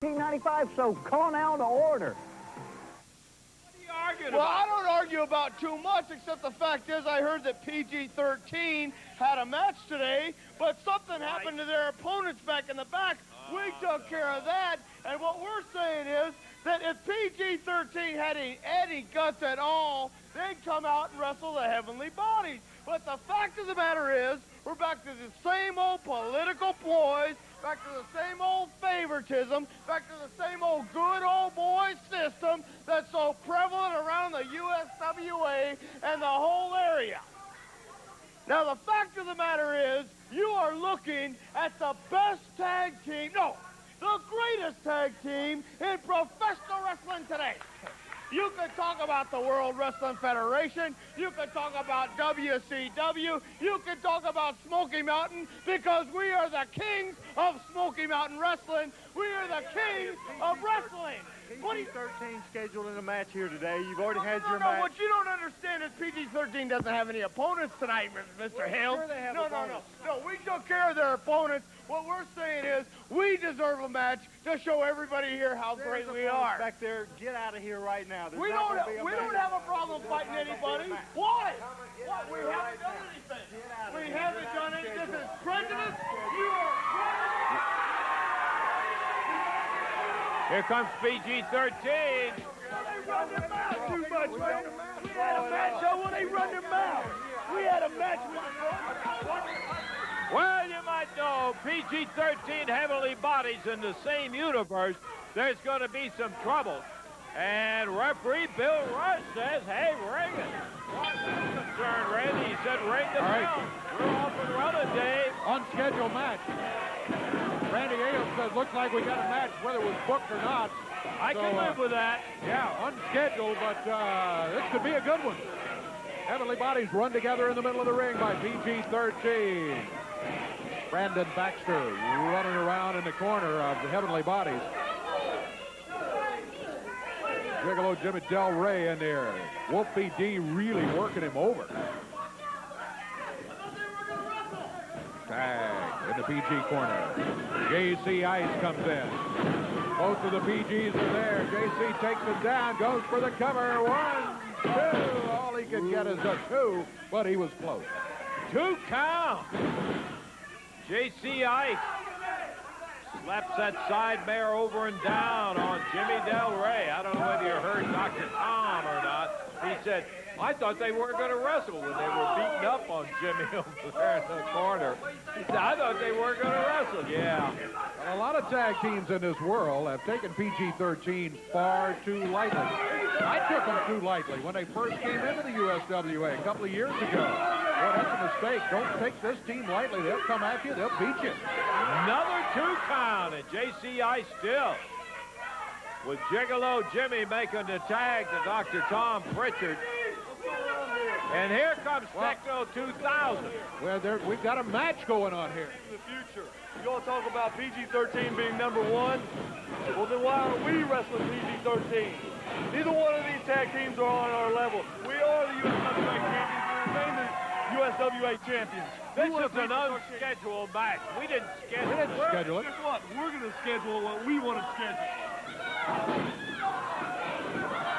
1995, so call now to order. Well, I don't argue about too much, except the fact is I heard that PG-13 had a match today, but something happened to their opponents back in the back. We took care of that, and what we're saying is that if PG-13 had any guts at all, they'd come out and wrestle the Heavenly Bodies. But the fact of the matter is, we're back to the same old political ploys, back to the same old favoritism, back to the same old good old boy system that's so prevalent around the USWA and the whole area. Now, the fact of the matter is, you are looking at the best tag team, no, the greatest tag team in professional wrestling today. You could talk about the World Wrestling Federation. You could talk about WCW. You could talk about Smoky Mountain, because we are the kings of Smoky Mountain Wrestling. We are the kings of wrestling. PG-13 scheduled in a match here today. You've already had your match. No, what you don't understand is PG-13 doesn't have any opponents tonight, Mr. Hale. Sure they have opponents. No, we took care of their opponents. What we're saying is we deserve a match to show everybody here how great we are. Back there, get out of here right now. We don't have a problem fighting anybody. Why? We haven't done anything. We haven't done anything. This is prejudice. You are prejudice. Here comes PG-13. They run their mouth too much, man. We had a match, so when they run their mouth. We had a match. Well, you might know, PG-13 Heavenly Bodies in the same universe, there's going to be some trouble. And referee Bill Rush says, hey, ring it. What's concerned, Randy? He said ring the bell. We're off and running, Dave. Unscheduled match. Randy Ailes says, looks like we got a match, whether it was booked or not. I can live with that. Yeah, unscheduled, but this could be a good one. Heavenly Bodies run together in the middle of the ring by PG-13. Brandon Baxter running around in the corner of the Heavenly Bodies. Gigolo Jimmy Del Rey in there. Wolfie D really working him over. Tag in the PG corner. JC Ice comes in. Both of the PGs are there. JC takes it down, goes for the cover. 1, 2. All he could get is a 2, but he was close. 2 count. JC Ice slaps that side mare over and down on Jimmy Del Rey. I don't know whether you heard Dr. Tom or not. He said, I thought they weren't going to wrestle when they were beating up on Jimmy over there in the corner. He said, I thought they weren't going to wrestle. Yeah. A lot of tag teams in this world have taken PG-13 far too lightly. I took them too lightly when they first came into the USWA a couple of years ago. Well, that's a mistake. Don't take this team lightly. They'll come at you. They'll beat you. Another 2 count, and JCI still with Gigolo Jimmy making the tag to Dr. Tom Pritchard. And here comes Techno 2000. Well, we've got a match going on here. In the future, you all talk about PG-13 being #1. Well, then why are we wrestling PG-13? Neither one of these tag teams are on our level. We are the USWA champions. We remain the USWA champions. This is an unscheduled match. We didn't schedule it. Guess what? We're going to schedule what we want to schedule.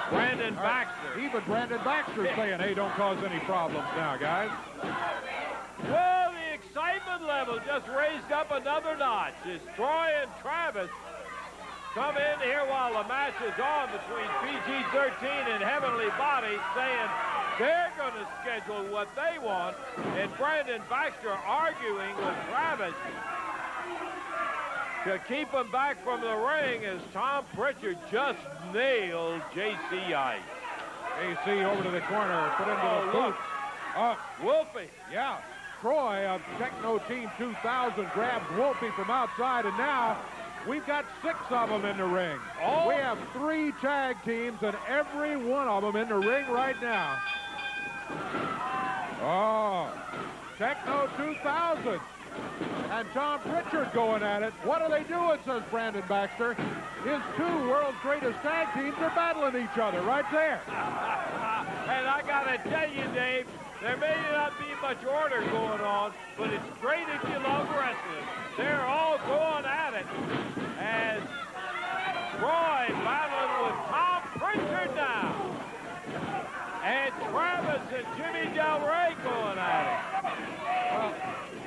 Brandon Baxter. Even Brandon Baxter saying, hey, don't cause any problems now, guys. Well, the excitement level just raised up another notch as Troy and Travis come in here while the match is on between PG-13 and Heavenly Bodies, saying they're going to schedule what they want, and Brandon Baxter arguing with Travis to keep him back from the ring as Tom Pritchard just nailed JC Ice. JC over to the corner, put into the boot. Wolfie. Yeah, Troy of Techno Team 2000 grabs Wolfie from outside, and now we've got 6 of them in the ring. We have 3 tag teams, and every one of them in the ring right now. Techno 2000. And Tom Pritchard going at it. What are they doing, says Brandon Baxter. His 2 world's greatest tag teams are battling each other right there. And I got to tell you, Dave, there may not be much order going on, but it's great if you love wrestling. They're all going at it as Woods and Jimmy Del Rey going at it. Well,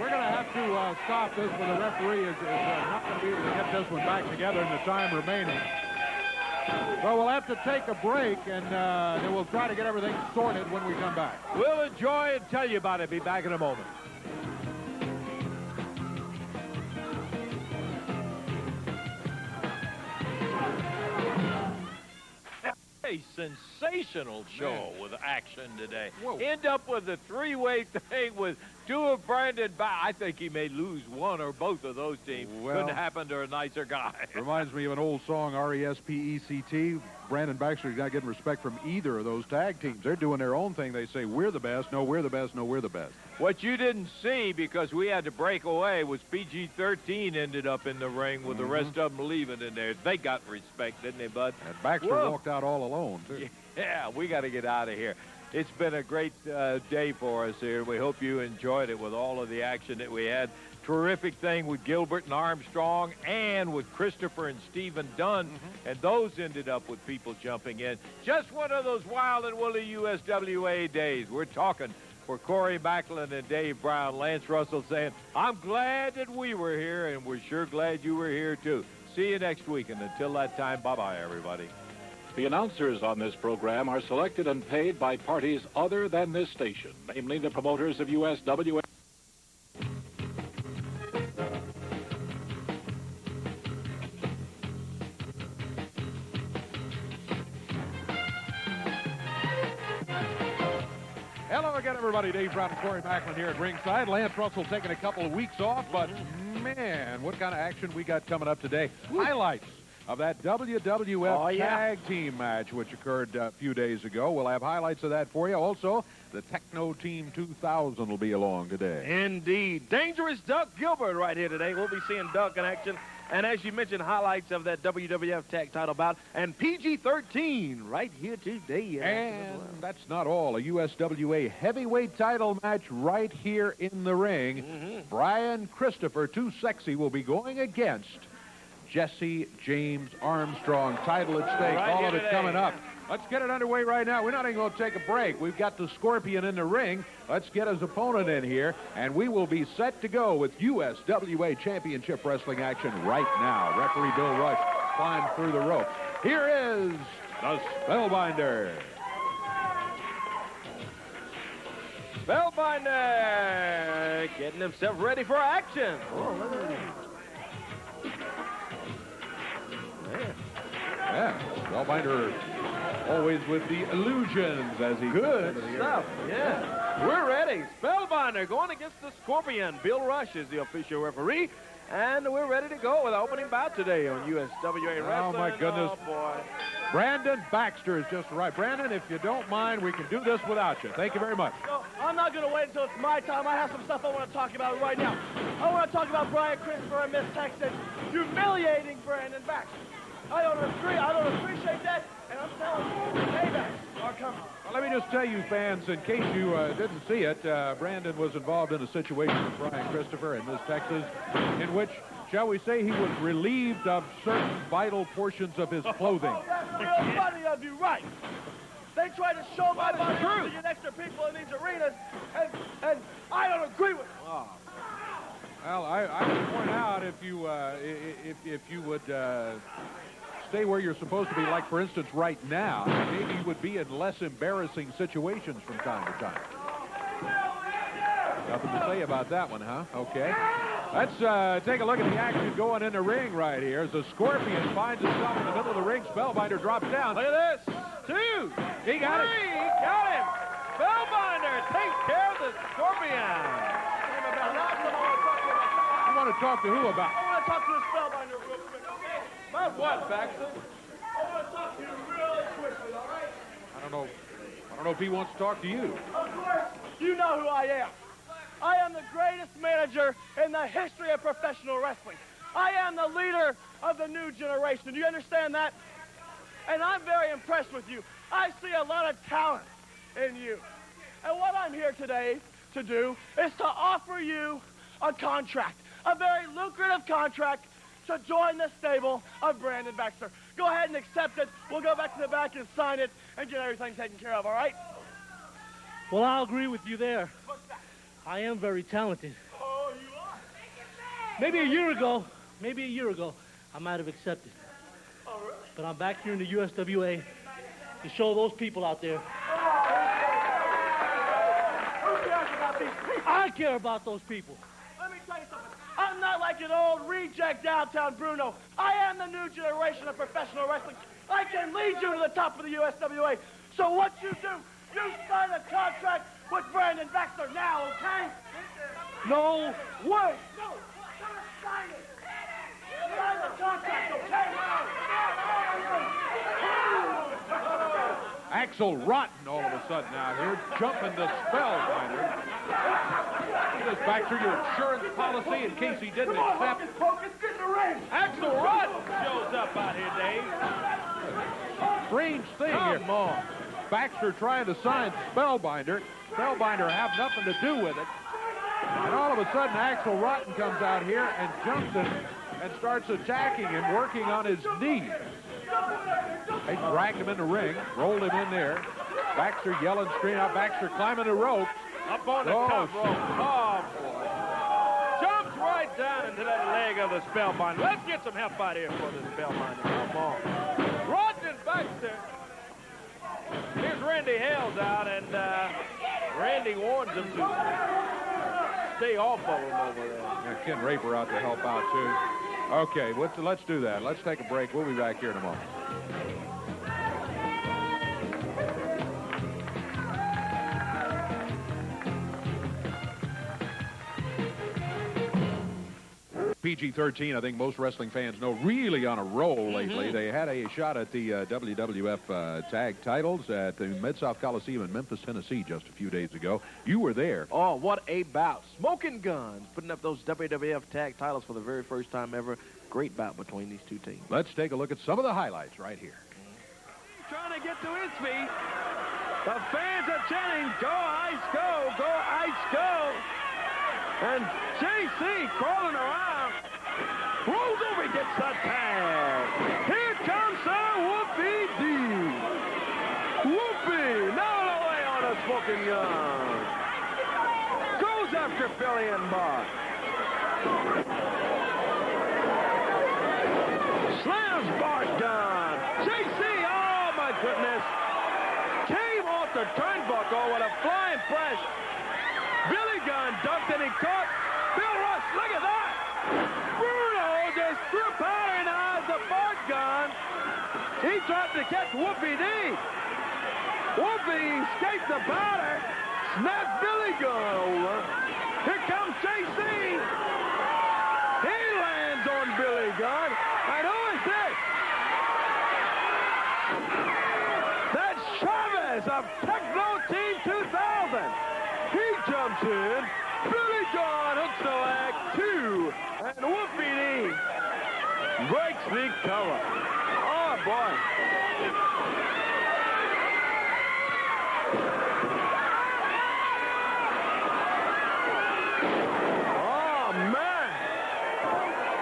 we're going to have to stop this, but the referee is not going to be able to get this one back together in the time remaining. So we'll have to take a break, and then we'll try to get everything sorted when we come back. We'll enjoy and tell you about it. Be back in a moment. A sensational show with action today. Whoa. End up with a three-way thing with two of Brandon I think he may lose one or both of those teams. Well, couldn't happen to a nicer guy. Reminds me of an old song, R-E-S-P-E-C-T. Brandon Baxter's not getting respect from either of those tag teams. They're doing their own thing. They say, we're the best. No, we're the best. No, we're the best. What you didn't see, because we had to break away, was PG-13 ended up in the ring with the rest of them leaving in there. They got respect, didn't they, Bud? And Baxter walked out all alone, too. Yeah, we got to get out of here. It's been a great day for us here. We hope you enjoyed it with all of the action that we had. Terrific thing with Gilbert and Armstrong and with Christopher and Stephen Dunn. And those ended up with people jumping in. Just one of those wild and woolly USWA days. We're talking for Corey Backlund and Dave Brown. Lance Russell saying, I'm glad that we were here, and we're sure glad you were here, too. See you next week, and until that time, bye-bye, everybody. The announcers on this program are selected and paid by parties other than this station, namely the promoters of USWA. Hello again, everybody. Dave Brown and Corey Backlund here at ringside. Lance Russell taking a couple of weeks off, but man, what kind of action we got coming up today. Highlights of that WWF Tag Team match, which occurred a few days ago. We'll have highlights of that for you. Also, the Techno Team 2000 will be along today. Indeed. Dangerous Duck Gilbert right here today. We'll be seeing Duck in action. And as you mentioned, highlights of that WWF Tag title bout. And PG-13 right here today. And that's not all. A USWA heavyweight title match right here in the ring. Brian Christopher, Too Sexy, will be going against Jesse James Armstrong. Title at stake. All of it coming up. Let's get it underway right now. We're not even going to take a break. We've got the Scorpion in the ring. Let's get his opponent in here, and we will be set to go with USWA Championship Wrestling action right now. Referee Bill Rush climbed through the rope. Here is the Spellbinder. Spellbinder getting himself ready for action. Yeah, Spellbinder always with the illusions as he Good stuff, yeah. We're ready. Spellbinder going against the Scorpion. Bill Rush is the official referee. And we're ready to go with our opening bout today on USWA Wrestling. Oh, my goodness. Oh, boy. Brandon Baxter is just right. Brandon, if you don't mind, we can do this without you. Thank you very much. No, I'm not going to wait until it's my time. I have some stuff I want to talk about right now. I want to talk about Brian Christopher and Miss Texas humiliating Brandon Baxter. I don't agree. I don't appreciate that, and I'm telling you, paybacks are coming. Well, let me just tell you, fans, in case you didn't see it, Brandon was involved in a situation with Brian Christopher and Miss Texas in which, shall we say, he was relieved of certain vital portions of his clothing. Oh, that's real funny of you, right? They try to show my body to get extra people in these arenas, and I don't agree with it. Oh. Well, I would point out if you would stay where you're supposed to be, like, for instance, right now, maybe you would be in less embarrassing situations from time to time. Nothing to say about that one, huh? Okay. Let's take a look at the action going in the ring right here as the Scorpion finds himself in the middle of the ring. Spellbinder drops down. Look at this. 2. He got it. 3. He got him. Spellbinder takes care of the Scorpion. You want to talk to who about? I want to talk to the Spellbinder real quick, okay? About what, Baxter? I want to talk to you really quickly, all right? I don't know if he wants to talk to you. Of course, you know who I am. I am the greatest manager in the history of professional wrestling. I am the leader of the new generation. Do you understand that? And I'm very impressed with you. I see a lot of talent in you. And what I'm here today to do is to offer you a contract, a very lucrative contract to join the stable of Brandon Baxter. Go ahead and accept it. We'll go back to the back and sign it and get everything taken care of, all right? Well, I'll agree with you there. I am very talented. Oh, you are? Maybe a year ago, I might have accepted. Oh, really? But I'm back here in the USWA to show those people out there. Who cares about these people? I care about those people. Let me tell you something. I'm not like an old reject downtown Bruno. I am the new generation of professional wrestling. I can lead you to the top of the USWA. So what you do, you sign a contract with Brandon Baxter now, okay? No way. No, sign it. Sign the contract, okay? Axel Rotten all of a sudden out here, jumping the Spellbinder. This Baxter, your insurance policy in case he didn't accept. Focus, get in the ring. Axel Rotten shows up out here, Dave. Strange thing here. Come on. Baxter trying to sign Spellbinder. Spellbinder have nothing to do with it. And all of a sudden, Axel Rotten comes out here and jumps him and starts attacking him, working on his knee. They dragged him in the ring, rolled him in there. Baxter yelling, screaming out. Baxter climbing the rope. Up on the top rope. Oh, boy. Jumps right down into that leg of the Spellbinder. Let's get some help out here for the Spellbinder. Come on. Rotten and Baxter. Here's Randy Hales out, and Randy warns him to stay off of him over there. Yeah, Ken Raper out to help out, too. Okay, let's do that. Let's take a break. We'll be back here in a moment. PG-13, I think most wrestling fans know, really on a roll lately. They had a shot at the WWF tag titles at the Mid-South Coliseum in Memphis, Tennessee just a few days ago. You were there. Oh, what a bout. Smoking Guns putting up those WWF tag titles for the very first time ever. Great bout between these two teams. Let's take a look at some of the highlights right here. Trying to get to his feet. The fans are chanting, go Ice, go, go Ice, go. And JC crawling around. Rolls over, gets the tag. Here comes Whoopie D. Whoopie, now away on a Smoking Gun. Goes after Billy and Bob. Slams Bart down. JC, oh my goodness. Came off the turnbuckle with a flying press. Billy Gunn ducked and he caught Bill Rush. Look at that. Bruno just threw powder in the eyes of Bart Gunn. He tried to catch Whoopie D. Whoopie escaped the powder. Snapped Billy Gunn over. Here comes JC. He lands on Billy Gunn. And who is this? That's Chavez of Techno Team 2000. He jumps in. Billy Gunn hooks the leg, 2. And Whoopie D breaks the cover. Oh, boy. Oh, man.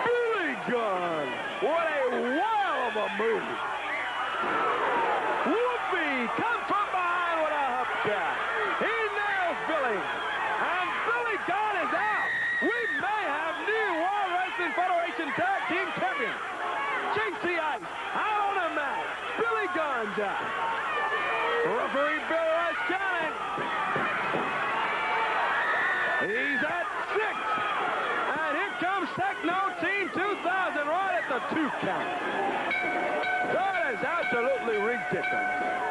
Billy Gunn. What a wow of a move. Whoopie comes from behind with a hupcat. He nails Billy. And Billy Gunn is out. We may have new World Wrestling Federation Tag Team Champion. JC Ice out on the mat. Billy Gunn's out. Referee Bill Rush counting. He's at 6. And here comes Techno Team 2000 right at the 2 count. That is absolutely ridiculous.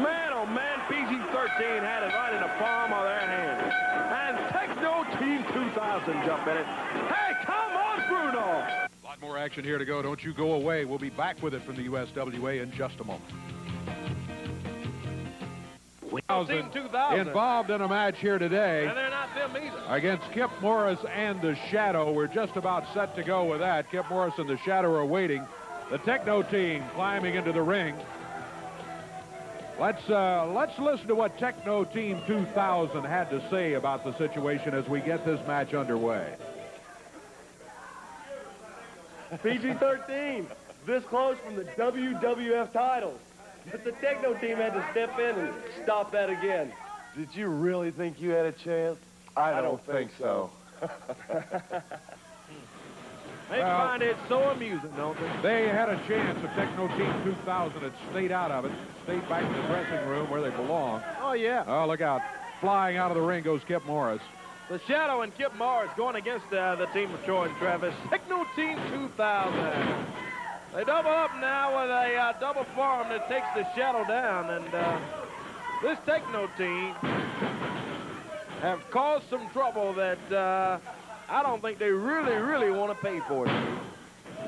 Man, oh man, PG-13 had it right in the palm of their hand. And Techno Team 2000 jump in it. Hey, come on, Bruno! A lot more action here to go. Don't you go away. We'll be back with it from the USWA in just a moment. Team 2000. Involved in a match here today. And they're not them either. Against Kip Morris and the Shadow. We're just about set to go with that. Kip Morris and the Shadow are waiting. The Techno Team climbing into the ring. Let's listen to what Techno Team 2000 had to say about the situation as we get this match underway. PG-13, this close from the WWF titles. But the Techno Team had to step in and stop that again. Did you really think you had a chance? I don't think so. They find it so amusing, don't they? They had a chance if Techno Team 2000 had stayed out of it, stayed back in the dressing room where they belong. Oh, yeah. Oh, look out. Flying out of the ring goes Kip Morris. The Shadow and Kip Morris going against the team of Troy and Travis. Techno Team 2000. They double up now with a double forearm that takes the Shadow down. And this Techno team have caused some trouble that I don't think they really want to pay for it.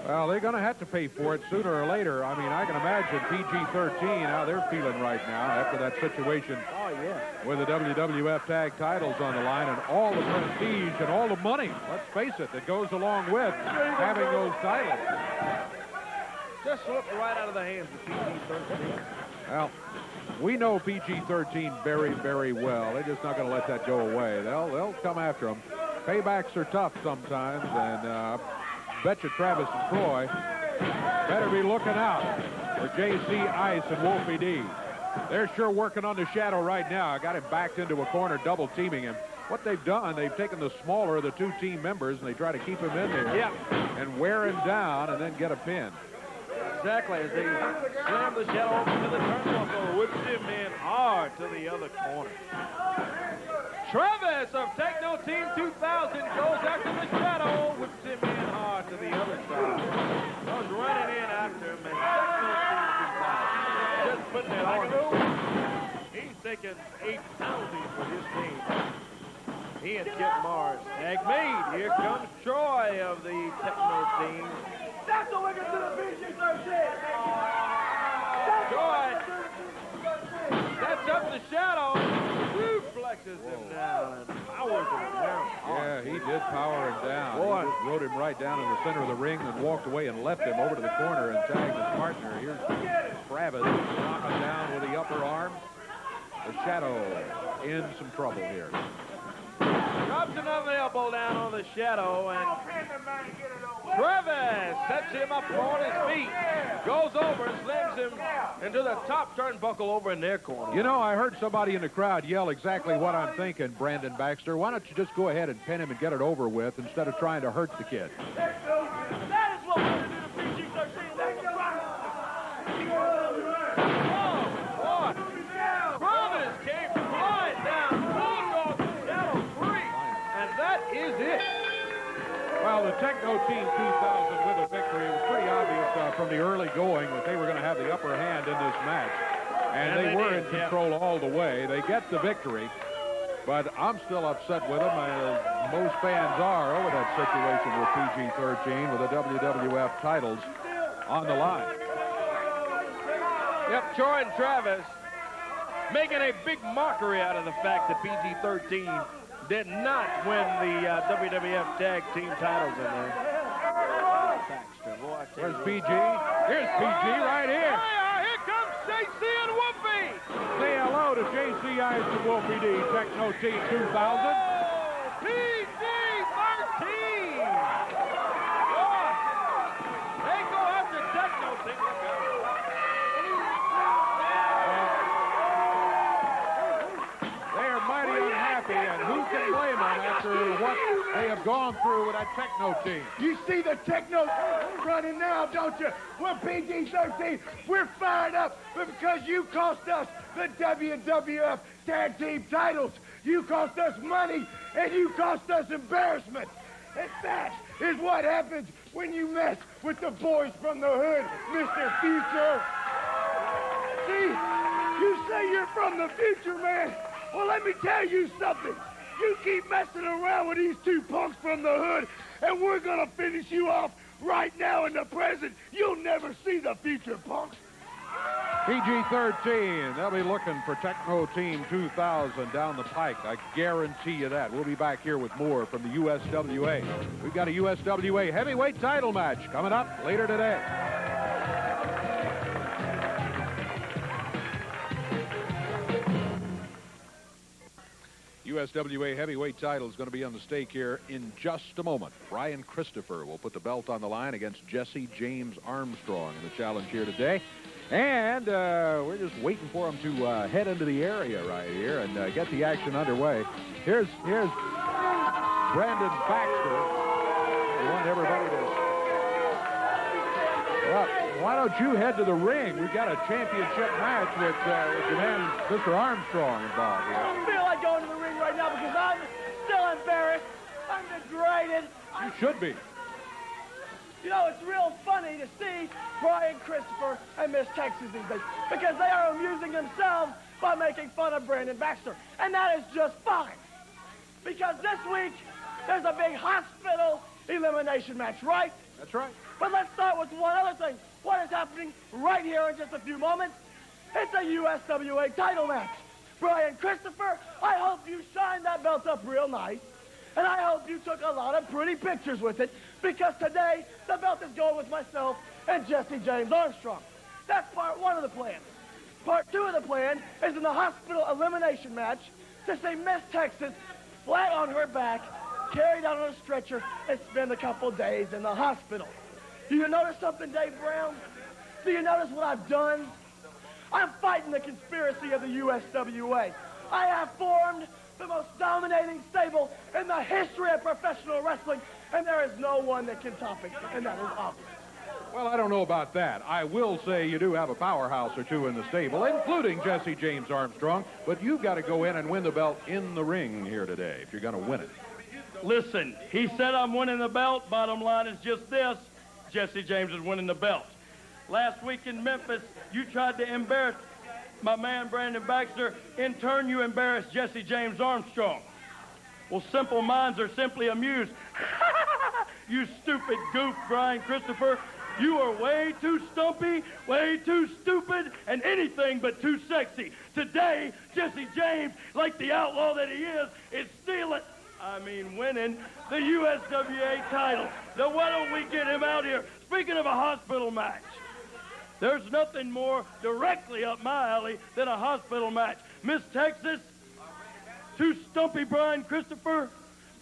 Well, they're going to have to pay for it sooner or later. I mean, I can imagine PG-13, how they're feeling right now after that situation with the WWF Tag titles on the line and all the prestige and all the money, let's face it, that goes along with having those titles. Just slipped right out of the hands of PG-13. Well, we know PG-13 very, very well. They're just not going to let that go away. They'll come after them. Paybacks are tough sometimes, and betcha Travis and Troy better be looking out for JC Ice and Wolfie D. They're sure working on the Shadow right now. I got him backed into a corner, double teaming him. What they've done, they've taken the smaller of the two team members, and they try to keep him in there and wear him down and then get a pin. Exactly, as they slam the Shadow over to the turnbuckle, whips him in hard to the other corner. Travis of Techno Team 2000 goes after the Shadow, whips him in hard to the other side. Goes running in after him, and Techno Team 2000 just putting it on him. He's taking 8 penalties for his team. He and Kip Morris tag made. Here comes Troy of the Techno Team. That's the wicket to the PG-13. Troy sets up the Shadow, flexes him down, and powers him down. Yeah, he did power him down. Boy. He just rode him right down in the center of the ring and walked away and left him over to the corner and tagged his partner. Here's Travis knocking down with the upper arm. The Shadow in some trouble here. Drops another elbow down on the Shadow, and Travis sets him up on his feet, goes over and slams him into the top turnbuckle over in their corner. You know, I heard somebody in the crowd yell exactly what I'm thinking, Brandon Baxter. Why don't you just go ahead and pin him and get it over with instead of trying to hurt the kid? That is what we're going to do to PG-13. Oh, boy. Travis came flying down, bulldog the Shadow free, and that is it. Well, the Techno Team 2000 with a victory. It was pretty obvious from the early going that they were going to have the upper hand in this match. And they were in control all the way. They get the victory. But I'm still upset with them, as most fans are, over that situation with PG-13 with the WWF titles on the line. Yep, Troy and Travis making a big mockery out of the fact that PG-13 did not win the WWF Tag Team titles in there. Where's PG? Here's PG right here. Here comes JC and Wolfie. Say hello to JC Ice and Wolfie D, Techno Team 2000. PG-13. They go after Techno Team. They're mighty unhappy, and who can blame them after what they have gone through with that Techno Team? You see the Techno running now, don't you? We're PG-13. We're fired up because you cost us the WWF Tag Team titles. You cost us money, and you cost us embarrassment. And that is what happens when you mess with the boys from the hood, Mr. Future. See, you say you're from the future, man. Well, let me tell you something. You keep messing around with these two punks from the hood, and we're going to finish you off right now in the present. You'll never see the future, punks. PG-13, they'll be looking for Techno Team 2000 down the pike. I guarantee you that. We'll be back here with more from the USWA. We've got a USWA heavyweight title match coming up later today. USWA heavyweight title is going to be on the stake here in just a moment. Brian Christopher will put the belt on the line against Jesse James Armstrong in the challenge here today. And we're just waiting for them to head into the area right here and get the action underway. Here's Brandon Baxter. We want everybody to... Well, why don't you head to the ring? We've got a championship match with your man, Mr. Armstrong, involved here. I don't feel like going to the ring right now because I'm still embarrassed. I'm degraded. You should be. You know, it's real funny to see Brian Christopher and Miss Texas these days because they are amusing themselves by making fun of Brandon Baxter. And that is just fine. Because this week, there's a big hospital elimination match, right? That's right. But let's start with one other thing. What is happening right here in just a few moments? It's a USWA title match. Brian Christopher, I hope you shined that belt up real nice. And I hope you took a lot of pretty pictures with it, because today the belt is going with myself and Jesse James Armstrong. That's part one of the plan. Part two of the plan is in the hospital elimination match to see Miss Texas flat on her back, carried out on a stretcher, and spend a couple days in the hospital. Do you notice something, Dave Brown? Do you notice what I've done? I'm fighting the conspiracy of the USWA. I have formed the most dominating stable in the history of professional wrestling, and there is no one that can top it, and that is obvious. Well, I don't know about that. I will say you do have a powerhouse or two in the stable, including Jesse James Armstrong, but you've got to go in and win the belt in the ring here today if you're going to win it. Listen, he said I'm winning the belt. Bottom line is just this. Jesse James is winning the belt. Last week in Memphis, you tried to embarrass my man Brandon Baxter. In turn, you embarrassed Jesse James Armstrong. Well, simple minds are simply amused. You stupid goof, Brian Christopher. You are way too stumpy, way too stupid, and anything but too sexy. Today, Jesse James, like the outlaw that he is winning the USWA title. Now, why don't we get him out here? Speaking of a hospital match, there's nothing more directly up my alley than a hospital match. Miss Texas, too stumpy Brian Christopher,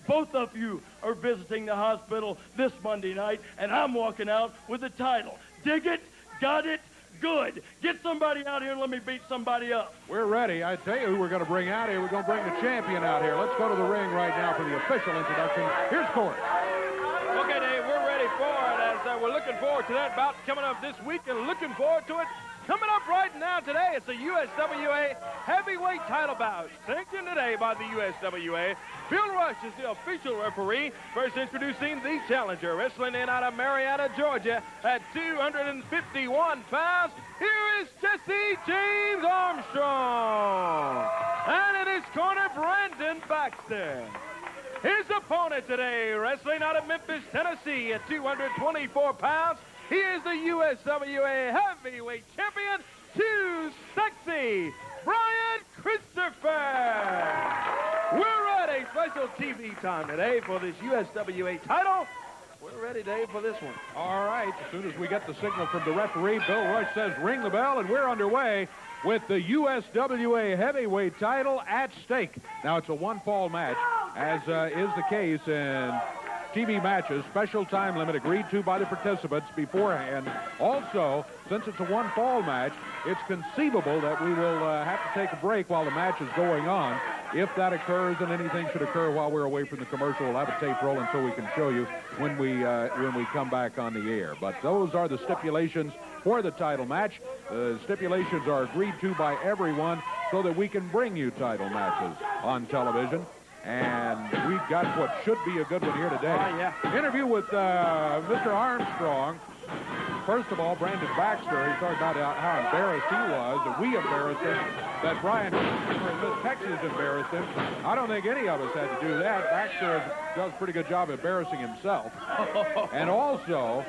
both of you are visiting the hospital this Monday night, and I'm walking out with the title. Dig it, got it, good. Get somebody out here and let me beat somebody up. We're ready. I tell you who we're going to bring out here. We're going to bring the champion out here. Let's go to the ring right now for the official introduction. Here's Corey. Okay, Dave, we're ready for it as we're looking forward to that bout coming up this week and looking forward to it. Coming up right now today, it's the USWA Heavyweight Title bout. Sanctioned today by the USWA. Bill Rush is the official referee. First introducing the challenger, wrestling in out of Marietta, Georgia, at 251 pounds. Here is Jesse James Armstrong. And in his corner, Brandon Baxter. His opponent today, wrestling out of Memphis, Tennessee, at 224 pounds. He is the USWA Heavyweight Champion, Too Sexy, Brian Christopher. We're at a special TV time today for this USWA title. We're ready, Dave, for this one. All right. As soon as we get the signal from the referee, Bill Rush says ring the bell, and we're underway with the USWA Heavyweight title at stake. Now, it's a one-fall match, as is the case in TV matches, special time limit agreed to by the participants beforehand. Also, since it's a one-fall match, it's conceivable that we will have to take a break while the match is going on. If that occurs and anything should occur while we're away from the commercial, we'll have a tape rolling so we can show you when we come back on the air. But those are the stipulations for the title match. The stipulations are agreed to by everyone so that we can bring you title matches on television. And we've got what should be a good one here today. Interview with Mr. Armstrong. First of all, Brandon Baxter, he talked about how embarrassed he was, that we embarrassed him, that Brian Christopher and Miss Texas embarrassed him. I don't think any of us had to do that. Baxter does a pretty good job of embarrassing himself. And also,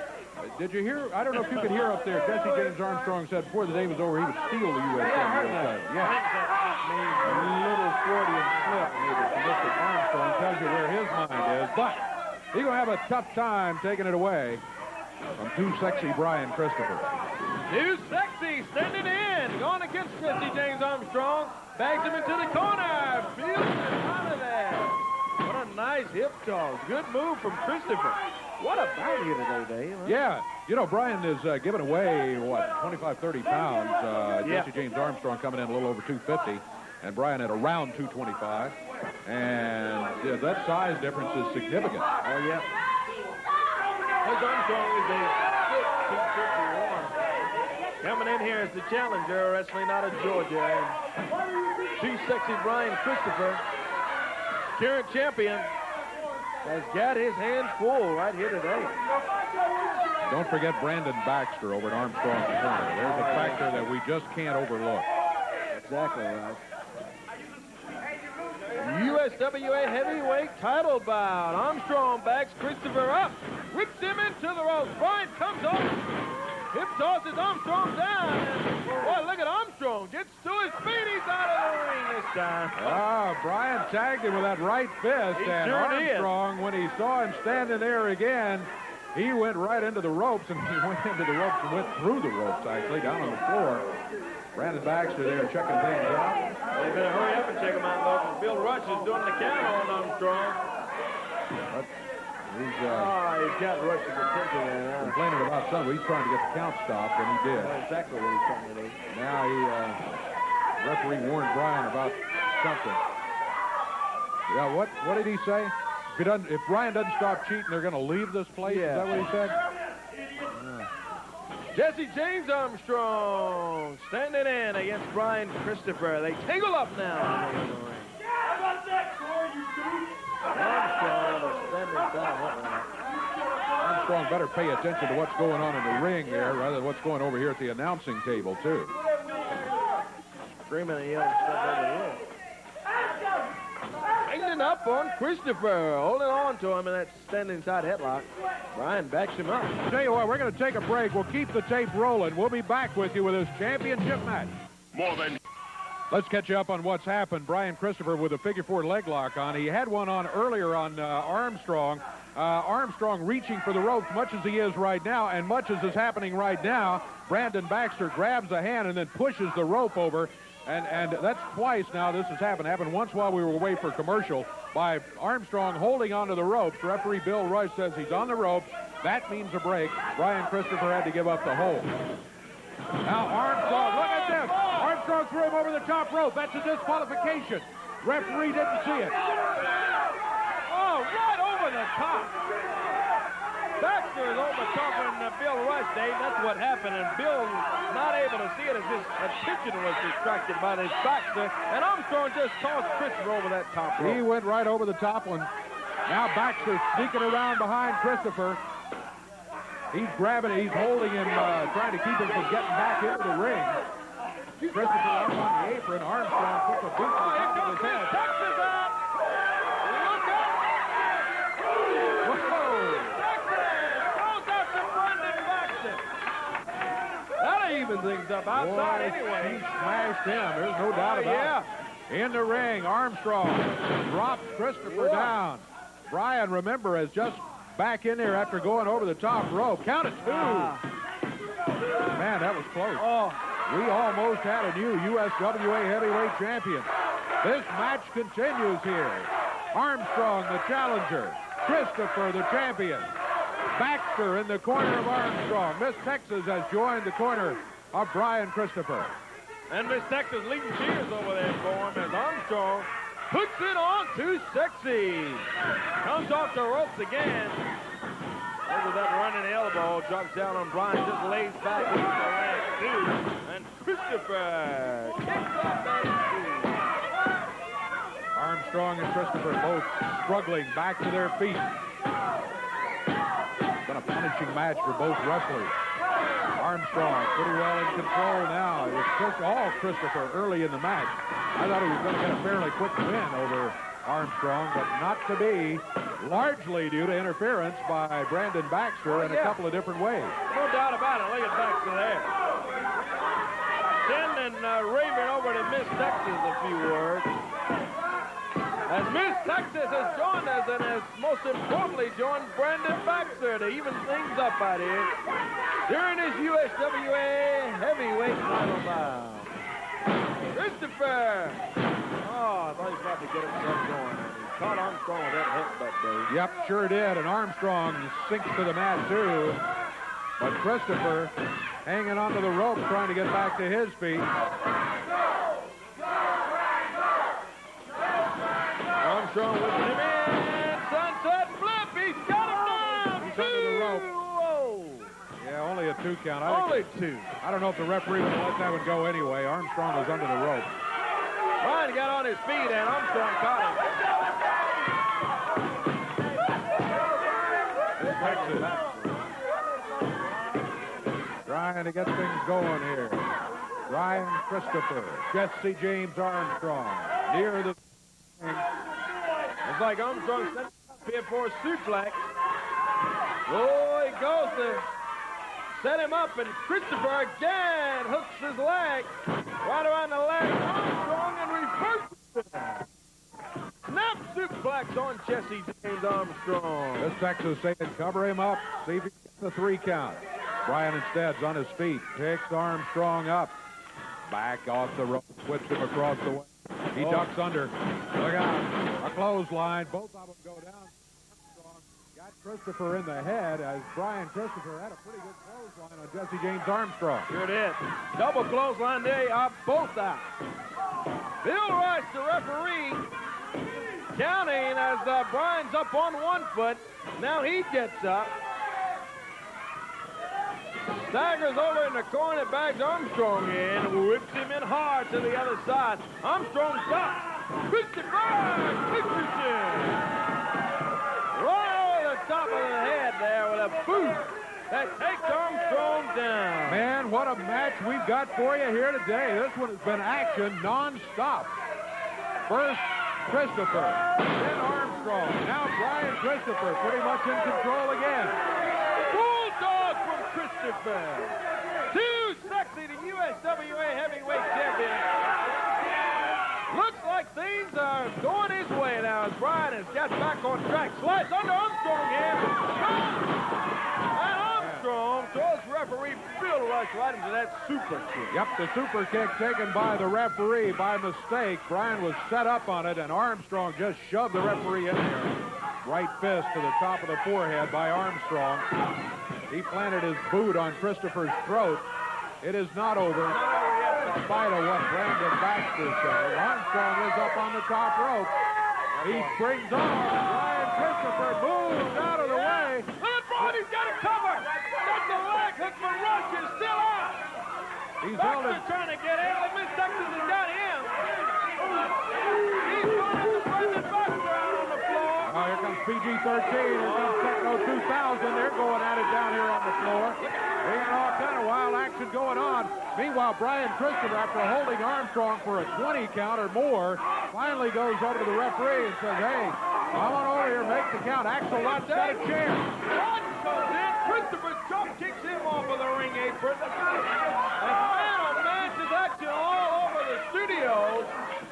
did you hear, I don't know if you could hear up there, Jesse James Armstrong said before the day was over he would steal the U.S. title. A little Freudian slip maybe from Mr. Armstrong tells you where his mind is, but he's going to have a tough time taking it away from Too Sexy Brian Christopher. Too Sexy standing in, going against Jesse James Armstrong, bags him into the corner, feels it out of there. What a nice hip toss. Good move from Christopher. What a bout here today, Dave. Huh? Yeah, You know, Brian is giving away, what, 25, 30 pounds. Jesse James Armstrong coming in a little over 250, and Brian at around 225. And that size difference is significant. Oh, yeah. Coach Armstrong is a 6'2", 251. Coming in here as the challenger, wrestling out of Georgia. And Too Sexy Brian Christopher, current champion, has got his hands full right here today. Don't forget Brandon Baxter over at Armstrong's corner. There's a factor that we just can't overlook. Exactly right. USWA heavyweight title bout. Armstrong backs Christopher up, whips him into the ropes. Brian comes over, hip tosses Armstrong down. And, boy, look at Armstrong. Gets to his feet. He's out of the ring this time. Brian tagged him with that right fist. He and sure Armstrong, when he saw him standing there again, he went right into the ropes, and he went into the ropes and went through the ropes, actually, down on the floor. Brandon Baxter there checking things out. They better hurry up and check him out, though, because Bill Rush is doing the count on Armstrong. He's got Rush's attention there now. complaining about something. He's trying to get the count stopped, and he did. That's exactly what he's trying to do. Now referee warned Brian about something. Yeah, what did he say? If Brian doesn't stop cheating, they're going to leave this place? Yeah. Is that what he said? Jesse James Armstrong standing in against Brian Christopher. They tangle up now. Armstrong better pay attention to what's going on in the ring there rather than what's going over here at the announcing table, too. Screaming and yelling stuff over here. Hanging up on Christopher, holding on to him in that standing side headlock. Brian backs him up. Tell you what, we're going to take a break. We'll keep the tape rolling. We'll be back with you with this championship match. Let's catch you up on what's happened. Brian Christopher with a figure four leg lock on. He had one on earlier on Armstrong. Armstrong reaching for the ropes, much as he is right now, and much as is happening right now. Brandon Baxter grabs a hand and then pushes the rope over. And that's twice now this has happened. Happened once while we were away for commercial by Armstrong holding onto the ropes. Referee Bill Rush says he's on the ropes. That means a break. Brian Christopher had to give up the hold. Now Armstrong, look at this. Armstrong threw him over the top rope. That's a disqualification. Referee didn't see it. Oh, right over the top. Baxter is overtopping Bill Rush, Dave. That's what happened, and Bill not able to see it as his attention was distracted by this Baxter, and Armstrong just tossed Christopher over that top rope. He went right over the top one. Now Baxter sneaking around behind Christopher. He's grabbing, he's holding him, trying to keep him from getting back into the ring. Christopher up on the apron. Armstrong puts a boot on the top of his head. Texas out! Look out! Whoa! That'll even things up outside anyway. He smashed him. There's no doubt about it. In the ring, Armstrong drops Christopher down. Brian, remember, is just back in there after going over the top rope. Count it 2. Man, that was close. Oh. We almost had a new USWA heavyweight champion. This match continues here. Armstrong, the challenger. Christopher, the champion. Baxter in the corner of Armstrong. Miss Texas has joined the corner of Brian Christopher. And Miss Texas leading cheers over there for him as Armstrong puts it on Too Sexy. Comes off the ropes again. Over that running elbow, drops down on Brian, just lays back into the leg too. And Christopher kicks off that too. Armstrong and Christopher both struggling back to their feet. Been a punishing match for both wrestlers. Armstrong pretty well in control now. It was all Christopher early in the match. I thought he was going to get a fairly quick win over Armstrong, but not to be, largely due to interference by Brandon Baxter in a couple of different ways. No doubt about it. Look at Baxter there. Sending Raven over to Miss Texas a few words. As Miss Texas has joined us and has most importantly joined Brandon Baxter to even things up out here during his USWA heavyweight title bout. Christopher! Oh, I thought he was about to get himself going. He caught Armstrong with that headbutt, Dave. Yep, sure did. And Armstrong sinks to the mat, too. But Christopher hanging onto the rope, trying to get back to his feet. Armstrong with him in. Sunset flip. He's got him down. He's under the rope. Whoa. Yeah, only a 2 count. Only 2. I don't know if the referee would let that one go anyway. Armstrong was under the rope. Bryan got on his feet, and Armstrong caught him. Trying to get things going here. Brian Christopher, Jesse James Armstrong, near the... It's like Armstrong set up here for a suplex. Oh, he goes to set him up, and Christopher again hooks his leg right around the leg. Armstrong and reverses it. Snap suplex on Jesse James Armstrong. This Texas saying cover him up, see if he gets the 3 count. Brian instead's on his feet, picks Armstrong up. Back off the rope, whips him across the way. He ducks under. Look out. A clothesline. Both of them go down. Armstrong got Christopher in the head as Brian Christopher had a pretty good clothesline on Jesse James Armstrong. Sure did. Double clothesline. They are both out. Bill Rush, the referee, counting as Brian's up on 1 foot. Now he gets up. Staggers over in the corner, bags Armstrong in, whips him in hard to the other side. Armstrong stops. Christopher Christensen. Right over the top of the head there with a boot that takes Armstrong down. Man, what a match we've got for you here today. This one has been action non-stop. First, Christopher, then Armstrong. Now Brian Christopher pretty much in control again. Bulldog from Christopher. Too sexy, the USWA heavyweight champion. Looks like things are going his way now as Brian has got back on track. Slides under Armstrong here. And Armstrong throws referee Bill Rush right into that super kick. Yep, the super kick taken by the referee by mistake. Brian was set up on it, and Armstrong just shoved the referee in there. Right fist to the top of the forehead by Armstrong. He planted his boot on Christopher's throat. It is not over. In spite of what Brandon Baxter said, Armstrong is up on the top rope. He springs on. Brian Christopher moves out of the way. Look, he's got it covered. That's the leg hook for Rush is still out. He's Baxter trying to get in, but Miss Texas has got him. He's running to Brandon Baxter out on the floor. Here comes PG-13. Here comes Techno 2000. They're going at it down here on the floor. They got all kind of wild action going on. Meanwhile, Brian Christopher, after holding Armstrong for a 20 count or more, finally goes over to the referee and says, hey, come on over here, make the count. Axel Lott's got a chair. Lott comes in. Christopher drop kicks him off of the ring apron. And man, oh man, there's action all over the studios.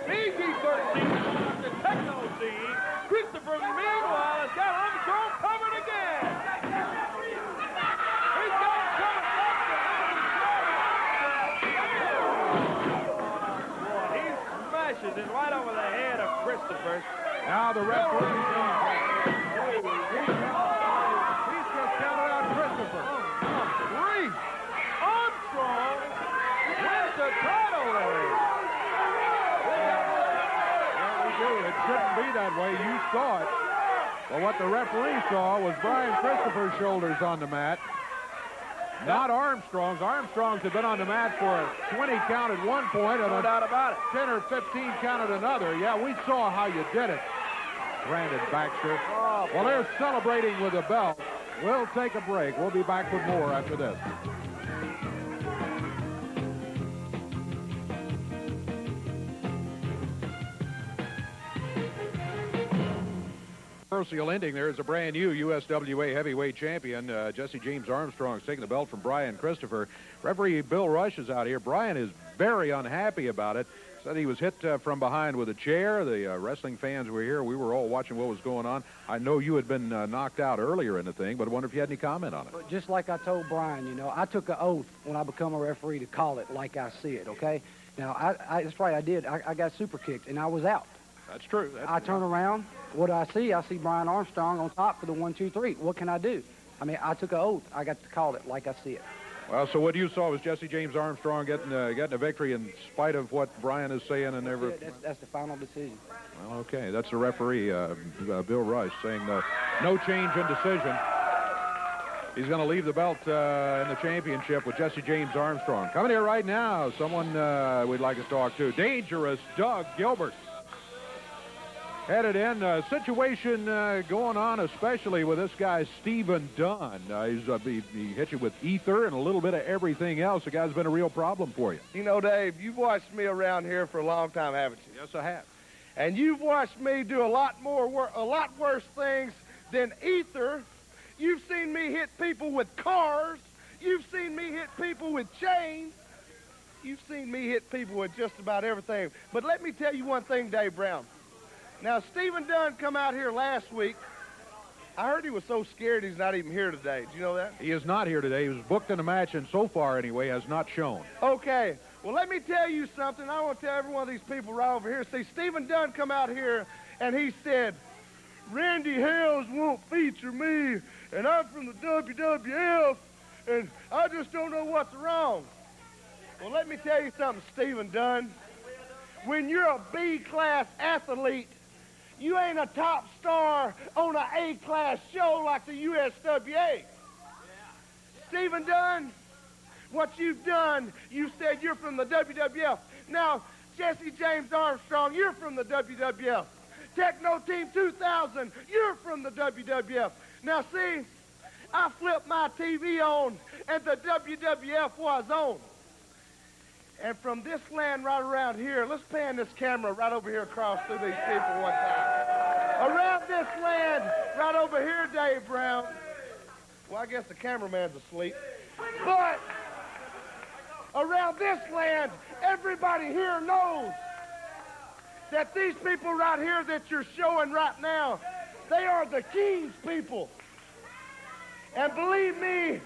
PG-13 the techno scene. Christopher, meanwhile, has got Armstrong covered again. He's got him covered left. He smashes it right over the head of Christopher. Now the referee. He's just counted out Christopher. Armstrong wins the title there. It shouldn't be that way. You saw it. Well, what the referee saw was Brian Christopher's shoulders on the mat, not Armstrong's. Armstrong's had been on the mat for a 20 count at one point and No doubt about it. 10 or 15 count at another. Yeah, we saw how you did it, Brandon Baxter. Well, they're celebrating with a belt. We'll take a break. We'll be back with more after this. Controversial ending there is a brand new USWA heavyweight champion. Jesse James Armstrong is taking the belt from Brian Christopher. Referee Bill Rush is out here. Brian is very unhappy about it. Said he was hit from behind with a chair. The wrestling fans were here. We were all watching what was going on. I know you had been knocked out earlier in the thing, but I wonder if you had any comment on it. Just like I told Brian, you know, I took an oath when I become a referee to call it like I see it, okay? Now, that's right, I did. I got super kicked, and I was out. That's true. I turn around. What do I see? I see Brian Armstrong on top for the 1, 2, 3. What can I do? I mean, I took an oath. I got to call it like I see it. Well, so what you saw was Jesse James Armstrong getting a victory in spite of what Brian is saying and everything. That's the final decision. Well, okay. That's the referee, Bill Rush, saying no change in decision. He's going to leave the belt in the championship with Jesse James Armstrong. Coming here right now, someone we'd like to talk to. Dangerous Doug Gilbert. Headed in. Situation going on, especially with this guy, Stephen Dunn. He hit you with ether and a little bit of everything else. The guy's been a real problem for you. You know, Dave, you've watched me around here for a long time, haven't you? Yes, I have. And you've watched me do a lot worse things than ether. You've seen me hit people with cars. You've seen me hit people with chains. You've seen me hit people with just about everything. But let me tell you one thing, Dave Brown. Now, Stephen Dunn come out here last week. I heard he was so scared he's not even here today. Do you know that? He is not here today. He was booked in a match, and so far, anyway, has not shown. Okay. Well, let me tell you something. I want to tell every one of these people right over here. See, Stephen Dunn come out here, and he said, Randy Hales won't feature me, and I'm from the WWF, and I just don't know what's wrong. Well, let me tell you something, Stephen Dunn. When you're a B-class athlete, you ain't a top star on an A-class show like the USWA. Stephen Dunn, what you've done, you said you're from the WWF. Now, Jesse James Armstrong, you're from the WWF. Techno Team 2000, you're from the WWF. Now, see, I flipped my TV on, and the WWF was on. And from this land right around here, let's pan this camera right over here across through these people one time. Around this land right over here, Dave Brown. Well, I guess the cameraman's asleep. But around this land, everybody here knows that these people right here that you're showing right now, they are the King's people. And believe me,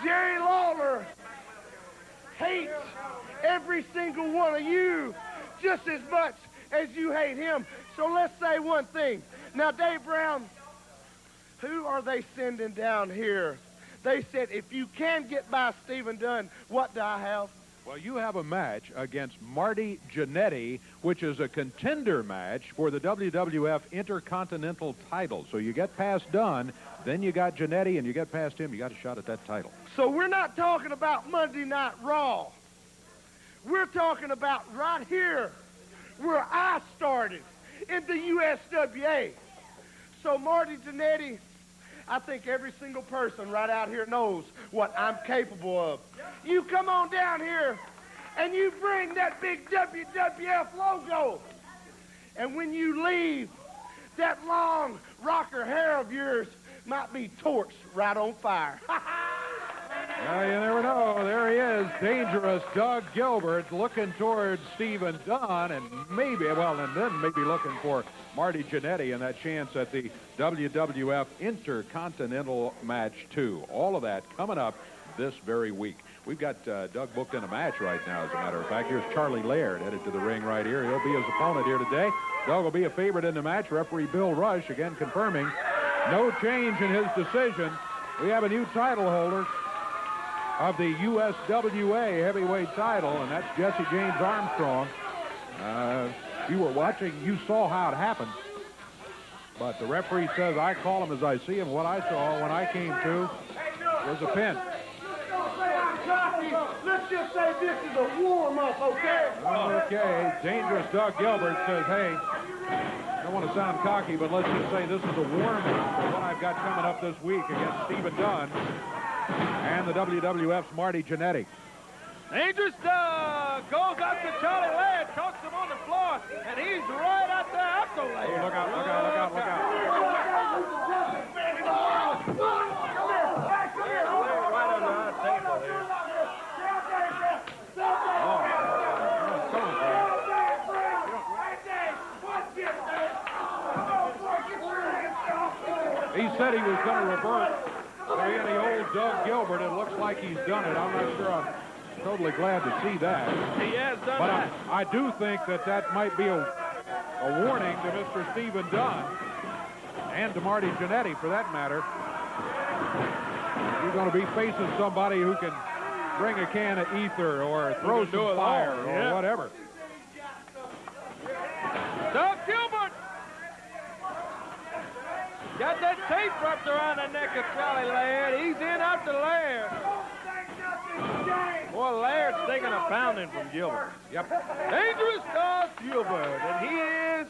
Jerry Lawler hates every single one of you just as much as you hate him. So let's say one thing. Now, Dave Brown, who are they sending down here? They said, if you can get by Stephen Dunn, what do I have? Well, you have a match against Marty Jannetty, which is a contender match for the WWF Intercontinental title. So you get past Dunn, then you got Jannetty, and you get past him, you got a shot at that title. So we're not talking about Monday Night Raw. We're talking about right here where I started in the USWA. So Marty Jannetty, I think every single person right out here knows what I'm capable of. You come on down here and you bring that big WWF logo. And when you leave, that long rocker hair of yours might be torched right on fire. Well, you never know. There he is, Dangerous Doug Gilbert, looking towards Stephen Dunn, and then maybe looking for Marty Jannetty and that chance at the WWF Intercontinental Match 2. All of that coming up this very week. We've got Doug booked in a match right now, as a matter of fact. Here's Charlie Laird headed to the ring right here. He'll be his opponent here today. Doug will be a favorite in the match. Referee Bill Rush, again, confirming no change in his decision. We have a new title holder of the USWA heavyweight title, and that's Jesse James Armstrong. If you were watching, you saw how it happened. But the referee says, I call him as I see him. What I saw when I came to was a pin. Let's just say this is a warm-up, okay? Okay. Dangerous Doug Gilbert says, hey, I don't want to sound cocky, but let's just say this is a warm-up for what I've got coming up this week against Stephen Dunn and the WWF's Marty Jannetty. Dangerous Doug goes out to Charlie Laird, talks him on the floor, and he's right out there after Laird. Oh, look out, look out, look out, look out. Right on the table there. He said he was going to revert to the old Doug Gilbert. It looks like he's done it. I'm not sure. I'm totally glad to see that. He has done but that. I do think that might be a warning to Mr. Stephen Dunn and to Marty Jannetty, for that matter. You're going to be facing somebody who can bring a can of ether or throw some fire or whatever. Doug Gilbert got that tape wrapped around the neck of Charlie Laird. He's in after Laird. Boy, Laird's taking a pounding from Gilbert. Yep. Dangerous Doug Gilbert, and he is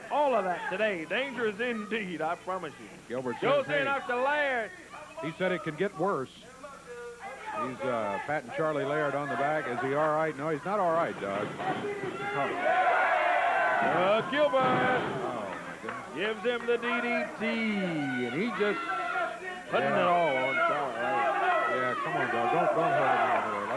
all of that today. Dangerous indeed, I promise you. Gilbert goes says, in after Laird. He said it could get worse. He's patting Charlie Laird on the back. Is he all right? No, he's not all right, Doug. Gilbert Oh, my goodness. gives him the DDT, and he just putting it all on Charlie Laird. Yeah, come on, Doug. Don't hurt him anymore.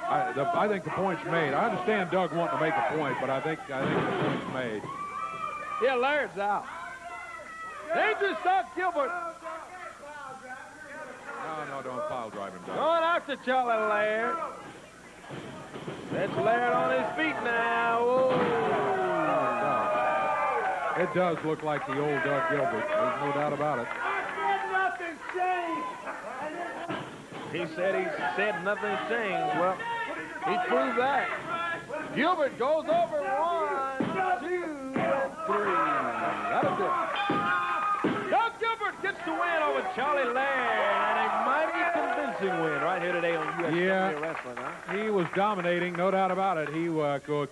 I think the point's made. I understand Doug wanting to make a point, but I think the point's made. Yeah, Laird's out. Dangerous Doug Gilbert. No, don't pile drive him, Doug. Going after Charlie Laird. That's Laird on his feet now. Oh, it does look like the old Doug Gilbert. There's no doubt about it. He said nothing changed. Well, he proved that. Gilbert goes over 1, 2, 3. That'll do it. Doug Gilbert gets the win over Charlie Laird, and a mighty convincing win right here today on USWA Wrestling. Huh? He was dominating, no doubt about it. He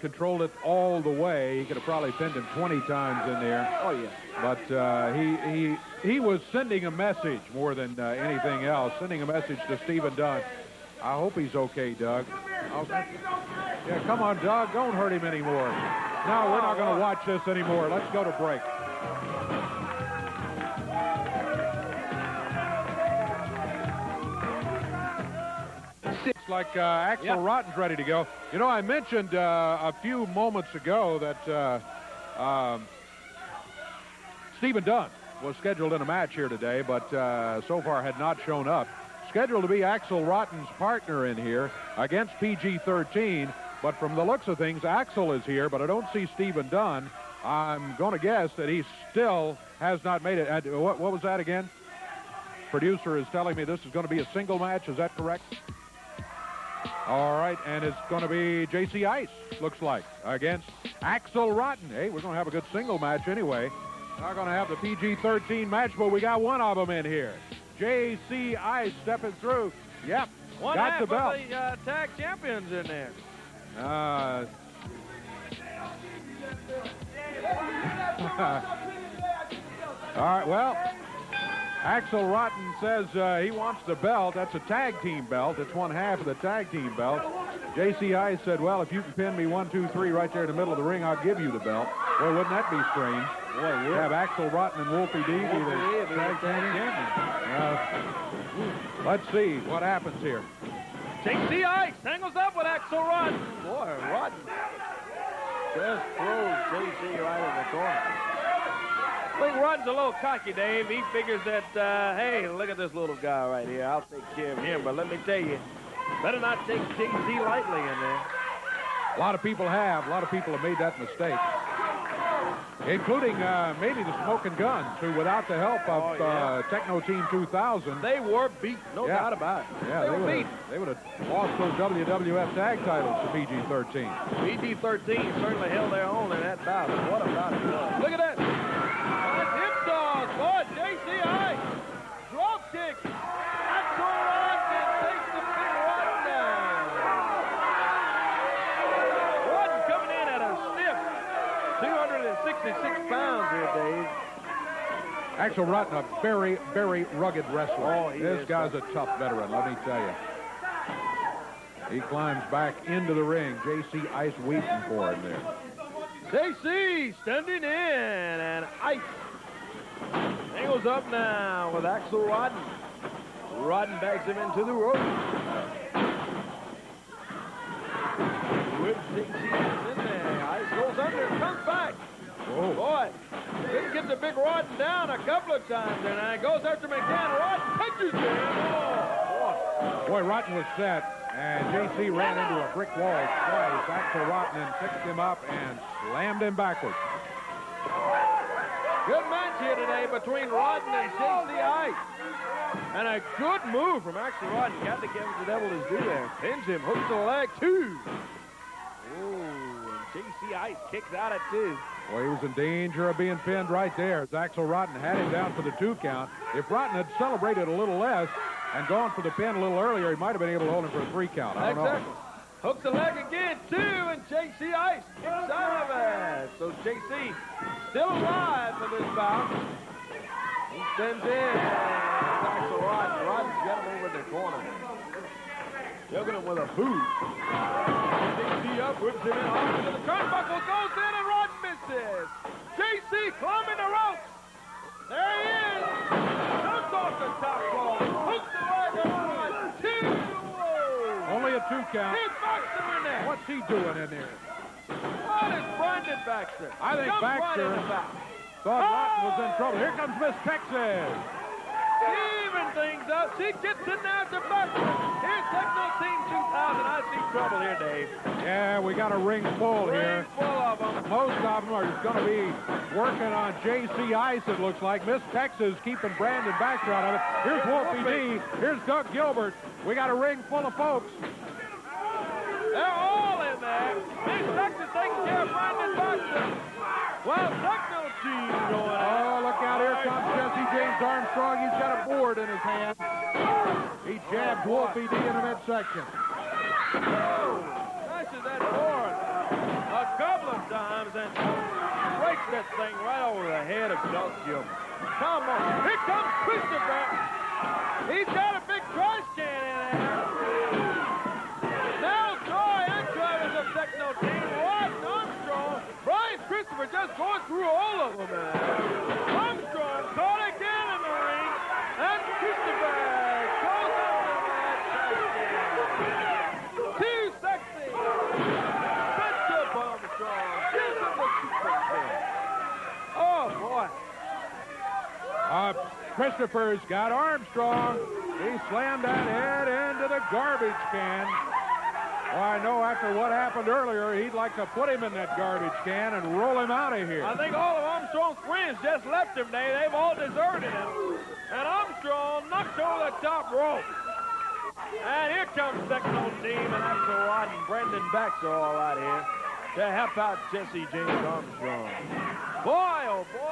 controlled it all the way. He could have probably pinned him 20 times in there. Oh, yeah. But he was sending a message more than anything else, sending a message to Stephen Dunn. I hope he's okay, Doug. Yeah, come on, Doug. Don't hurt him anymore. No, we're not going to watch this anymore. Let's go to break. Looks like Axel Rotten's ready to go. You know, I mentioned a few moments ago that Stephen Dunn was scheduled in a match here today, but so far had not shown up. Scheduled to be Axel Rotten's partner in here against PG-13, but from the looks of things, Axel is here, but I don't see Stephen Dunn. I'm going to guess that he still has not made it. What was that again? Producer is telling me this is going to be a single match. Is that correct? All right, and it's going to be J.C. Ice, looks like, against Axel Rotten. Hey, we're going to have a good single match anyway. Not going to have the PG-13 match, but we got one of them in here. J.C. Ice stepping through. Yep, got the belt. One half of the tag champions in there. All right, well, Axel Rotten says he wants the belt. That's a tag team belt. It's one half of the tag team belt. J.C. Ice said, well, if you can pin me 1, 2, 3 right there in the middle of the ring, I'll give you the belt. Well, wouldn't that be strange? Boy, have Axel Rotten and Wolfie D be the tag champions. Let's see what happens here. J.C. Ice tangles up with Axel Rotten. Boy, Rotten just throws J.C. right in the corner. I think Rotten's a little cocky, Dave. He figures that, hey, look at this little guy right here. I'll take care of him. But let me tell you, better not take J.C. lightly in there. A lot of people have. A lot of people have made that mistake. Including maybe the Smoking Guns, who without the help of Techno Team 2000... They were beat, no doubt about it. Yeah, they would have lost those WWF tag titles to PG-13. PG-13 certainly held their own in that battle. What a battle it was. Look at that. Hip dog. Boy, J.C. Ice. Drop kick. Axel Rotten takes the big Rotten down. Rotten coming in at a stiff 266 pounds here, Dave. Axel Rotten, a very, very rugged wrestler. Oh, this guy's a tough veteran, let me tell you. He climbs back into the ring. J.C. Ice waiting for him there. J.C. standing in, and Ice angles up now with Axel Rotten. Rotten backs him into the rope. With J.C. in there. Ice goes under and comes back. Whoa. Boy, didn't get the big Rotten down a couple of times, and goes after McCann. Rotten punches him. Oh, boy, Rotten was set. And J.C. ran into a brick wall twice. Axel Rotten and picked him up and slammed him backwards. Good match here today between Rodden and J.C. Ice. And a good move from Axel Rodden. Got to give the devil his due there. Pins him, hooks the leg, 2. Oh, and J.C. Ice kicks out at 2. Well, he was in danger of being pinned right there as Axel Rodden had him down for the 2 count. If Rodden had celebrated a little less and gone for the pin a little earlier, he might have been able to hold him for a 3 count. I don't know. Hooks the leg again, 2, and J.C. Ice kicks out of it. So J.C. still alive for this bout. He sends in Axel Rodden. Rodden's got him over in the corner. Choking him with a boot. J.C. up, whips him in hard into the turnbuckle, goes in, and Rodden misses. J.C. climbing the ropes. There he is. Comes off the top rope. Hooks the leg of Rodden. 2. Only a 2 count. Here's Baxter in there. What's he doing in there? What is Brandon Baxter? I think Baxter thought Rodden was in trouble. Here comes Miss Texas. Even things up. She gets it now to Baxter. Here's Techno Team 2000. I see trouble here, Dave. Yeah, we got a ring full here. Ring full of them. Most of them are going to be working on J.C. Ice, it looks like. Miss Texas keeping Brandon Baxter out of it. Here's Wolfie D. Here's Doug Gilbert. We got a ring full of folks. They're all in there. Miss Texas taking care of Brandon Baxter. Well, Techno Team going out. Oh, look out. Here comes Jesse James Armstrong. He's got a board in his hand. He jabbed Wolfie D in the midsection. Smashes that board a couple of times and breaks that thing right over the head of Doug Gilbert. Come on. Here comes Christopher. He's got a big trash can in there. Now Troy and Travis of Techno Team. Rodden, Armstrong. Brian Christopher just going through all of them. Armstrong caught again in the ring. And Christopher goes after that trash can. Too sexy. That's up Armstrong. Gives him the super kick. Oh, boy. Christopher's got Armstrong. He slammed that head into the garbage can. Well, I know after what happened earlier, he'd like to put him in that garbage can and roll him out of here. I think all of Armstrong's friends just left him, Dave. They've all deserted him. And Armstrong knocked over the top rope. And here comes Techno Team and Axel Rodden and Brandon Baxter all right here to help out Jesse James Armstrong. Boy, oh boy.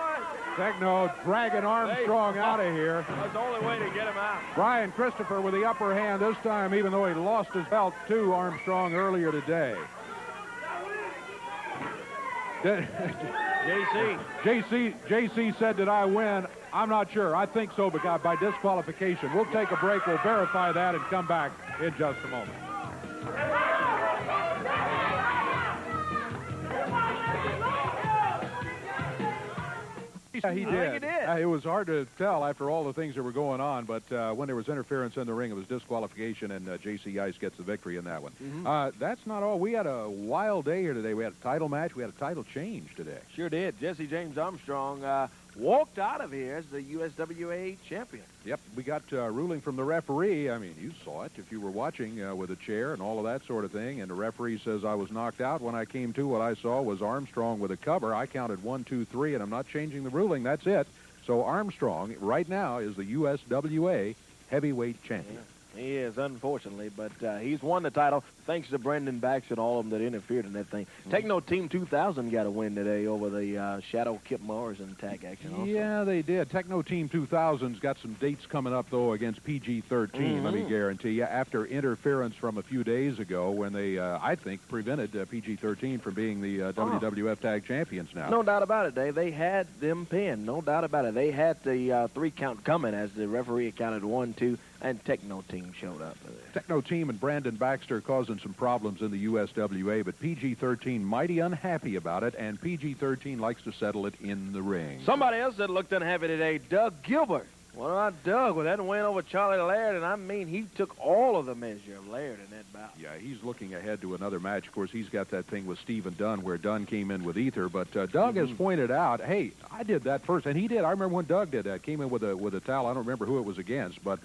Techno dragging Armstrong out of here. That's the only way to get him out. Brian Christopher with the upper hand this time, even though he lost his belt to Armstrong earlier today. JC said, did I win? I'm not sure. I think so, but by disqualification. We'll take a break. We'll verify that and come back in just a moment. Yeah, he did. It was hard to tell after all the things that were going on, but when there was interference in the ring, it was disqualification, and J.C. Ice gets the victory in that one. That's not all. We had a wild day here today. We had a title match. We had a title change today. Sure did. Jesse James Armstrong walked out of here as the USWA champion. Yep, we got ruling from the referee. I mean, you saw it if you were watching with a chair and all of that sort of thing, and the referee says I was knocked out. When I came to, what I saw was Armstrong with a cover. I counted 1, 2, 3, and I'm not changing the ruling. That's it. So Armstrong, right now, is the USWA heavyweight champion. Yeah. He is, unfortunately, but he's won the title thanks to Brandon Baxter and all of them that interfered in that thing. Techno Team 2000 got a win today over the Shadow Kip Morris in tag action also. Yeah, they did. Techno Team 2000's got some dates coming up, though, against PG-13, let me guarantee you, after interference from a few days ago when they, I think, prevented PG-13 from being the WWF Tag Champions now. No doubt about it, Dave. They had them pinned. No doubt about it. They had the 3 count coming as the referee counted 1, 2, and Techno Team showed up. Techno Team and Brandon Baxter causing some problems in the USWA, but PG-13 mighty unhappy about it, and PG-13 likes to settle it in the ring. Somebody else that looked unhappy today, Doug Gilbert. What about Doug with that win over Charlie Laird? And I mean, he took all of the measure of Laird in that bout. Yeah, he's looking ahead to another match. Of course, he's got that thing with Stephen Dunn where Dunn came in with Ether. But Doug has pointed out, hey, I did that first. And he did. I remember when Doug did that. Came in with a towel. I don't remember who it was against. But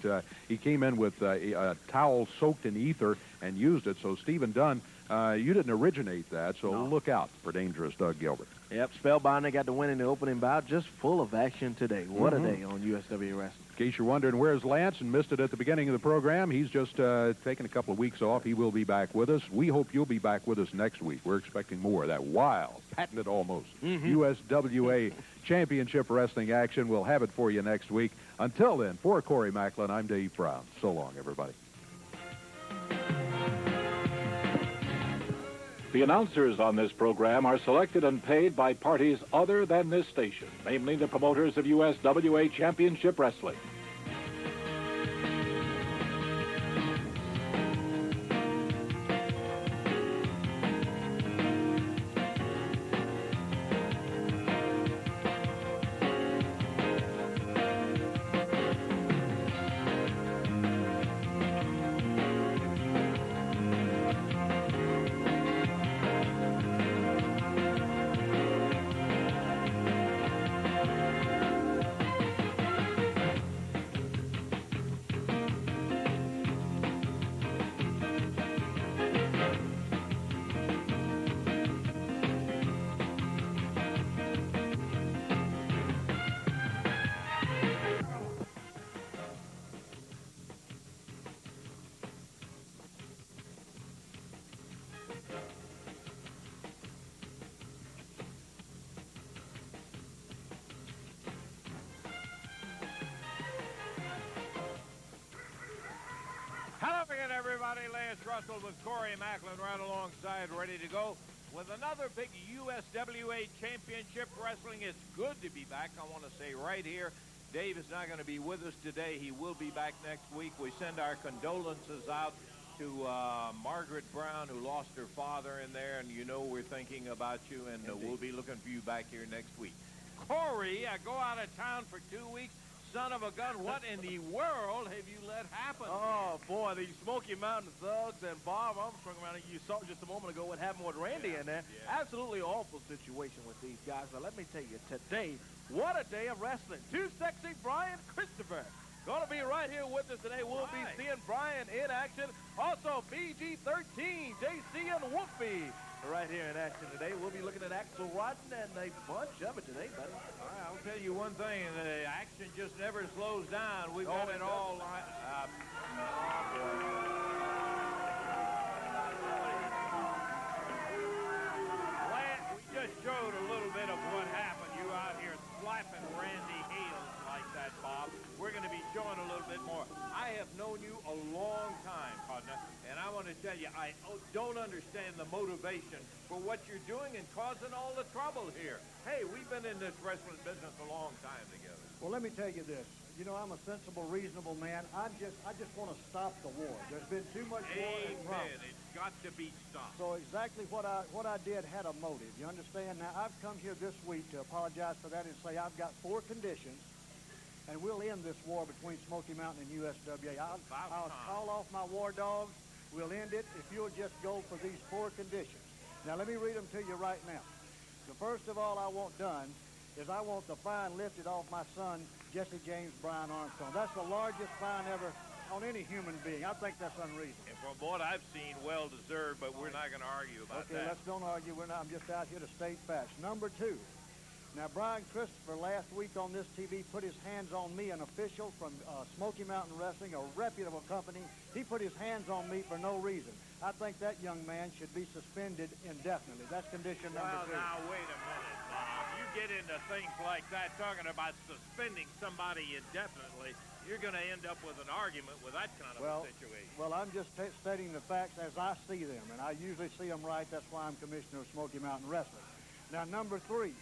he came in with a towel soaked in Ether and used it. So Stephen Dunn, you didn't originate that. So look out for dangerous Doug Gilbert. Yep, Spellbinder got the win in the opening bout. Just full of action today. What a day on USWA Wrestling. In case you're wondering where's Lance and missed it at the beginning of the program, he's just taking a couple of weeks off. He will be back with us. We hope you'll be back with us next week. We're expecting more of that wild, patented almost, USWA Championship Wrestling action. We'll have it for you next week. Until then, for Corey Macklin, I'm Dave Brown. So long, everybody. The announcers on this program are selected and paid by parties other than this station, namely the promoters of USWA Championship Wrestling. Hello again, everybody. Lance Russell with Corey Macklin right alongside, ready to go with another big USWA Championship Wrestling. It's good to be back. I want to say right here, Dave is not going to be with us today. He will be back next week. We send our condolences out to Margaret Brown, who lost her father in there, and you know we're thinking about you, and we'll be looking for you back here next week. Corey, I go out of town for 2 weeks. Son of a gun, what in the world have you let happen? Oh, boy, these Smoky Mountain Thugs and Bob Armstrong around here. You saw just a moment ago what happened with Randy in there. Absolutely awful situation with these guys. But let me tell you, today, what a day of wrestling. Too Sexy Brian Christopher. Going to be right here with us today. We'll be seeing Brian in action. Also, BG13, JC and Wolfie. Right here in action today. We'll be looking at Axel Rotten and a bunch of it today, buddy. All right, I'll tell you one thing. The action just never slows down. We've got it all lined up. Lance, we just showed a little bit of what happened. You out here slapping Randy Hales like that, Bob. We're going to be showing a little bit more. I have known you a long time, partner, and I want to tell you, I don't understand the motivation for what you're doing and causing all the trouble here. Hey, we've been in this wrestling business a long time together. Well, let me tell you this. You know, I'm a sensible, reasonable man. I just want to stop the war. There's been too much war and problems. Amen. It's got to be stopped. So exactly what I did had a motive. You understand? Now, I've come here this week to apologize for that and say I've got 4 conditions, and we'll end this war between Smoky Mountain and USWA. I'll call off my war dogs. We'll end it if you'll just go for these 4 conditions. Now, let me read them to you right now. The first of all I want done is I want the fine lifted off my son, Jesse James Brian Armstrong. That's the largest fine ever on any human being. I think that's unreasonable. And from what I've seen, well-deserved, but we're not going to argue about that. Okay, let's don't argue. I'm just out here to state facts. Number 2. Now, Brian Christopher last week on this TV put his hands on me, an official from Smoky Mountain Wrestling, a reputable company. He put his hands on me for no reason. I think that young man should be suspended indefinitely. That's condition number 2. Well, now, wait a minute, Bob. You get into things like that, talking about suspending somebody indefinitely, you're going to end up with an argument with that kind of a situation. Well, I'm just stating the facts as I see them, and I usually see them right. That's why I'm commissioner of Smoky Mountain Wrestling. Now, number 3.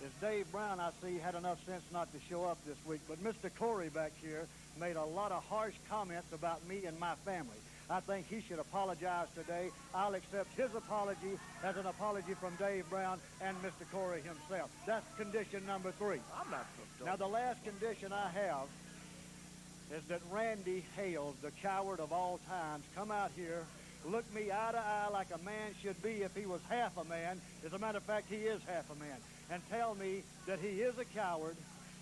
Is Dave Brown, I see, had enough sense not to show up this week. But Mr. Corey back here made a lot of harsh comments about me and my family. I think he should apologize today. I'll accept his apology as an apology from Dave Brown and Mr. Corey himself. That's condition number 3. I'm not so Now, the last condition I have is that Randy Hales, the coward of all times, come out here, look me eye to eye like a man should be if he was half a man. As a matter of fact, he is half a man. And tell me that he is a coward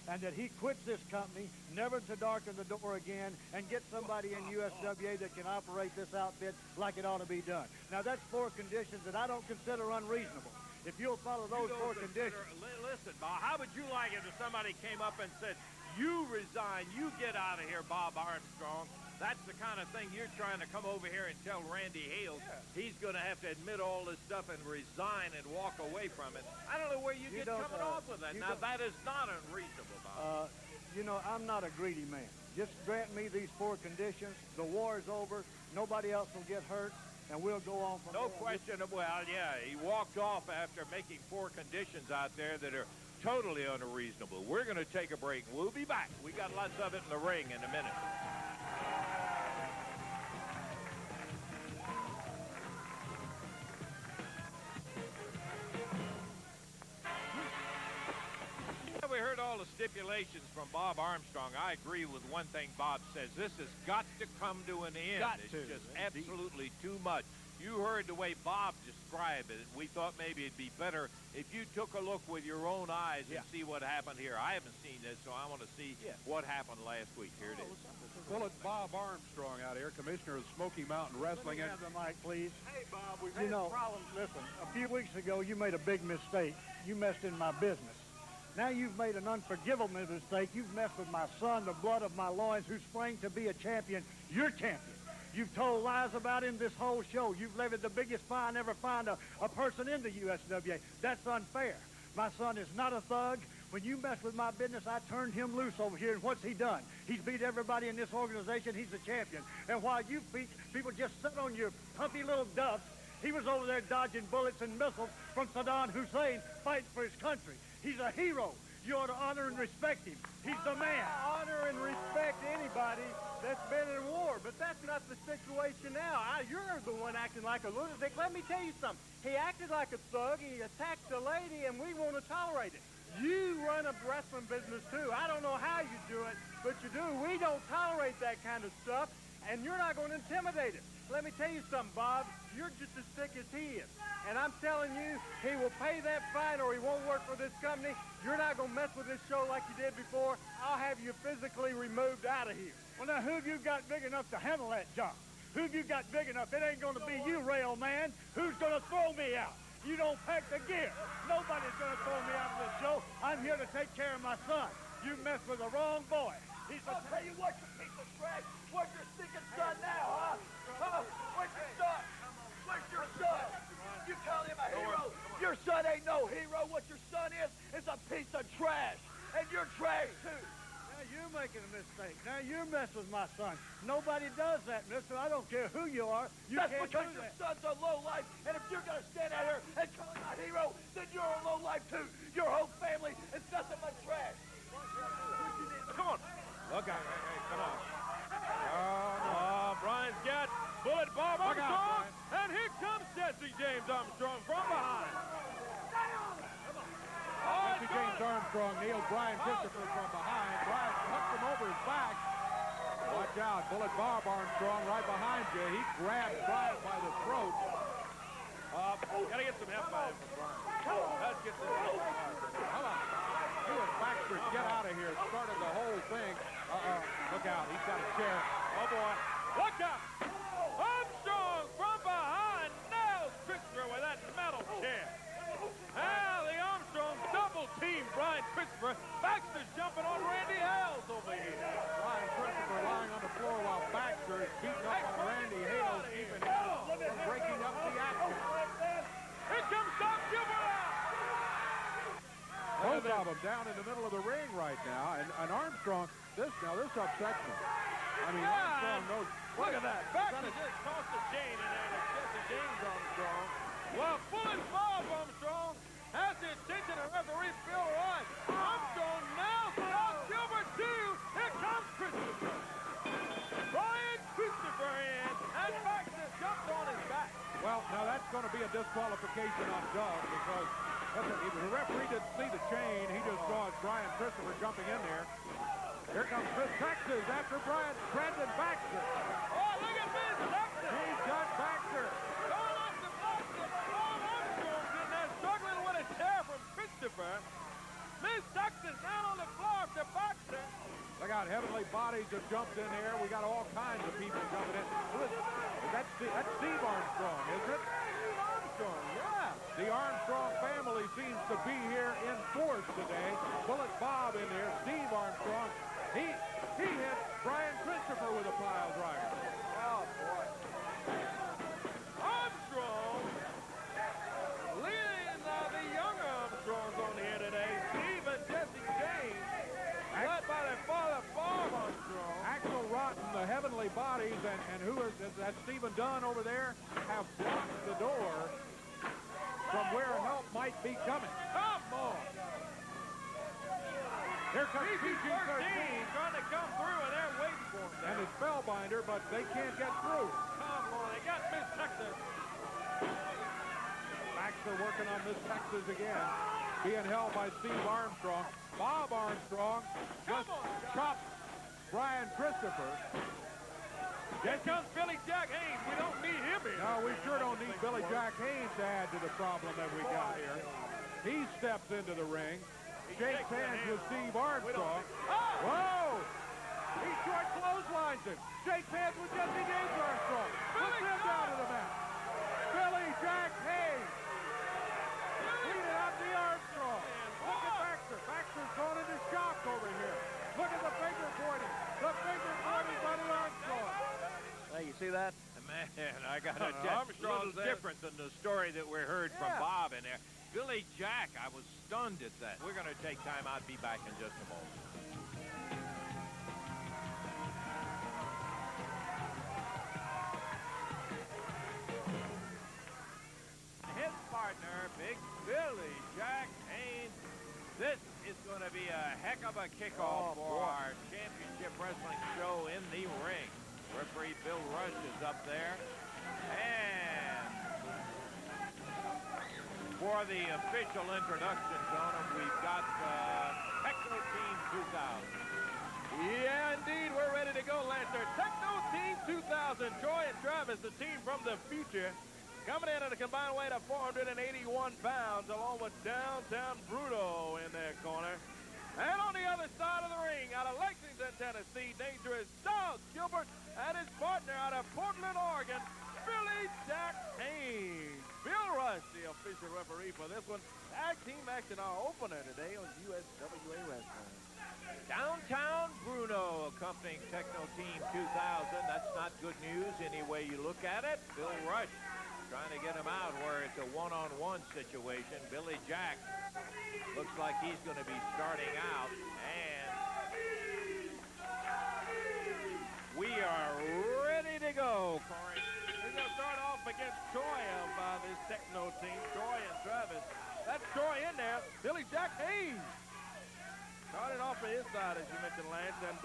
and that he quits this company, never to darken the door again, and get somebody in USWA that can operate this outfit like it ought to be done. Now, that's 4 conditions that I don't consider unreasonable. If you'll follow those four conditions. Listen, Bob, how would you like it if somebody came up and said, you resign, you get out of here, Bob Armstrong? That's the kind of thing you're trying to come over here and tell Randy Hales. He's going to have to admit all this stuff and resign and walk away from it. I don't know where you get coming off with that. Now, that is not unreasonable, Bob. You know, I'm not a greedy man. Just grant me these four conditions. The war is over. Nobody else will get hurt, and we'll go on from there. No question. Well, yeah, he walked off after making four conditions out there that are totally unreasonable. We're going to take a break. We'll be back. We got lots of it in the ring in a minute. We heard all the stipulations from Bob Armstrong. I agree with one thing Bob says. This has got to come to an end. It's just absolutely too much. You heard the way Bob described it. We thought maybe it'd be better if you took a look with your own eyes and see what happened here. I haven't seen this, so I want to see what happened last week. Here it is. Bullet Bob Armstrong out here, commissioner of Smoky Mountain Wrestling. Have the mic, please. Hey, Bob, we've had problems. Listen, a few weeks ago, you made a big mistake. You messed in my business. Now you've made an unforgivable mistake. You've messed with my son, the blood of my loins, who sprang to be a champion. You're champion. You've told lies about him this whole show. You've levied the biggest fine ever fined a person in the USWA. That's unfair. My son is not a thug. When you messed with my business, I turned him loose over here, and what's he done? He's beat everybody in this organization. He's a champion. And while you people just sit on your puffy little duffs, he was over there dodging bullets and missiles from Saddam Hussein, fighting for his country. He's a hero. You ought to honor and respect him. He's the man. Honor and respect anybody that's been in war, but that's not the situation now. You're the one acting like a lunatic. Let me tell you something. He acted like a thug. He attacked a lady, and we want to tolerate it. You run a wrestling business, too. I don't know how you do it, but you do. We don't tolerate that kind of stuff, and you're not going to intimidate us. Let me tell you something, Bob. You're just as sick as he is. And I'm telling you, he will pay that fine or he won't work for this company. You're not going to mess with this show like you did before. I'll have you physically removed out of here. Well, now, who've you got big enough to handle that job? Who've you got big enough? It ain't going to be you, rail man. Who's going to throw me out? You don't pack the gear. Nobody's going to throw me out of this show. I'm here to take care of my son. You messed with the wrong boy. I'll tell you what, you piece of trash. Where's your stinking son now, huh? Where's your son? Where's your son? You call him a hero. Your son ain't no hero. What your son is a piece of trash. And you're trash, too. Now you're making a mistake. Now you mess with my son. Nobody does that, mister. I don't care who you are. That's because your son's a lowlife. And if you're going to stand out here and call him a hero, then you're a lowlife, too. Your whole family is nothing but trash. Come on. Look out. Hey, come on. Brian's got Bullet Bob Armstrong. And here comes Jesse James Armstrong from behind. Jesse James Armstrong nailed Brian Christopher from behind. Brian hucked him over his back. Watch out. Bullet Bob Armstrong right behind you. He grabbed Brian by the throat. Gotta get some F5 from Brian. Let's get some F5. Come on. You and Baxter get out of here. Started the whole thing. Look out. He's got a chair. Oh, boy. Look out. Armstrong from behind nails Christopher with that metal chair. Now the Armstrong double team Brian Christopher. Baxter's jumping on Randy Hales over here. Brian Christopher lying on the floor while Baxter is beating up on Randy Hales, keeping him from breaking up the action. Here comes Doc Gilbert. Both of them down in the middle of the ring right now, and Armstrong, this upsets me. I mean, Armstrong knows. Look at that. Baxter just tossed a chain in there to Jesse James Armstrong. Well, Bullet Bob Armstrong has the attention of referee Phil Wright. Armstrong now Doc Gilbert too. Here comes Christopher. Brian Christopher in, and Baxter jumped on his back. Well, now that's going to be a disqualification on Doug because the referee didn't see the chain. He just saw Brian Christopher jumping in there. Here comes Miss Texas after Brandon Baxter. Oh, look at Miss Texas. He's got Baxter. Going up to Baxter. Bob Armstrong's in there struggling with a chair from Christopher. Miss Texas down on the floor after Baxter. Look out, heavenly bodies have jumped in here. We got all kinds of people jumping in. That's Steve Armstrong, isn't it? Steve Armstrong, yeah. The Armstrong family seems to be here in force today. Bullet Bob in there, Steve Armstrong. He hit Brian Christopher with a pile driver. Oh, boy. Armstrong leading the young Armstrongs on here today. Steve and Jesse James, led by their father, Bob Armstrong. Axel Rotten, the Heavenly Bodies, and who is that Stephen Dunn over there, have blocked the door from where help might be coming. Come on. Here comes PG-13 trying to come through, and they're waiting for him. and his spellbinder, but they can't get through. Come on, they got Miss Texas. Baxter working on Miss Texas again, being held by Steve Armstrong. Bob Armstrong just chopped Brian Christopher. Here comes Billy Jack Haynes. We don't need him here. No, we sure don't need Billy Jack Haynes to add to the problem that we got here. He steps into the ring, shakes hands with Steve Armstrong. Whoa! He short clotheslines him. Shakes hands with Jesse James Armstrong. Puts him down to the mat. Billy Jack Haynes cleaning out the Armstrong. Look at Baxter. Baxter's gone into shock over here. Look at the finger pointing. The finger pointing by the Armstrong. Hey, you see that? Man, I got to tell you, a little different than the story that we heard from Bob in there. Billy Jack, I was stunned at that. We're going to take time out. Be back in just a moment. His partner, Big Billy Jack Haynes. This is going to be a heck of a kickoff for our championship wrestling show in the ring. Referee Bill Rush is up there. And for the official introductions on him, we've got Techno Team 2000. Yeah, indeed. We're ready to go, Lancer. Techno Team 2000. Troy and Travis, the team from the future, coming in at a combined weight of 481 pounds, along with Downtown Bruto in their corner. And on the other side of the ring, out of Lexington, Tennessee, Dangerous Doug Gilbert and his partner out of Portland, Oregon, Billy Jack Haynes. Bill Rush, the official referee for this one. Tag team action, our opener today on USWA Wrestling. Downtown Bruno accompanying Techno Team 2000. That's not good news any way you look at it. Bill Rush trying to get him out where it's a one-on-one situation. Billy Jack looks like he's going to be starting out, and we are ready to go. Corey, we're going to start off against Troy of this Techno team, Troy and Travis. That's Troy in there. Billy Jack Haynes started off on his side, as you mentioned, Lance, and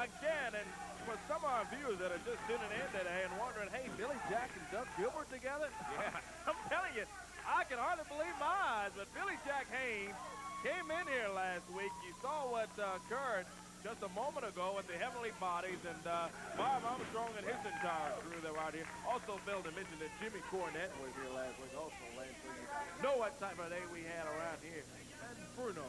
again, and for some of our viewers that are just tuning in today and wondering, hey, Billy Jack and Doug Gilbert together? Yeah. I'm telling you, I can hardly believe my eyes, but Billy Jack Haynes came in here last week. You saw what occurred just a moment ago with the Heavenly Bodies and Bob Armstrong and his entire crew that were out here. Also, Bill to mention that Jimmy Cornette was here last week. Also, Lance, so you know what type of day we had around here. And Bruno.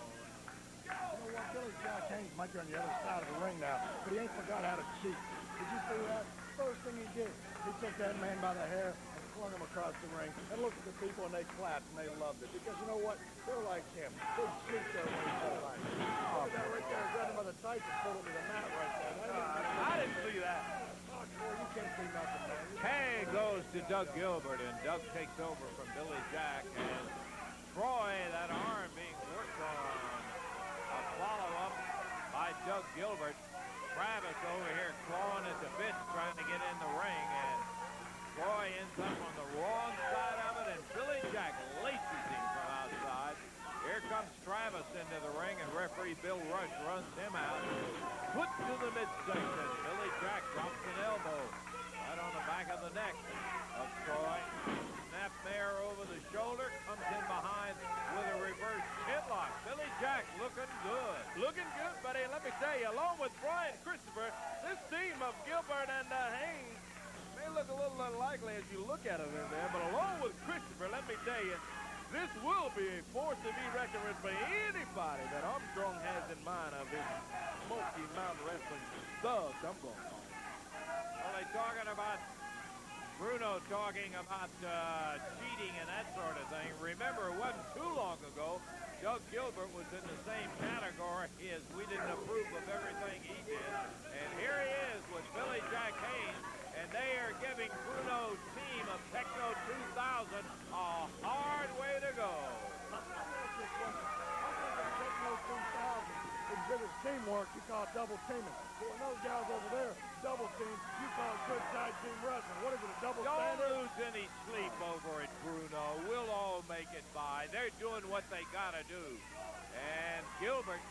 You know what, Billy Jack Haynes might be on the other side of the ring now, but he ain't forgot how to cheat. Did you see that? First thing he did, he took that man by the hair and flung him across the ring and looked at the people and they clapped and they loved it. Because you know what? They're like him. They cheat their way through life. Look at that right there. Grabbed him by the tights and pulled him to the mat right there. I didn't see that. Oh, boy, you can't see nothing, man. Tag goes to Doug Gilbert, and Doug takes over from Billy Jack, and Troy, that arm being worked on. A follow-up by Doug Gilbert. Travis over here clawing at the bits, trying to get in the ring, and Troy ends up on the wrong side of it, and Billy Jack laces him from outside. Here comes Travis into the ring, and referee Bill Rush runs him out. Put to the midsection. Billy Jack drops an elbow right on the back of the neck of Troy. Snap there over the shoulder, comes in behind with a reverse headlock. Billy Jack looking good. Looking good, buddy. And let me tell you, along with Brian Christopher, this team of Gilbert and Haynes may look a little unlikely as you look at them in there, but along with Christopher, let me tell you, this will be a force to be reckoned with for anybody that Armstrong has in mind of his Smoky Mountain Wrestling thugs. I'm going. Well, they're talking about Bruno talking about cheating and that sort of thing. Remember, it wasn't too long ago, Doug Gilbert was in the same category as we didn't approve of everything he did. And here he is with Billy Jack Haynes, and they are giving Bruno's team of Techno 2000 a hard way to go. Techno 2000 exhibits teamwork, you call it double teaming. But when those guys over there double team, you call it good side team wrestling. What is it, a double Don't standard? lose any sleep over it, Bruno. We'll all make it by. They're doing what they gotta do. And Gilbert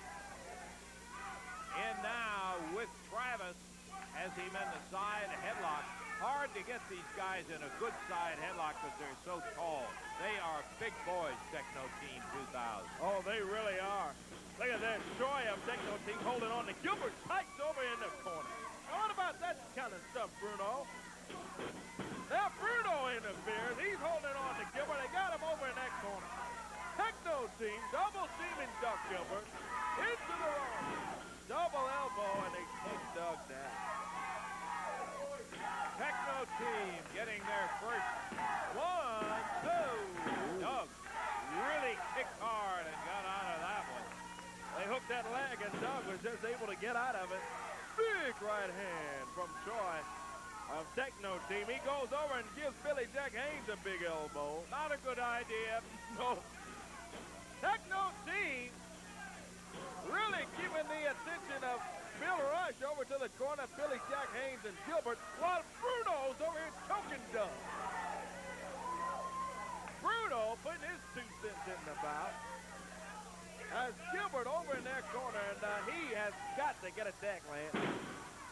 in now with Travis has him in the side headlock. Hard to get these guys in a good side headlock because they're so tall. They are big boys, Techno Team 2000. Oh, they really are. Look at that. Troy of Techno Team holding on to Gilbert Pikes over in the corner. Now, what about that kind of stuff, Bruno? Now, Bruno interferes. He's holding on to Gilbert. They got him over in that corner. Techno Team double teaming Doug Gilbert into the ropes. Double elbow, and they take Doug down. Techno Team getting their first 1, 2. Doug really kicked hard and got out of that one. They hooked that leg, and Doug was just able to get out of it. Big right hand from Troy of Techno Team. He goes over and gives Billy Jack Haynes a big elbow. Not a good idea. No. Techno Team really keeping the attention of Bill Rush over to the corner, Billy Jack Haynes and Gilbert, while Bruno's over here choking Doug. Bruno putting his 2 cents in the bout. As Gilbert over in that corner, and he has got to get a deck land.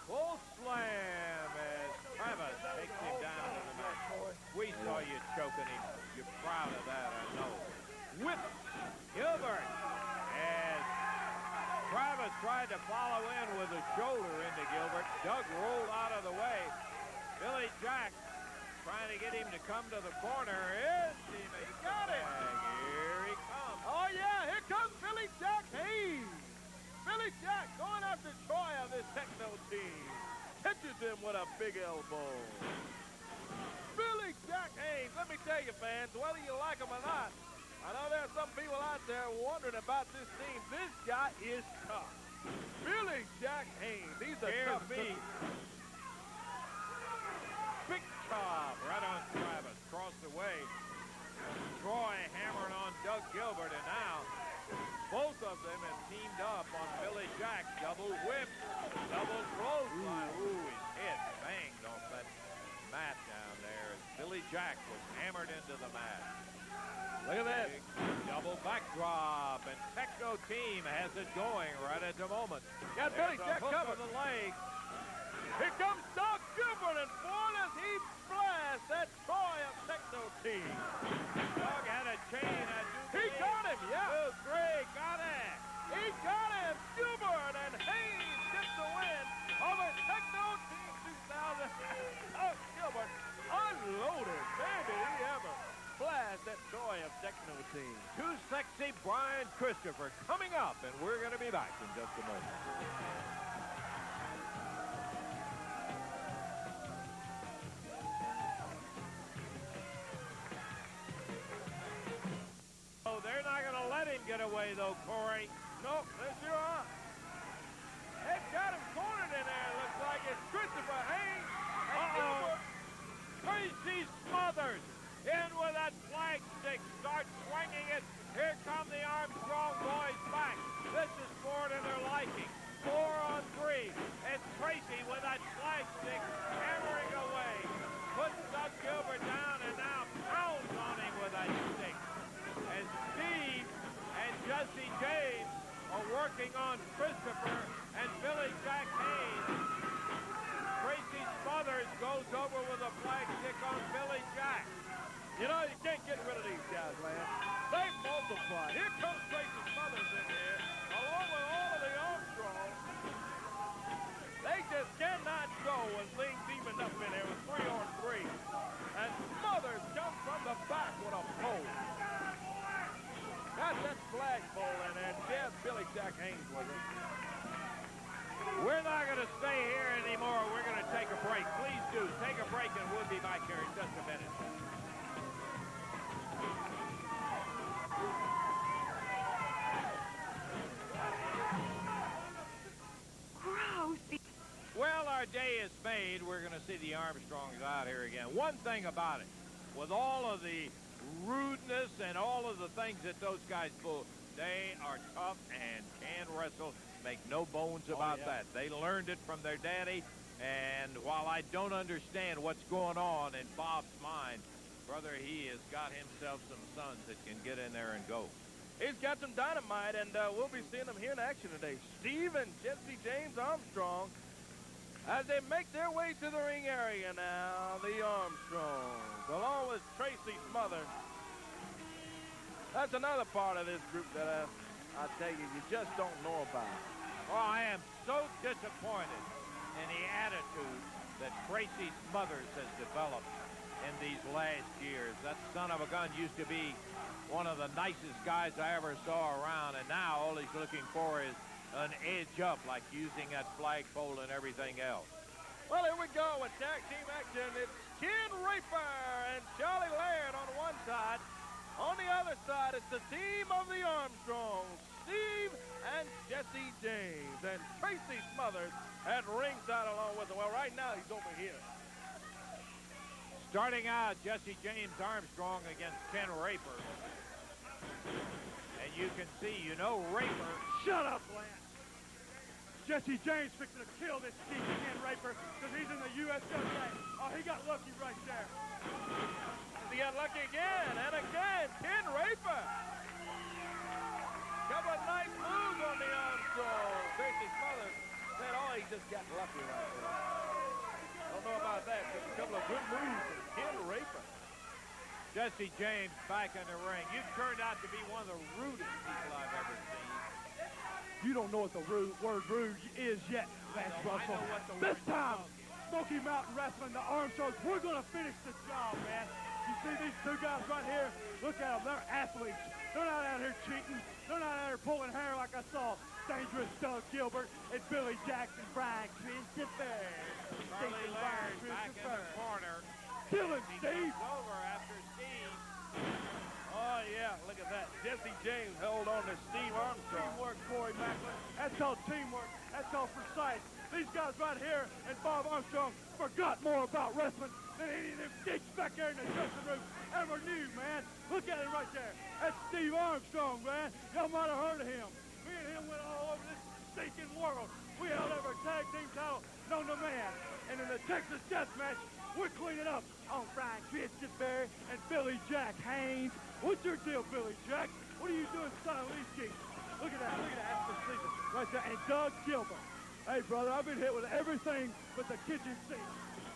Full slam as Travis takes him down to the mat. We saw you choking him. You're proud of that, I know. Whip Gilbert as Travis tried to follow in with a shoulder into Gilbert. Doug rolled out of the way. Billy Jack trying to get him to come to the corner. He got it. Here he comes. Oh, yeah, here comes Billy Jack Haynes. Billy Jack going after Troy of this Techno Team. Catches him with a big elbow. Billy Jack Haynes, let me tell you, fans, whether you like him or not, I know there are some people out there wondering about this team. This guy is tough. Billy Jack Haynes, he's a tough feet. Big chop right on Travis. Cross the way. Troy hammering on Doug Gilbert, and now both of them have teamed up on Billy Jack. Double whip, double clothesline. Ooh, his head banged off that mat down there as Billy Jack was hammered into the mat. Look at that. Double backdrop, and Techno Team has it going right at the moment. Got Billy Jack covered. The leg. Here comes Doug Gilbert, and boy, does he blast that Troy of Techno Team. Doug had a chain. He got him, yeah. 2, 3, got it. He got him. Gilbert and Haynes gets the win over Techno Team 2000. Doug Gilbert unloaded. Man, did he ever blast that Troy of Techno Team. Too Sexy Brian Christopher coming up, and we're going to be back in just a moment. Oh, they're not going to let him get away, though, Corey. Nope, they sure are. They've got him cornered in there. Looks like it's Christopher Haynes. Uh-oh. Tracy Smothers in with that flag stick. Starts swinging it. Here come the Armstrong boys back. This is more to their liking. 4 on 3. And Tracy with that flag stick hammering away. Puts Doug Gilbert down and now pounds on him with that stick. And Steve and Jesse James are working on Christopher and Billy Jack Haynes. Tracy Smothers goes over with a flag stick on Billy Jack. You know, you can't get rid of these guys, Lance. They multiply. Here comes Tracy Smothers in here, along with all of the Armstrongs. They just cannot go when things even up in there with 3 on 3. And Smothers comes from the back with a pole. Got that flagpole in there. Jabs Billy Jack Haynes with it. We're not going to stay here anymore. We're going to take a break. Please do. Take a break, and we'll be back here in just a minute. Gross. Well, our day is made. We're going to see the Armstrongs out here again. One thing about it, with all of the rudeness and all of the things that those guys pull, they are tough and can wrestle. Make no bones about that. They learned it from their daddy. And while I don't understand what's going on in Bob's mind, brother, he has got himself some sons that can get in there and go. He's got some dynamite, and we'll be seeing them here in action today. Steve and Jesse James Armstrong, as they make their way to the ring area now, the Armstrongs, along with Tracy Smothers. That's another part of this group that I tell you just don't know about. Oh, I am so disappointed in the attitude that Tracy Smothers has developed in these last years. That son of a gun used to be one of the nicest guys I ever saw around, and now all he's looking for is an edge up, like using that flagpole and everything else. Well, here we go with tag team action. It's Ken Raper and Charlie Laird on one side. On the other side, it's the team of the Armstrongs, Steve and Jesse James, and Tracy Smothers at ringside along with them. Well, right now, he's over here. Starting out, Jesse James Armstrong against Ken Raper. And you can see, Raper. Shut up, Lance. Jesse James fixing to kill this Ken Raper because he's in the USWA. Oh, he got lucky right there. He got lucky again and again. Ken Raper. Couple of nice moves on the Armstrong. Tracy Smothers said, oh, he just got lucky right there. Don't know about that. Just a couple of good moves from Ken Raper. Jesse James back in the ring. You've turned out to be one of the rudest people I've ever seen. You don't know what the word rude is yet, Lance Russell. This time, Smoky Mountain Wrestling, the Armstrongs, we're going to finish the job, man. You see these two guys right here? Look at them. They're athletes. They're not out here cheating. They're not out here pulling hair like I saw Dangerous Doug Gilbert and Billy Jackson, Brian Christopher. Charlie Laird back in the corner. Kill him, Steve. Over after Steve. Oh, yeah, look at that. Jesse James held on to Steve Armstrong. Teamwork, Corey Macklin. That's all teamwork. That's all precise. These guys right here and Bob Armstrong forgot more about wrestling than any of them geeks back there in the dressing room ever knew, man. Look at him right there. That's Steve Armstrong, man. Y'all might have heard of him. Me and him went all over this stinking world. We held over tag team title known to man. And in the Texas Death Match, we're cleaning up on Brian Christopher and Billy Jack Haynes. What's your deal, Billy Jack? What are you doing signing these geeks? Look at that. Look at that. That's the season right there. And Doug Gilbert. Hey, brother, I've been hit with everything but the kitchen sink.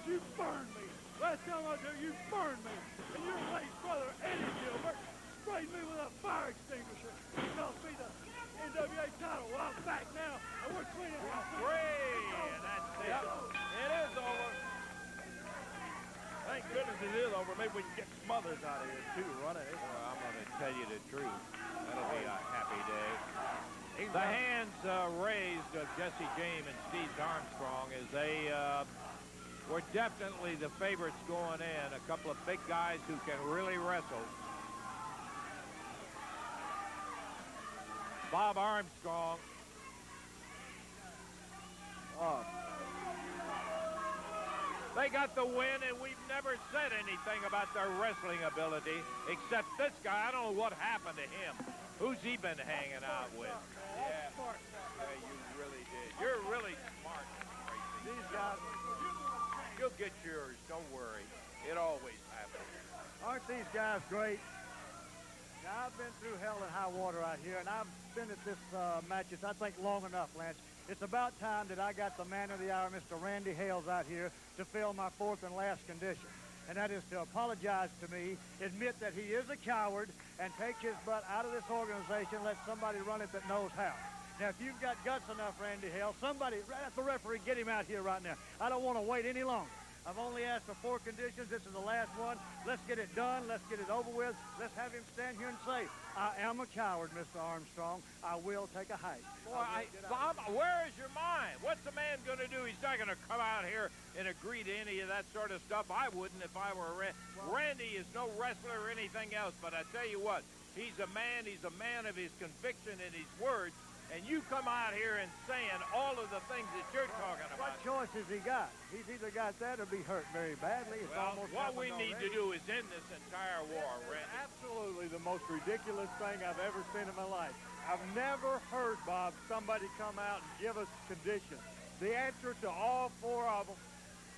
You burned me. Last time I was here, you burned me. And your late brother, Eddie Gilbert, sprayed me with a fire extinguisher. He cost me the NWA title. Well, I'm back now, and we're cleaning house. And that's it. Yep. It is over. Thank goodness it is over. Maybe we can get Smothers out of here, too, running it. Well, I'm going to tell you the truth. That'll be a happy day. The hands raised of Jesse James and Steve Armstrong as they were definitely the favorites going in. A couple of big guys who can really wrestle. Bob Armstrong. Oh. They got the win, and we've never said anything about their wrestling ability, except this guy. I don't know what happened to him. Who's he been hanging out with? Yeah, you really did. You're really smart, Tracy. These guys, You'll get yours. Don't worry. It always happens. aren't these guys great? Now, I've been through hell and high water out here, and I've been at this matches, I think, long enough, Lance. It's about time that I got the man of the hour, Mr. Randy Hales, out here to fill my fourth and last condition. And that is to apologize to me, admit that he is a coward, and take his butt out of this organization, let somebody run it that knows how. Now, if you've got guts enough, Randy Hales, somebody, right at the referee, get him out here right now. I don't want to wait any longer. I've only asked for 4 conditions. This is the last one. Let's get it done. Let's get it over with. Let's have him stand here and say, I am a coward, Mr. Armstrong. I will take a hike. Boy, Bob, where is your mind? What's the man going to do? He's not going to come out here and agree to any of that sort of stuff. I wouldn't if I were Randy is no wrestler or anything else, but I tell you what, he's a man of his conviction and his words. And you come out here and saying all of the things that you're talking about. What choice has he got? He's either got that or be hurt very badly. It's well, almost what we need to do is end this entire war, Randy. Absolutely the most ridiculous thing I've ever seen in my life. I've never heard, Bob, somebody come out and give us conditions. The answer to all 4 of them,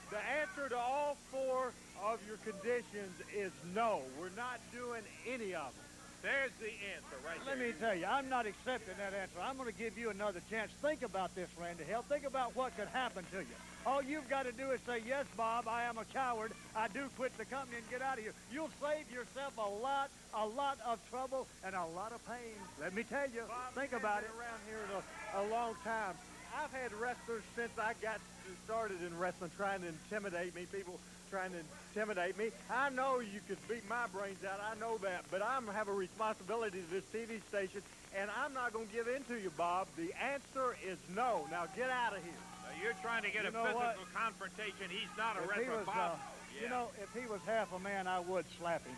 the answer to all 4 of your conditions is no. We're not doing any of them. There's the answer right there. Let me tell you, I'm not accepting that answer. I'm going to give you another chance. Think about this, Randy Hill. Think about what could happen to you. All you've got to do is say, yes, Bob, I am a coward. I do quit the company and get out of here. You'll save yourself a lot of trouble and a lot of pain. Let me tell you, Bob, think about it. Around here a long time. I've had wrestlers since I got started in wrestling trying to intimidate me, people trying to intimidate me. I know you could beat my brains out. I know that. But I have a responsibility to this TV station, and I'm not going to give in to you, Bob. The answer is no. Now get out of here. Now, you're trying to get a physical confrontation. He's not a wrestler, Bob. You know, if he was half a man, I would slap him.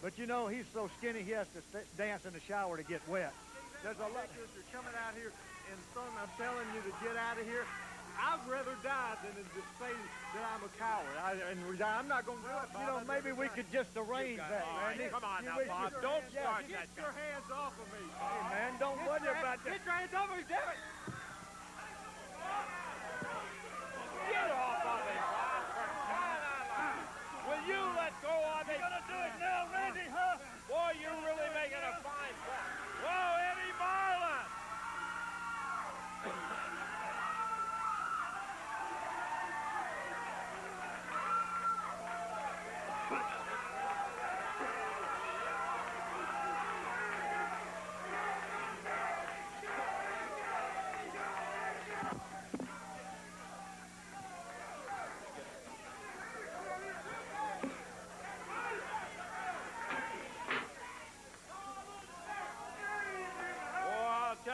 But, you know, he's so skinny he has to dance in the shower to get wet. There's a lot of you're coming out here, and son, I'm telling you to get out of here. I'd rather die than to just say that I'm a coward. I'm not going to do it, Bob. You know, maybe we could just arrange that, Randy. Come on now, Bob. Don't start that. Get your hands off of me. Hey, man, don't worry about that. Get your hands off of me, damn it. Get off of me, Bob. Will you let go of me? You're going to do it now, Randy, huh? Boy, you're really making a fine point. Whoa, Eddie Marlin!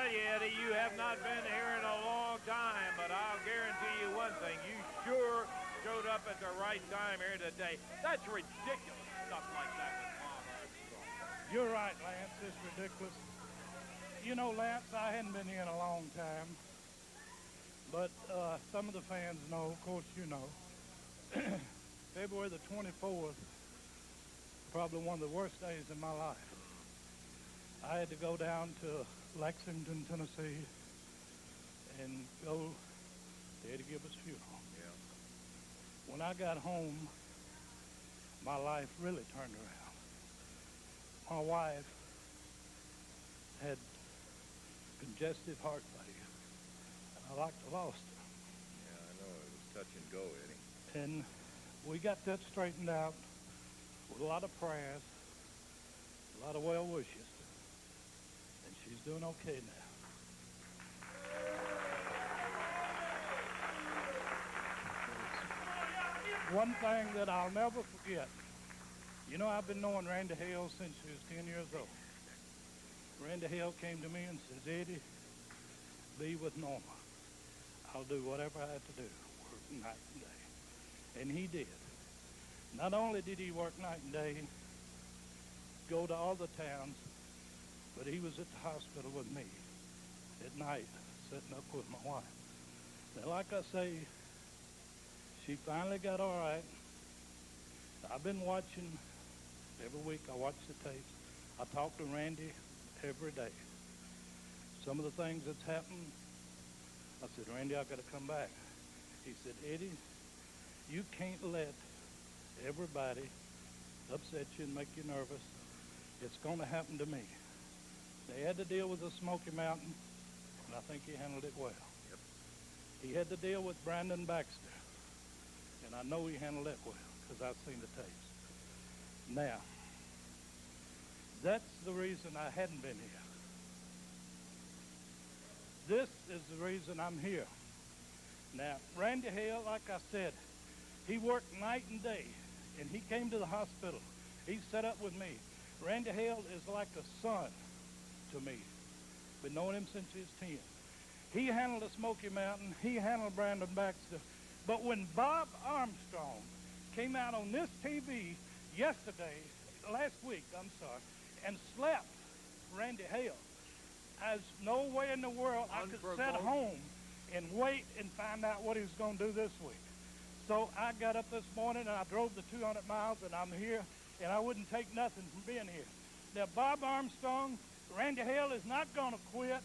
Eddie, you have not been here in a long time, but I'll guarantee you one thing. You sure showed up at the right time here today. That's ridiculous stuff like that with Bob Armstrong. You're right, Lance. It's ridiculous. You know, Lance, I hadn't been here in a long time, but some of the fans know, of course you know, February the 24th, probably one of the worst days in my life. I had to go down to Lexington, Tennessee, and go to Eddie Gilbert's funeral. Yeah. When I got home, my life really turned around. My wife had congestive heart failure, and I like to lost her. Yeah, I know. It was touch and go, Eddie. And we got that straightened out with a lot of prayers, a lot of well wishes. She's doing okay now. One thing that I'll never forget, you know, I've been knowing Randy Hale since she was 10 years old. Randy Hale came to me and says, Eddie, be with Norma. I'll do whatever I have to do, work night and day. And he did. Not only did he work night and day, go to all the towns, but he was at the hospital with me at night, sitting up with my wife. Now, like I say, she finally got all right. I've been watching every week. I watch the tapes. I talk to Randy every day. Some of the things that's happened, I said, Randy, I've got to come back. He said, Eddie, you can't let everybody upset you and make you nervous. It's going to happen to me. They had to deal with the Smoky Mountain, and I think he handled it well. Yep. He had to deal with Brandon Baxter, and I know he handled it well because I've seen the tapes. Now, that's the reason I hadn't been here. This is the reason I'm here. Now, Randy Hale, like I said, He worked night and day, and he came to the hospital. He set up with me. Randy Hale is like a son to me. Been knowing him since he was 10. He handled the Smoky Mountain. He handled Brandon Baxter. But when Bob Armstrong came out on this TV last week, and slapped Randy Hale, there's no way in the world I could sit home and wait and find out what he was going to do this week. So I got up this morning and I drove the 200 miles and I'm here, and I wouldn't take nothing from being here. Now, Bob Armstrong, Randy Hale is not going to quit.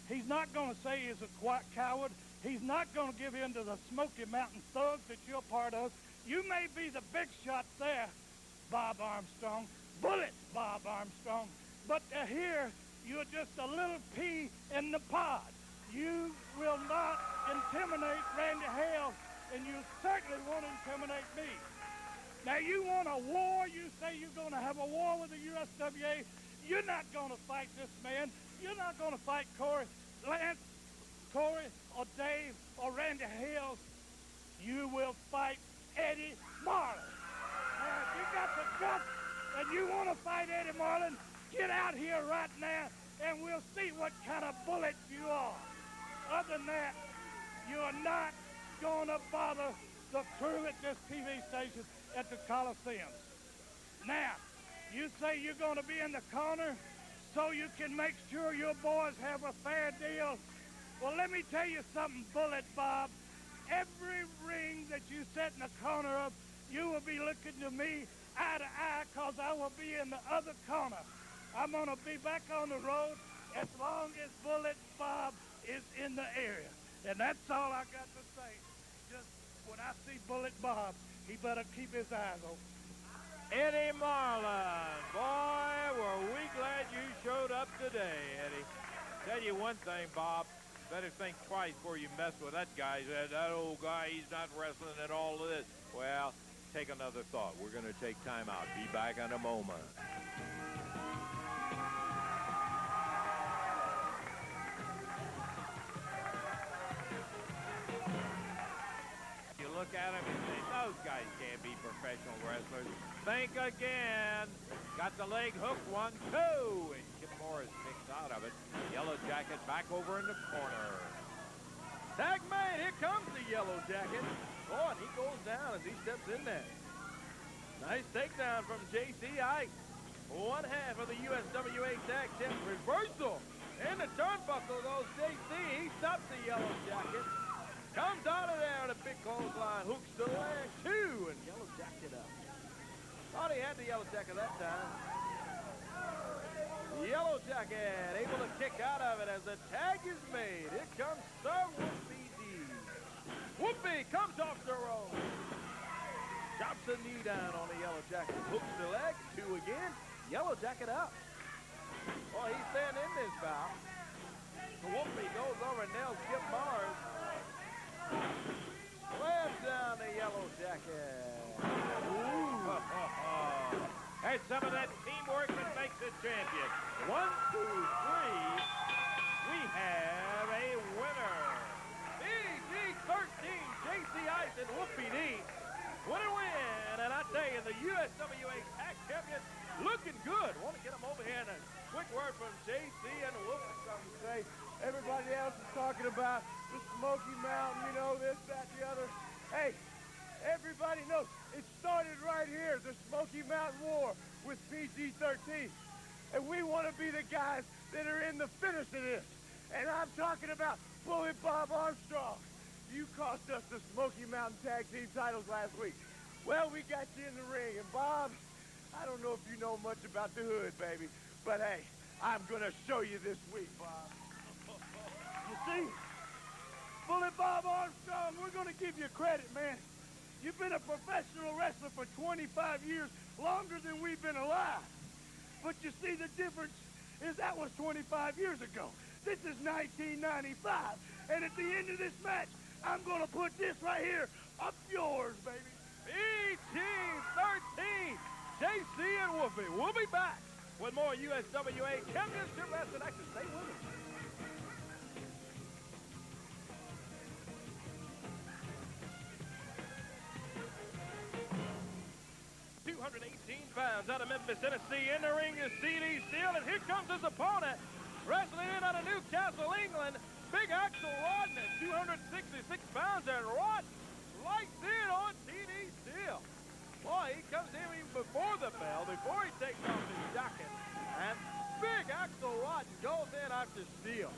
He's not going to say he's a quiet coward. He's not going to give in to the Smoky Mountain thugs that you're part of. You may be the big shot there, Bob Armstrong, Bullet Bob Armstrong, but here you're just a little pea in the pod. You will not intimidate Randy Hale, and you certainly won't intimidate me. Now, you want a war. You say you're going to have a war with the USWA. You're not going to fight this man. You're not going to fight Corey, Lance, Corey, or Dave, or Randy Hale. You will fight Eddie Marlin. Now, if you got the guts and you want to fight Eddie Marlin, get out here right now, and we'll see what kind of bullet you are. Other than that, you're not going to bother the crew at this TV station at the Coliseums. Now, you say you're going to be in the corner so you can make sure your boys have a fair deal. Well, let me tell you something, Bullet Bob. Every ring that you sit in the corner of, you will be looking to me eye to eye, because I will be in the other corner. I'm going to be back on the road as long as Bullet Bob is in the area. And that's all I got to say. Just when I see Bullet Bob, he better keep his eyes open. Eddie Marlin, boy, were we glad you showed up today, Eddie. Tell you one thing, Bob, better think twice before you mess with that guy. That old guy, he's not wrestling at all of this. Well, take another thought. We're going to take time out. Be back in a moment. You look at him and say, those guys can't be professional wrestlers. Think again. Got the leg hooked, 1, 2. And Kip Morris kicks out of it. Yellow Jacket back over in the corner. Tag made. Here comes the Yellow Jacket. Oh, and he goes down as he steps in there. Nice takedown from J.C. Ike. One half of the USWA Tag Champ reversal. In the turnbuckle goes J.C. He stops the Yellow Jacket. Comes out of there in a big clothesline. Hooks the leg, 2, and Yellow Jacket up. Thought he had the Yellow Jacket that time. Yellow Jacket able to kick out of it as the tag is made. Here comes Sir Whoopie D. Whoopie comes off the rope. Drops a knee down on the Yellow Jacket. Hooks the leg, 2 again. Yellow Jacket up. Well, he's staying in this bout. Whoopie goes over and nails Skip Mars. Slams down the Yellow Jacket. There's some of that teamwork that makes a champion. 1, 2, 3. We have a winner. PG-13, J.C. Ice and Whoopie D. What a win. And I tell you, the USWA Tag Champions looking good. Want to get them over here and a quick word from J.C. and Whoopie. Something to say. Everybody else is talking about the Smoky Mountain, you know, this, that, the other. Hey, everybody knows it started right here, the Smoky Mountain War with PG-13. And we want to be the guys that are in the finish of this. And I'm talking about Bullet Bob Armstrong. You cost us the Smoky Mountain Tag Team titles last week. Well, we got you in the ring. And Bob, I don't know if you know much about the hood, baby. But hey, I'm going to show you this week, Bob. You see, Bullet Bob Armstrong, we're going to give you credit, man. You've been a professional wrestler for 25 years, longer than we've been alive. But you see, the difference is that was 25 years ago. This is 1995. And at the end of this match, I'm going to put this right here up yours, baby. PG-13, JC and Whoopie. We'll be back with more USWA Championship Wrestling action. Stay with us. 218 pounds out of Memphis, Tennessee. In the ring is C.D. Steele, and here comes his opponent. Wrestling in out of Newcastle, England, Big Axel Rodden at 266 pounds, and Rodden lights in on C.D. Steele. Boy, he comes in even before the bell, before he takes off his jacket, and Big Axel Rodden goes in after Steele.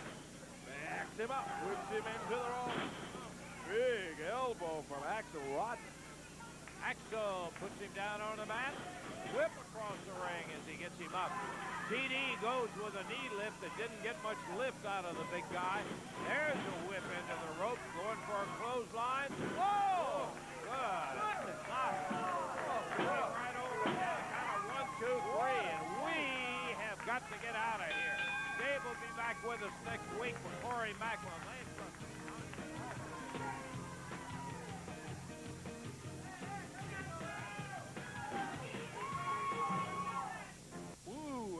Backs him up, whips him into the ropes. Big elbow from Axel Rodden. Axel puts him down on the mat. Whip across the ring as he gets him up. TD goes with a knee lift that didn't get much lift out of the big guy. There's a whip into the ropes, going for a clothesline. Whoa! Good. Right over the head. Kind of 1, 2, 3, and we have got to get out of here. Dave will be back with us next week for Corey Macklin.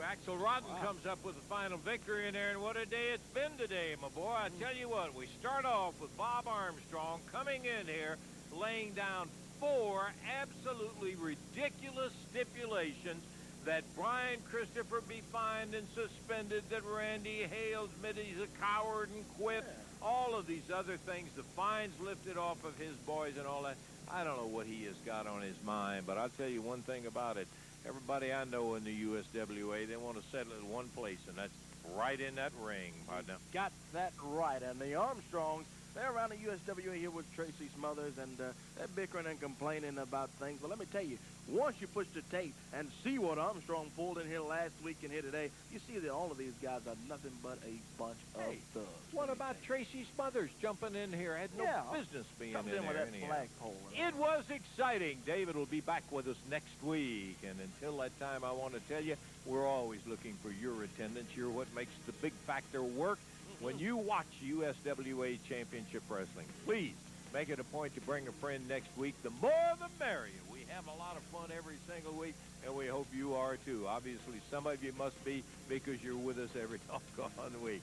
Axel Rodden comes up with a final victory in there, and what a day it's been today, my boy. I tell you what, we start off with Bob Armstrong coming in here, laying down 4 absolutely ridiculous stipulations: that Brian Christopher be fined and suspended, that Randy Hales admit he's a coward and quit, all of these other things, the fines lifted off of his boys and all that. I don't know what he has got on his mind, but I'll tell you one thing about it. Everybody I know in the USWA, they want to settle in one place, and that's right in that ring, partner. Got that right. And the Armstrongs, they're around the USWA here with Tracy Smothers, and they're bickering and complaining about things. But let me tell you, once you push the tape and see what Armstrong pulled in here last week and here today, you see that all of these guys are nothing but a bunch of thugs. What about Tracy Smothers jumping in here? Had no business being in there. With that flagpole. It was exciting. David will be back with us next week. And until that time, I want to tell you, we're always looking for your attendance. You're what makes the big factor work when you watch USWA Championship Wrestling. Please make it a point to bring a friend next week. The more the merrier. We have a lot of fun every single week, and we hope you are too. Obviously, some of you must be, because you're with us every doggone week.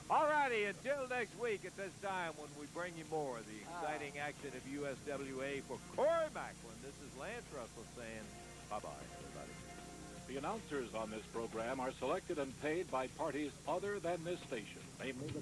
All righty, until next week at this time when we bring you more of the exciting action of USWA. For Corey Macklin, this is Lance Russell saying bye-bye, everybody. The announcers on this program are selected and paid by parties other than this station, namely the...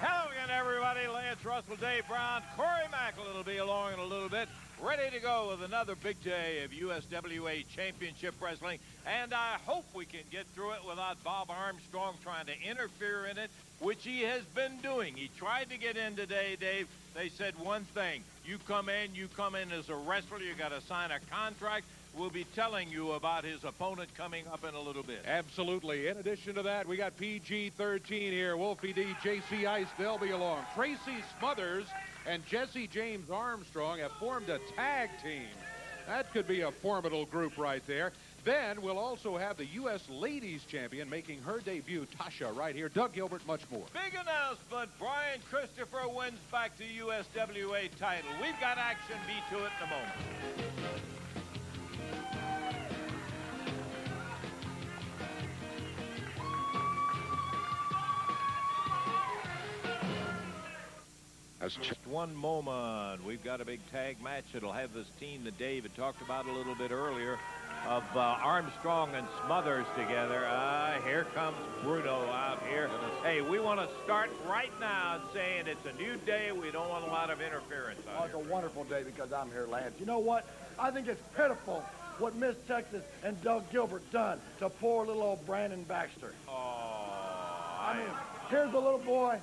Hello again, everybody. Lance Russell, Dave Brown, Corey Macklin will be along in a little bit. Ready to go with another big day of USWA Championship Wrestling. And I hope we can get through it without Bob Armstrong trying to interfere in it, which he has been doing. He tried to get in today, Dave. They said one thing: you come in as a wrestler, you got to sign a contract. We'll be telling you about his opponent coming up in a little bit. Absolutely. In addition to that, we got PG-13 here. Wolfie D, J.C. Ice, they'll be along. Tracy Smothers and Jesse James Armstrong have formed a tag team. That could be a formidable group right there. Then we'll also have the U.S. Ladies Champion making her debut, Tasha, right here. Doug Gilbert, much more. Big announcement. Brian Christopher wins back the USWA title. We've got Action B to it in a moment. Just one moment. We've got a big tag match that'll have this team that David talked about a little bit earlier of Armstrong and Smothers together. Here comes Bruno out here. Hey, we want to start right now saying it's a new day. We don't want a lot of interference out It's a wonderful day because I'm here, Lance. You know what? I think it's pitiful what Miss Texas and Doug Gilbert done to poor little old Brandon Baxter. I mean, here's a little boy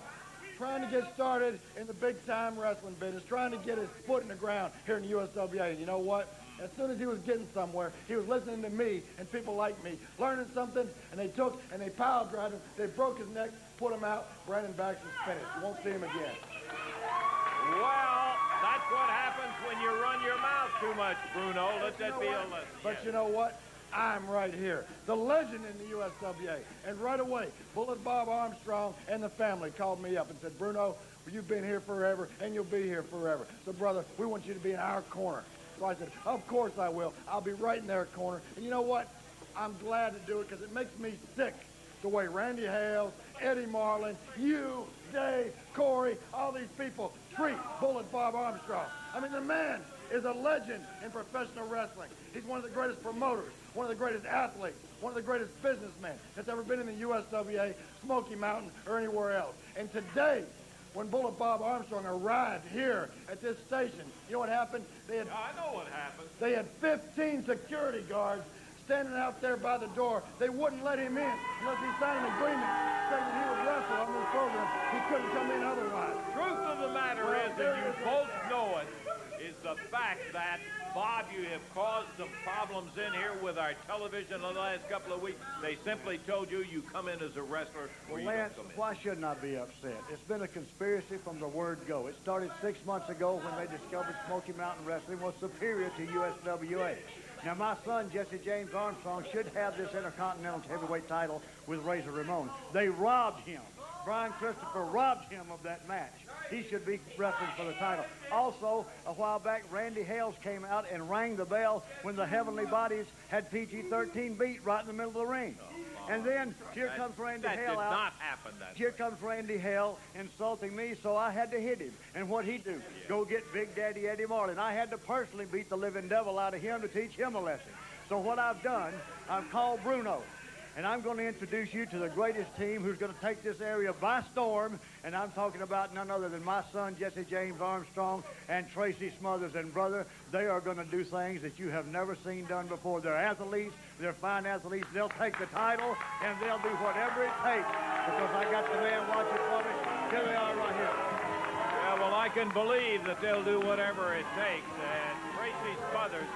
trying to get started in the big-time wrestling business, trying to get his foot in the ground here in the USWA. And you know what? As soon as he was getting somewhere, he was listening to me and people like me, learning something, and they took and they pile drive him. They broke his neck, put him out. Brandon Baxter's finished. You won't see him again. Well, that's what happens when you run your mouth too much, Bruno. Let that be a lesson. But you know what? I'm right here, the legend in the USWA. And right away, Bullet Bob Armstrong and the family called me up and said, Bruno, you've been here forever, and you'll be here forever. So, brother, we want you to be in our corner. So I said, of course I will. I'll be right in their corner. And you know what? I'm glad to do it because it makes me sick the way Randy Hales, Eddie Marlin, you, Dave, Corey, all these people treat Bullet Bob Armstrong. I mean, the man is a legend in professional wrestling. He's one of the greatest promoters, one of the greatest athletes, one of the greatest businessmen that's ever been in the USWA, Smoky Mountain, or anywhere else. And today, when Bullet Bob Armstrong arrived here at this station, you know what happened? I know what happened. They had 15 security guards standing out there by the door. They wouldn't let him in unless he signed an agreement saying that he would wrestle on this program. He couldn't come in otherwise. Truth of the matter is, and you both know it, is the fact that, Bob, you have caused some problems in here with our television the last couple of weeks. They simply told you come in as a wrestler. Well, Lance, why shouldn't I be upset? It's been a conspiracy from the word go. It started 6 months ago when they discovered Smoky Mountain Wrestling was superior to USWA. Now, my son, Jesse James Armstrong, should have this Intercontinental Heavyweight title with Razor Ramon. They robbed him. Brian Christopher robbed him of that match. He should be wrestling for the title. Also, a while back, Randy Hales came out and rang the bell when the Heavenly Bodies had PG-13 beat right in the middle of the ring. And then here comes Randy Hale out. That did not happen that Here comes Randy Hale insulting me, so I had to hit him. And what'd he do? Go get Big Daddy Eddie Marlin. I had to personally beat the living devil out of him to teach him a lesson. So what I've done, I've called Bruno. And I'm going to introduce you to the greatest team who's going to take this area by storm. And I'm talking about none other than my son, Jesse James Armstrong, and Tracy Smothers. And, brother, they are going to do things that you have never seen done before. They're athletes. They're fine athletes. They'll take the title, and they'll do whatever it takes. Because I got the man watching for me. Here they are right here. Yeah, well, I can believe that they'll do whatever it takes. And Tracy Smothers,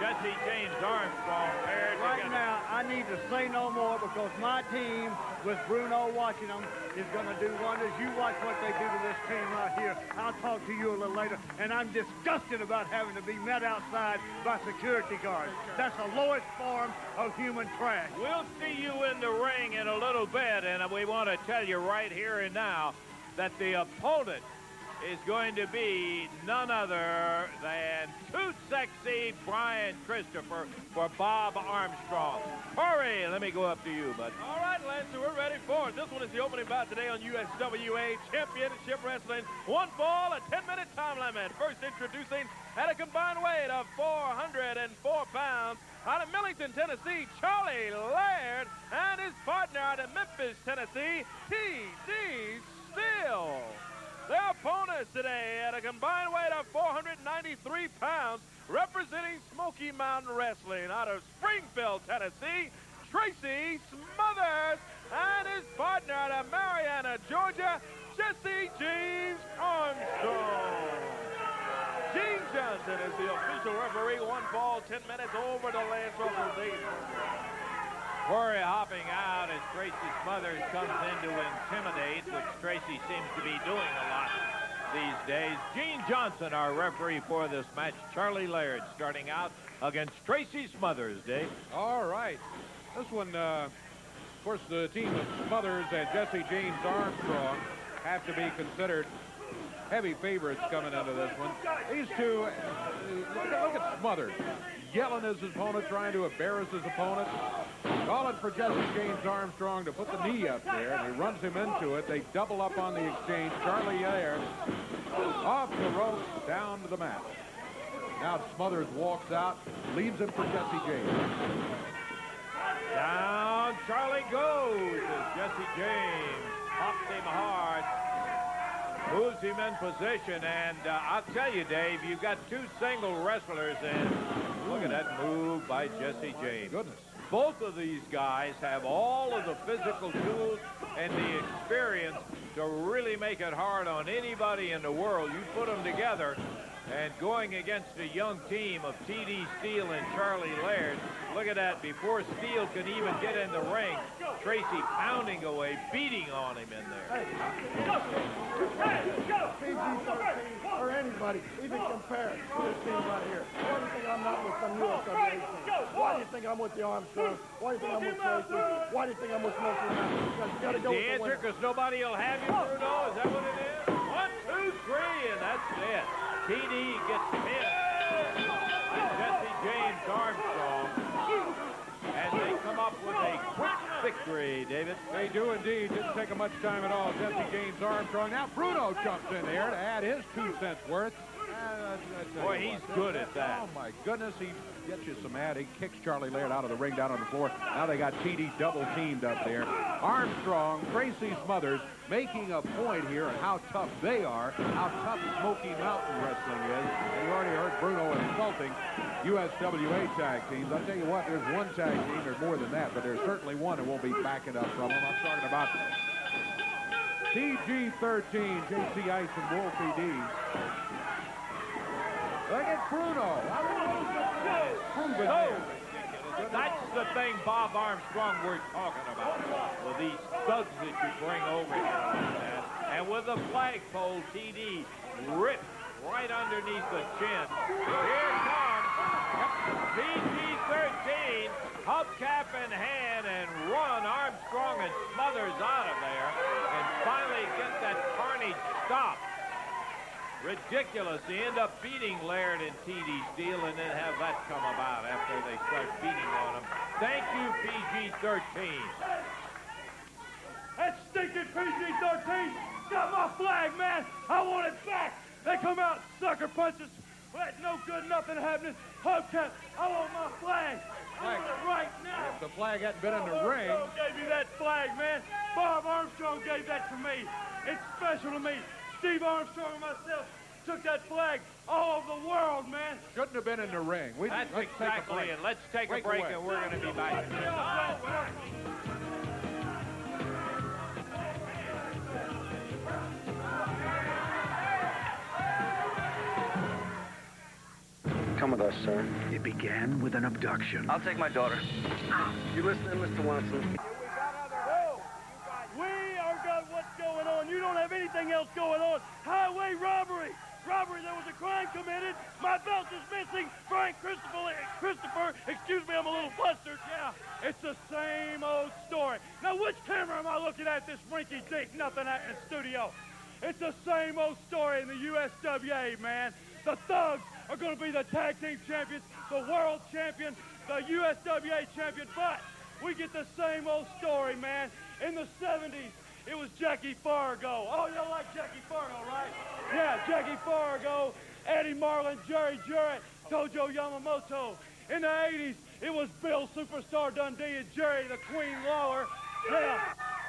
Jesse James Armstrong paired Right together. now, I need to say no more because my team, with Bruno watching them, is going to do wonders. You watch what they do to this team right here. I'll talk to you a little later. And I'm disgusted about having to be met outside by security guards. That's the lowest form of human trash. We'll see you in the ring in a little bit, and we want to tell you right here and now that the opponent is going to be none other than Too Sexy Brian Christopher for Bob Armstrong. Corey, let me go up to you, bud. All right, Lancer, we're ready for it. This one is the opening bout today on USWA Championship Wrestling. One fall, a 10-minute time limit. First introducing at a combined weight of 404 pounds, out of Millington, Tennessee, Charlie Laird, and his partner out of Memphis, Tennessee, T.D. Steele. Their opponents today at a combined weight of 493 pounds, representing Smoky Mountain Wrestling out of Springfield, Tennessee, Tracy Smothers, and his partner out of Marietta, Georgia, Jesse James Armstrong. Gene Johnson is the official referee. One fall, 10 minutes over to Lance Russell. Corey hopping out as Tracy Smothers comes in to intimidate, which Tracy seems to be doing a lot these days. Gene Johnson, our referee for this match. Charlie Laird starting out against Tracy Smothers, Dave. All right. This one, of course, the team of Smothers and Jesse James Armstrong have to be considered heavy favorites coming into this one. These two, look at Smothers, yelling at his opponent, trying to embarrass his opponent. Calling for Jesse James Armstrong to put the knee up there, and he runs him into it. They double up on the exchange. Charlie Laird off the ropes, down to the mat. Now Smothers walks out, leaves him for Jesse James. Down Charlie goes as Jesse James pops him hard, moves him in position, and I'll tell you, Dave, you've got two single wrestlers, and look at that move by Jesse James. Goodness. Both of these guys have all of the physical tools and the experience to really make it hard on anybody in the world. You put them together, and going against a young team of T.D. Steele and Charlie Laird, look at that. Before Steele can even get in the ring, Tracy pounding away, beating on him in there. PG-13 or anybody even compare to this team right here. Why do you think I'm not with some USWA team? Why do you think I'm with the Armstrong? Why do you think I'm with Tracy? Why do you think I'm with Smoky Mountain? Because you got to go The with the answer, winner. because nobody will have you, Bruno. Is that what it is? 1, 2, 3, and that's it. T.D. gets pinned by Jesse James Armstrong. and they come up with a quick victory, David. They do indeed. Didn't take him much time at all. Jesse gains Armstrong. Now Bruno jumps in there to add his 2 cents worth. Boy, he's good at that. Oh, my goodness. He gets you some ad. He kicks Charlie Laird out of the ring down on the floor. Now they got TD double teamed up there. Armstrong, Tracy Smothers making a point here on how tough they are, how tough Smoky Mountain Wrestling is. And you already heard Bruno insulting USWA tag teams. I'll tell you what, there's one tag team, there's more than that, but there's certainly one that won't be backing up from them. I'm talking about PG-13, JC Ice and Wolfie D. Look at Bruno. That's the thing Bob Armstrong we're talking about. Well, these thugs that you bring over here like that. And with the flagpole, TD ripped right underneath the chin. Here comes PG-13, hubcap in hand, and run Armstrong and Smothers out of there. And finally get that carnage stopped. Ridiculous. They end up beating Laird and TD Steele and then have that come about after they start beating on them. Thank you, PG-13. That stinking PG-13 got my flag, man. I want it back. They come out, sucker punches. Well, no good, nothing happening. Hubcap, I want my flag. I want it right now. If the flag hadn't been in the ring. Armstrong gave me that flag, man. Bob Armstrong gave that to me. It's special to me. Steve Armstrong and myself took that flag all over the world, man. Shouldn't have been in the ring. That's exactly it. Let's take a break and we're going to be back. Come with us, sir. It began with an abduction. I'll take my daughter. You listening, Mr. Watson? We are got what's going on. You don't have anything else going on. Highway robbery. Robbery, there was a crime committed. My belt is missing. Frank Christopher, excuse me, I'm a little flustered. Yeah, it's the same old story. Now, which camera am I looking at, this rinky-dink, nothing happening studio? It's the same old story in the USWA, man. The Thugs are going to be the tag team champions, the world champion, the USWA champion, but we get the same old story, man. In the 70s, it was Jackie Fargo. Oh, you like Jackie Fargo, right? Yeah, Jackie Fargo, Eddie Marlin, Jerry Jarrett, Tojo Yamamoto. In the 80s, it was Bill Superstar Dundee and Jerry the Queen Lawler. Yeah,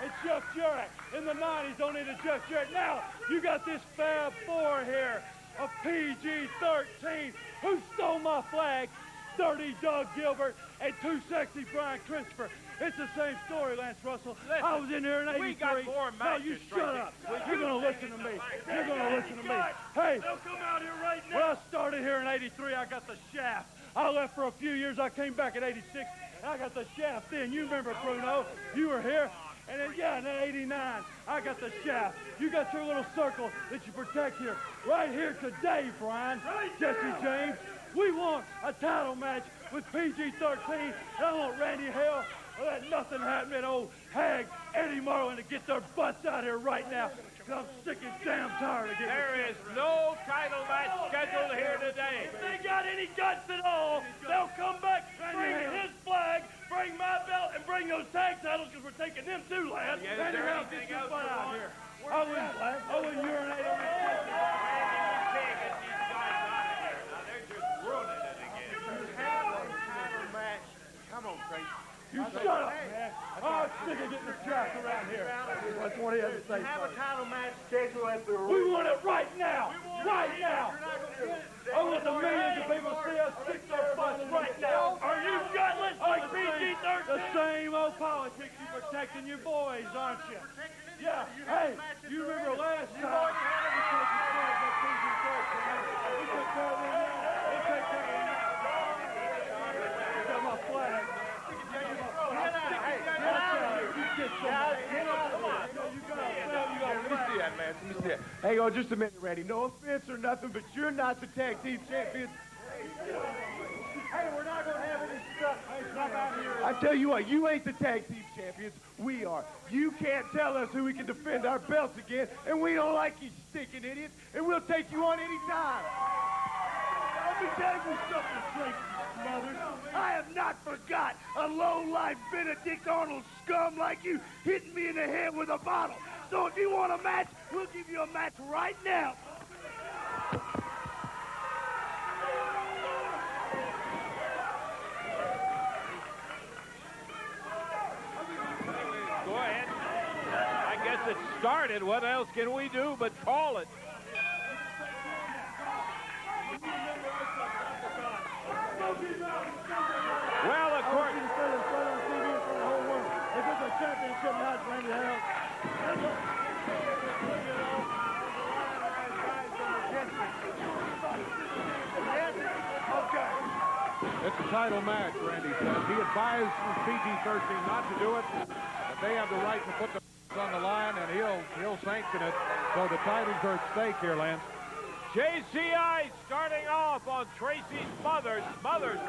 and Chuck Jarrett. In the 90s, don't need a Chuck Jarrett. Now, you got this Fab Four here of PG-13. Who stole my flag? Dirty Doug Gilbert and Too Sexy Brian Christopher. It's the same story, Lance Russell. Listen, I was in here in 83. We got more matches. No, you shut up. You're going to listen to me. You're going to listen to me. Hey, they'll come out here right now. When I started here in 83, I got the shaft. I left for a few years. I came back in 86, and I got the shaft then. You remember, Bruno. You were here. And then, yeah, in 89, I got the shaft. You got your little circle that you protect here. Right here today, Brian. Jesse James. We want a title match with PG-13, and I want Randy Hale or that nothing happening old hag Eddie Marlin to get their butts out here right now. I'm sick and damn tired of getting There is no title match scheduled here today. If they got any guts at all, they'll come back, bring his flag, bring my belt, and bring those tag titles because we're taking them too, lad. Yeah, is there anything else out here? I wouldn't urinate on this shit. Come on, Tracy. You shut up, man. I'm sick of getting the draft around here. That's what he had to say. Have a title match scheduled at the We want it right now. Right now. I want the millions of people to see us kick their butts right now. Are you gutless like PG-13? The same old politics. You're protecting your boys, aren't you? Yeah. Hey, you remember last time? We took care of PG-13. We took care of them now. We'll take care of them now. I got my flag. Hang on just a minute, Randy. No offense or nothing, but you're not the tag team champions. Hey, we're not going to have any stuff. I tell you what, you ain't the tag team champions. We are. You can't tell us who we can defend our belts against, and we don't like you stinking idiots, and we'll take you on any time. Let me tell you something, Tracy Smothers. I have not forgot a low-life Benedict Arnold scum like you hitting me in the head with a bottle. So if you want a match, we'll give you a match right now. Go ahead. I guess it started. What else can we do but call it? Well, of course. This is a championship match, Randy Hale. Okay. It's a title match, Randy says. He advised PG-13 not to do it, but they have the right to put the on the line, and he'll sanction it. So the titles are at stake here, Lance. JCI starting off on Tracy Smothers. Smothers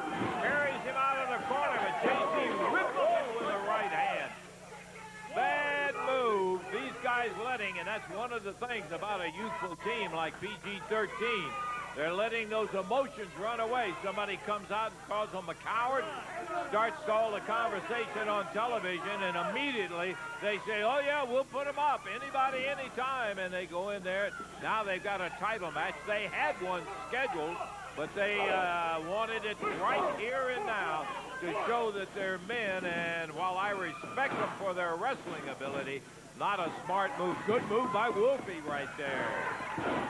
carries him out of the corner, but JC ripples him with the right hand. Bad move. These guys letting, and that's one of the things about a youthful team like PG-13. They're letting those emotions run away. Somebody comes out and calls them a coward, starts all the conversation on television, and immediately they say, oh, yeah, we'll put them up. Anybody, anytime. And they go in there. Now they've got a title match. They had one scheduled, but they wanted it right here and now to show that they're men. And while I respect them for their wrestling ability, not a smart move. Good move by Wolfie right there.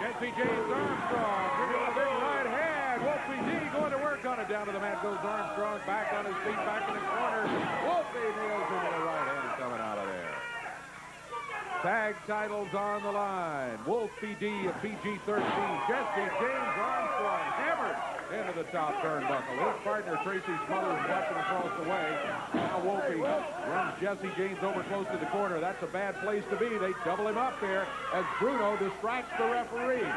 Jesse James Armstrong giving a big right hand. Wolfie D going to work on it. Down to the mat goes Armstrong. Back on his feet, back in the corner. Wolfie nails him with a right hand coming out of there. Tag titles on the line. Wolfie D of PG-13. Jesse James Armstrong hammered into the top turnbuckle. His partner, Tracy Smothers, watching across the way. Now Wolfie runs Jesse James over close to the corner. That's a bad place to be. They double him up there as Bruno distracts the referee.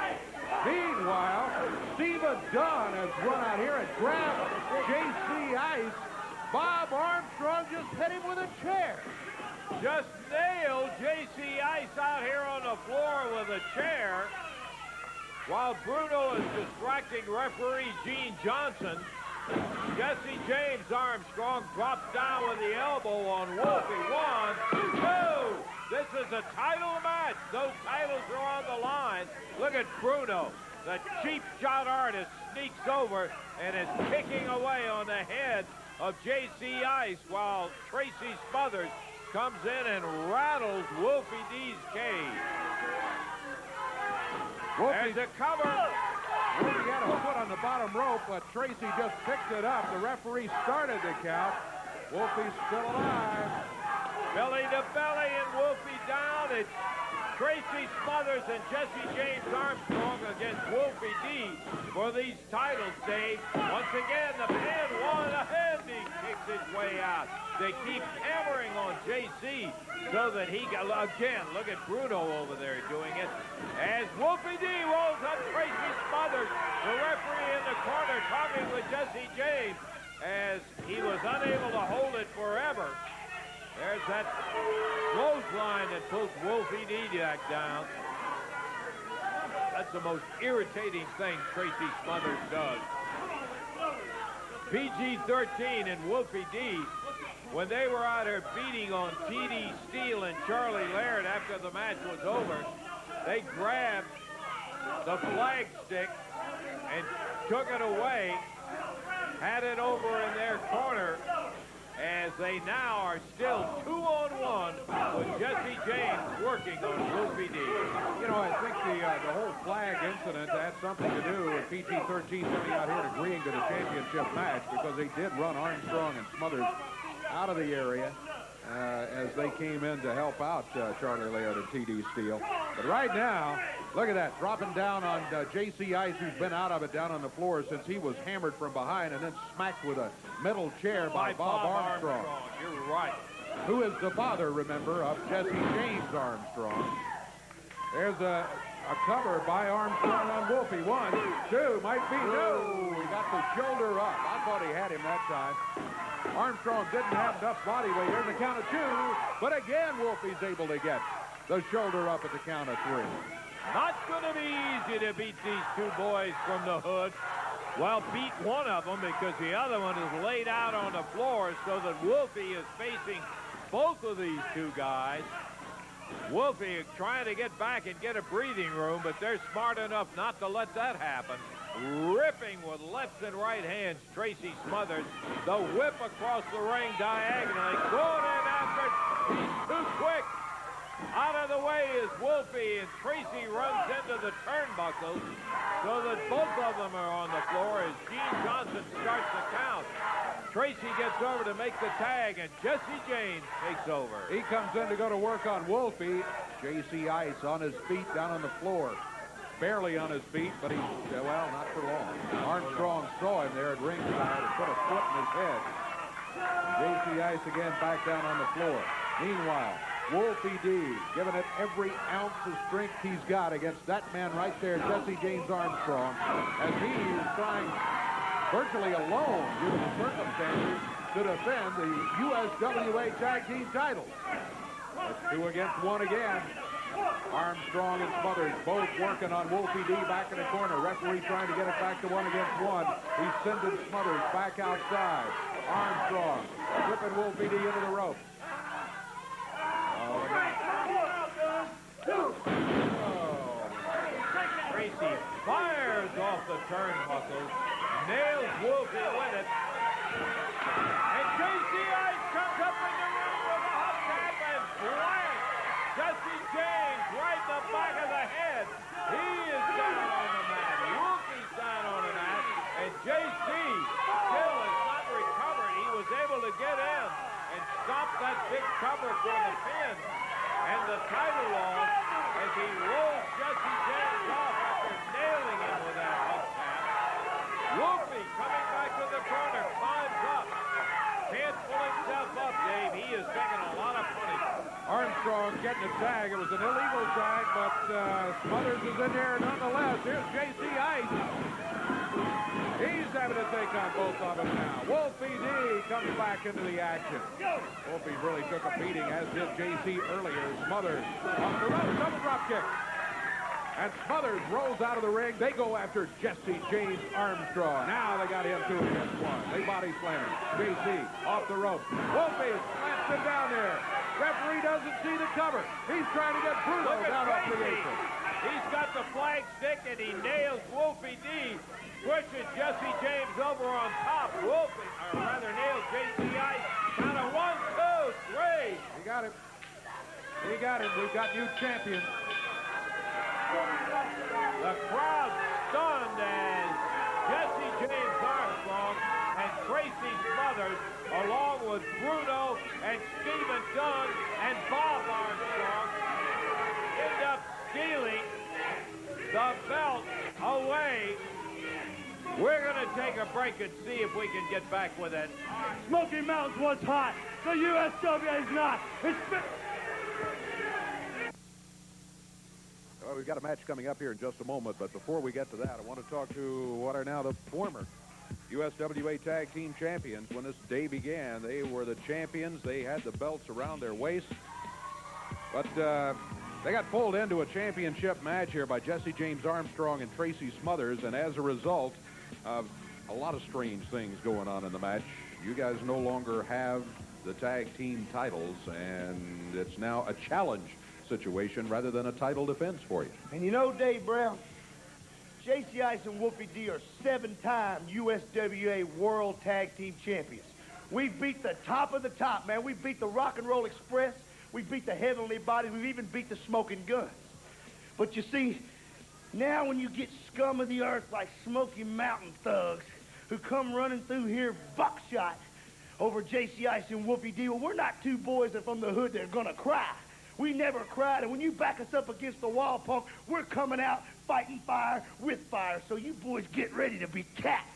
Meanwhile, Steve Dunn has run out here and grabbed JC Ice. Bob Armstrong just hit him with a chair. Just nailed JC Ice out here on the floor with a chair. While Bruno is distracting referee Gene Johnson, Jesse James Armstrong drops down with the elbow on Wolfie. 1, 2. This is a title match. Those titles are on the line. Look at Bruno. The cheap shot artist sneaks over and is kicking away on the head of JC Ice while Tracy Smothers comes in and rattles Wolfie D's cage. There's a cover. Wolfie had a foot on the bottom rope, but Tracy just picked it up. The referee started the count. Wolfie's still alive. Belly to belly and Wolfie down. It's Tracy Smothers and Jesse James Armstrong against Wolfie D for these titles, Dave. Once again, the pin, one ahead. He kicks his way out. They keep hammering on JC so that he got, again, look at Bruno over there doing it. As Wolfie D rolls up Tracy Smothers, the referee in the corner talking with Jesse James as he was unable to hold it forever. There's that clothesline that pulls Wolfie D back down. That's the most irritating thing Tracy Smothers does. PG-13 and Wolfie D, when they were out here beating on T.D. Steele and Charlie Laird after the match was over, they grabbed the flag stick and took it away, had it over in their corner, as they now are still 2-on-1 with Jesse James working on Wolfie D. You know, I think the whole flag incident had something to do with PG-13 coming out here and agreeing to the championship match, because they did run Armstrong and Smothers out of the area as they came in to help out Charlie Laird and T.D. Steele. But right now, look at that, dropping down on J.C. Ice, who's been out of it down on the floor since he was hammered from behind and then smacked with a metal chair by Bob Armstrong. You're right. Who is the father, remember, of Jesse James Armstrong. There's a cover by Armstrong on Wolfie. 1, 2, might be. No, he got the shoulder up. I thought he had him that time. Armstrong didn't have enough body weight. There's the count of 2, but again, Wolfie's able to get the shoulder up at the count of 3. Not going to be easy to beat these two boys from the hood. Well, beat one of them because the other one is laid out on the floor so that Wolfie is facing both of these two guys. Wolfie trying to get back and get a breathing room, but they're smart enough not to let that happen. Ripping with left and right hands, Tracy Smothers. The whip across the ring diagonally. Going in after it. He's too quick. Out of the way is Wolfie, and Tracy runs into the turnbuckles so that both of them are on the floor as Gene Johnson starts the count. Tracy gets over to make the tag, and Jesse James takes over. He comes in to go to work on Wolfie. J.C. Ice on his feet down on the floor. Barely on his feet, but he's, well, not for long. Armstrong saw him there at ringside and put a foot in his head. J.C. Ice again back down on the floor. Meanwhile, Wolfie D giving it every ounce of strength he's got against that man right there, Jesse James Armstrong, as he is trying virtually alone, given the circumstances, to defend the USWA Tag Team titles. It's 2 against 1 again. Armstrong and Smothers both working on Wolfie D back in the corner. Referee trying to get it back to 1 against 1. He's sending Smothers back outside. Armstrong whipping Wolfie D into the rope. Tracy fires off the turnbuckles, nails Wolfie with it, and J.C. Ice comes up in the ring with a hubcap and blank. Jesse James right in the back of the head. He is down on the mat. Wolfie's down on the mat, and J.C. still has not recovered. He was able to get in and stop that big cover for the pin and the title off as he rolls Jesse James off after nailing him with that hubcap. Wolfie coming back to the corner, climbs up. Can't pull himself up, Dave. He is taking a lot of punishment. Armstrong getting a tag. It was an illegal tag, but Smothers is in there nonetheless. Here's J.C. Ice. He's having to take on both of them now. Wolfie D comes back into the action. Wolfie really took a beating, as did J.C. earlier. Smothers off the rope, double drop kick. And Smothers rolls out of the ring. They go after Jesse James Armstrong. Now they got him 2 against 1. They body slam him. J.C. off the rope. Wolfie slams him down there. Referee doesn't see the cover. He's trying to get Bruno down off the apron. He's got the flag stick, and he nails Wolfie D. Pushes Jesse James over on top. Wolfie, or rather nails J.C. Ice. Count of 1, 2, 3. He got him. He got him. We've got new champions. The crowd stunned as Jesse James Armstrong and Tracy Smothers, along with Bruno and Stephen Dunn and Bob Armstrong, end up stealing the belt away. We're going to take a break and see if we can get back with it. Smoky Mountains was hot. The USWA is not. Well, we've got a match coming up here in just a moment, but before we get to that, I want to talk to what are now the former USWA Tag Team Champions. When this day began, they were the champions. They had the belts around their waist. But they got pulled into a championship match here by Jesse James Armstrong and Tracy Smothers, and as a result of a lot of strange things going on in the match, you guys no longer have the tag team titles, and it's now a challenge situation rather than a title defense for you. And you know, Dave Brown, J.C. Ice and Wolfie D are 7-time USWA World Tag Team Champions. We beat the top of the top, man. We beat the Rock and Roll Express. We beat the Heavenly Bodies. We've even beat the Smoking Guns. But you see, now when you get scum of the earth like Smoky Mountain thugs who come running through here buckshot over J.C. Ice and Wolfie D, well, we're not two boys that from the hood that are going to cry. We never cried, and when you back us up against the wall, punk, we're coming out fighting fire with fire. So you boys get ready to be capped.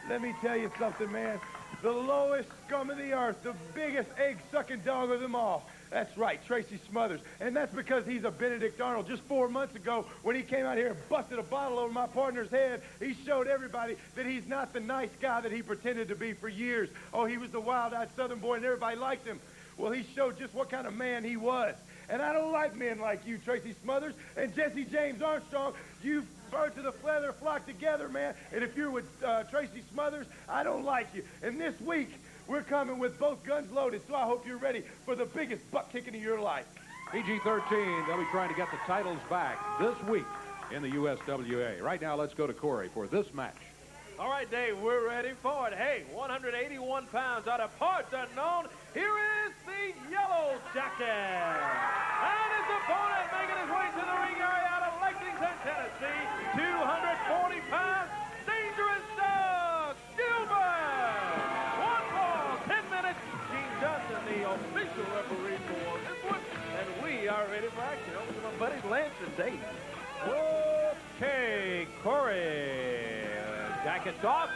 Let me tell you something, man. The lowest scum of the earth, the biggest egg-sucking dog of them all. That's right, Tracy Smothers. And that's because he's a Benedict Arnold. Just 4 months ago, when he came out here and busted a bottle over my partner's head, he showed everybody that he's not the nice guy that he pretended to be for years. Oh, he was the wild-eyed Southern boy, and everybody liked him. Well, he showed just what kind of man he was. And I don't like men like you, Tracy Smothers, and Jesse James Armstrong. You've Birds of the feather flock together, man. And if you're with Tracy Smothers, I don't like you. And this week, we're coming with both guns loaded, so I hope you're ready for the biggest butt kicking of your life. PG-13, they'll be trying to get the titles back this week in the USWA. Right now, let's go to Corey for this match. All right, Dave, we're ready for it. Hey, 181 pounds out of parts unknown. Here is the Yellow Jacket. And his opponent making his way to the ring area out of Lexington, Tennessee. 240 pounds, Dangerous Doug Gilbert. One ball, 10 minutes. Gene Johnson, the official referee for this one. And we are ready for action. Over to my buddy Lance and Dave. Okay, Corey. Jackets off.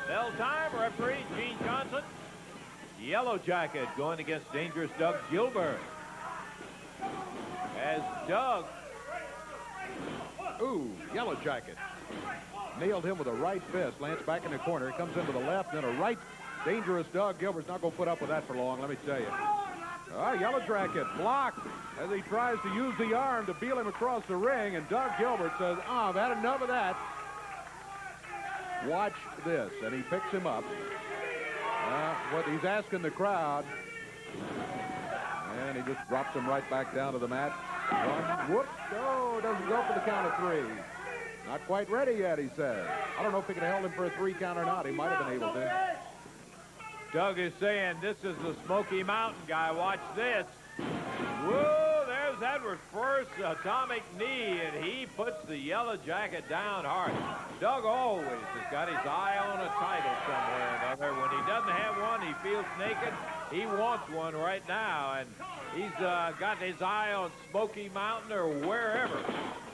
Bell time. Referee Gene Johnson. Yellow Jacket going against Dangerous Doug Gilbert. As Doug. Ooh, Yellow Jacket. Nailed him with a right fist. Lance back in the corner. He comes into the left, then a right. Dangerous Doug Gilbert's not going to put up with that for long, let me tell you. Yellow Jacket blocked as he tries to use the arm to peel him across the ring, and Doug Gilbert says, I've had enough of that. Watch this, and he picks him up. What he's asking the crowd, and he just drops him right back down to the mat. One, whoop, no, doesn't go for the count of three. Not quite ready yet, he says. I don't know if he could have held him for a 3 count or not. He might have been able to. Doug is saying, this is the Smoky Mountain guy. Watch this. Whoa, there's Edwards' first atomic knee, and he puts the Yellow Jacket down hard. Doug always has got his eye on a title somewhere or another. When he doesn't have one, he feels naked. He wants one right now, and he's got his eye on Smoky Mountain or wherever.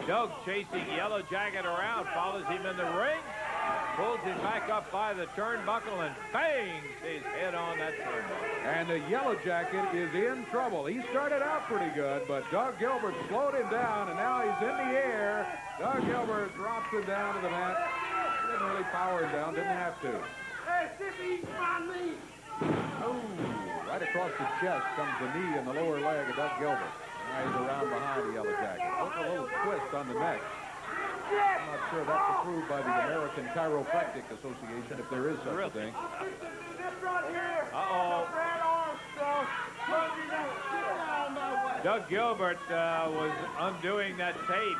Doug chasing Yellow Jacket around, follows him in the ring, pulls him back up by the turnbuckle and bangs his head on that turnbuckle. And the Yellow Jacket is in trouble. He started out pretty good, but Doug Gilbert slowed him down, and now he's in the air. Doug Gilbert drops him down to the mat. He didn't really power him down, didn't have to. Hey, Sippy, find me. Oh, right across the chest comes the knee and the lower leg of Doug Gilbert. Now he's around behind the Yellow Jacket. Look, a little twist on the neck. I'm not sure that's approved by the American Chiropractic Association, if there is such a thing. Uh-oh. Doug Gilbert was undoing that tape.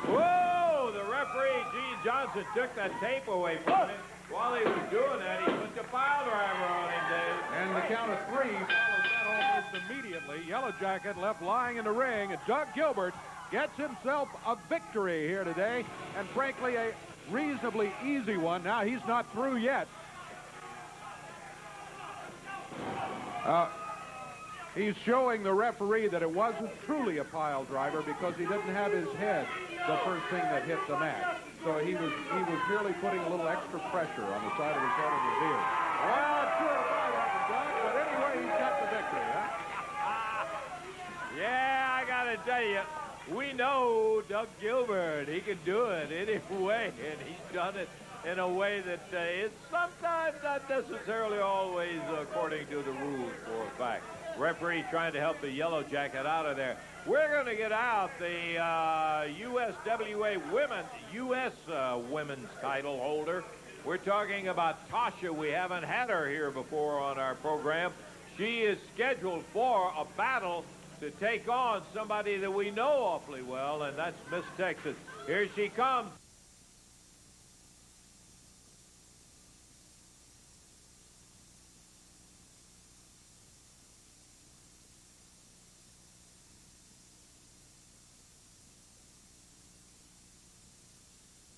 Whoa! The referee, Gene Johnson, took that tape away from him. While he was doing that, he put the pile driver on him, Dave. And the count of 3 follows that almost immediately. Yellow Jacket left lying in the ring, and Doug Gilbert gets himself a victory here today, and frankly, a reasonably easy one. Now, he's not through yet. He's showing the referee that it wasn't truly a pile driver because he didn't have his head the first thing that hit the mat. So he was merely putting a little extra pressure on the side of his head and his ear. Well, I'm sure about that, Doug, but anyway, he's got the victory, huh? Yeah, I got to tell you, we know Doug Gilbert. He can do it any way, and he's done it in a way that is sometimes not necessarily always according to the rules for a fact. Referee trying to help the Yellow Jacket out of there. We're going to get out the USWA women's title holder. We're talking about Tasha. We haven't had her here before on our program. She is scheduled for a battle to take on somebody that we know awfully well, and that's Miss Texas. Here she comes.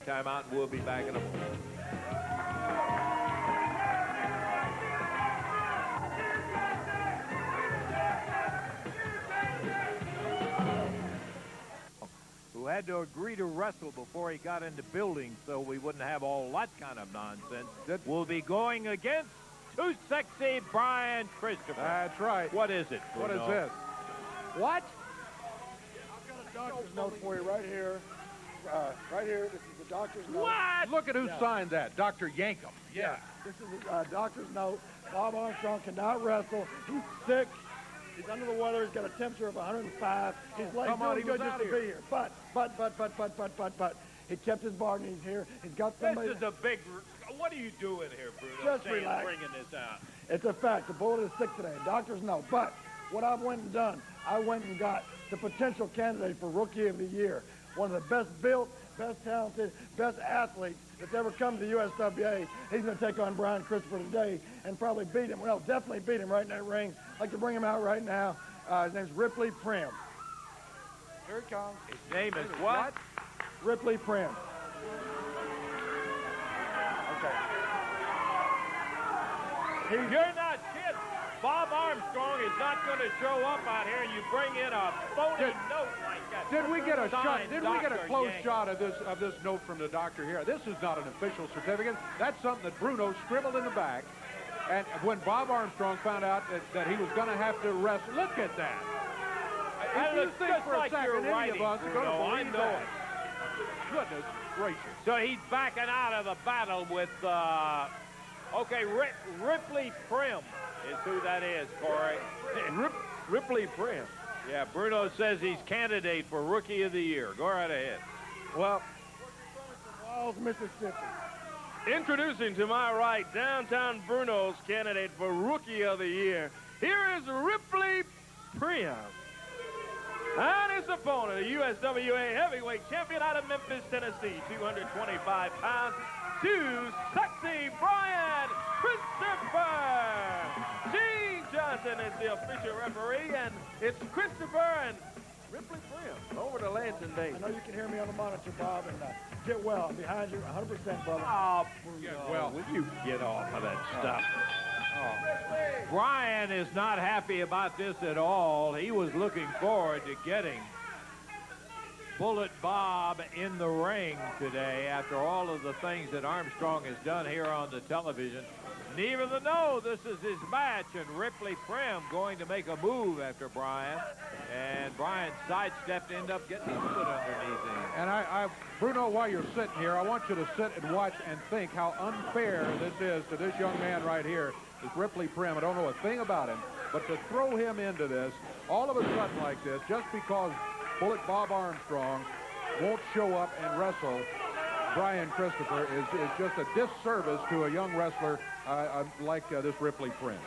Timeout, and we'll be back in a moment. Who had to agree to wrestle before he got into building so we wouldn't have all that kind of nonsense. We'll be going against Too Sexy Brian Christopher. That's right. What is it, Bruno? What is this? What? I've got a doctor's note for you right here. Right here, this is the doctor's note. What? Look at who signed that, Dr. Yankum. Yeah. This is the doctor's note. Bob Armstrong cannot wrestle. He's sick. He's under the weather. He's got a temperature of 105. His legs Come on, doing he was good just out to here. be here. But. He kept his bargain. He's here. He's got somebody. This is a big... What are you doing here, Bruno? Just relax. Bringing this out. It's a fact. The Bullet is sick today. Doctors know. But what I went and done, I went and got the potential candidate for Rookie of the Year. One of the best built, best talented, best athletes that's ever come to the USWA. He's going to take on Brian Christopher today and probably beat him. Well, definitely beat him right in that ring. I'd like to bring him out right now. His name's Ripley Prim. Here he comes. His name is what? Ripley Prim. Okay. You're not kidding. Bob Armstrong is not going to show up out here, and you bring in a phony note like that. Did we get a shot? Did we get a Dr. close Yang. shot of this note from the doctor here? This is not an official certificate. That's something that Bruno scribbled in the back. And when Bob Armstrong found out that he was going to have to wrestle, look at that. If you think for a second any of us are going to believe that. Goodness gracious. So he's backing out of the battle with, Ripley Prim is who that is, Corey. Ripley Prim. Yeah, Bruno says he's candidate for Rookie of the Year. Go right ahead. Well, Falls, Mississippi. introducing to my right, downtown Bruno's candidate for Rookie of the Year. Here is Ripley Prim. And his opponent, the USWA heavyweight champion out of Memphis, Tennessee, 225 pounds, too sexy, Brian Christopher. Gene Johnson is the official referee, and it's Christopher and Ripley Prim over to Lansing Davis. I know you can hear me on the monitor, Bob, and get well. I'm behind you 100%, brother. Oh, Bruno, will you get off of that stuff? Oh. Brian is not happy about this at all. He was looking forward to getting Bullet Bob in the ring today after all of the things that Armstrong has done here on the television. Neither the know this is his match, and Ripley Prim going to make a move after Brian. And Brian sidestepped, ended up getting his foot underneath him. And Bruno, while you're sitting here, I want you to sit and watch and think how unfair this is to this young man right here, this Ripley Prim. I don't know a thing about him, but to throw him into this all of a sudden like this, just because Bullet Bob Armstrong won't show up and wrestle Brian Christopher is just a disservice to a young wrestler like this Ripley Prim.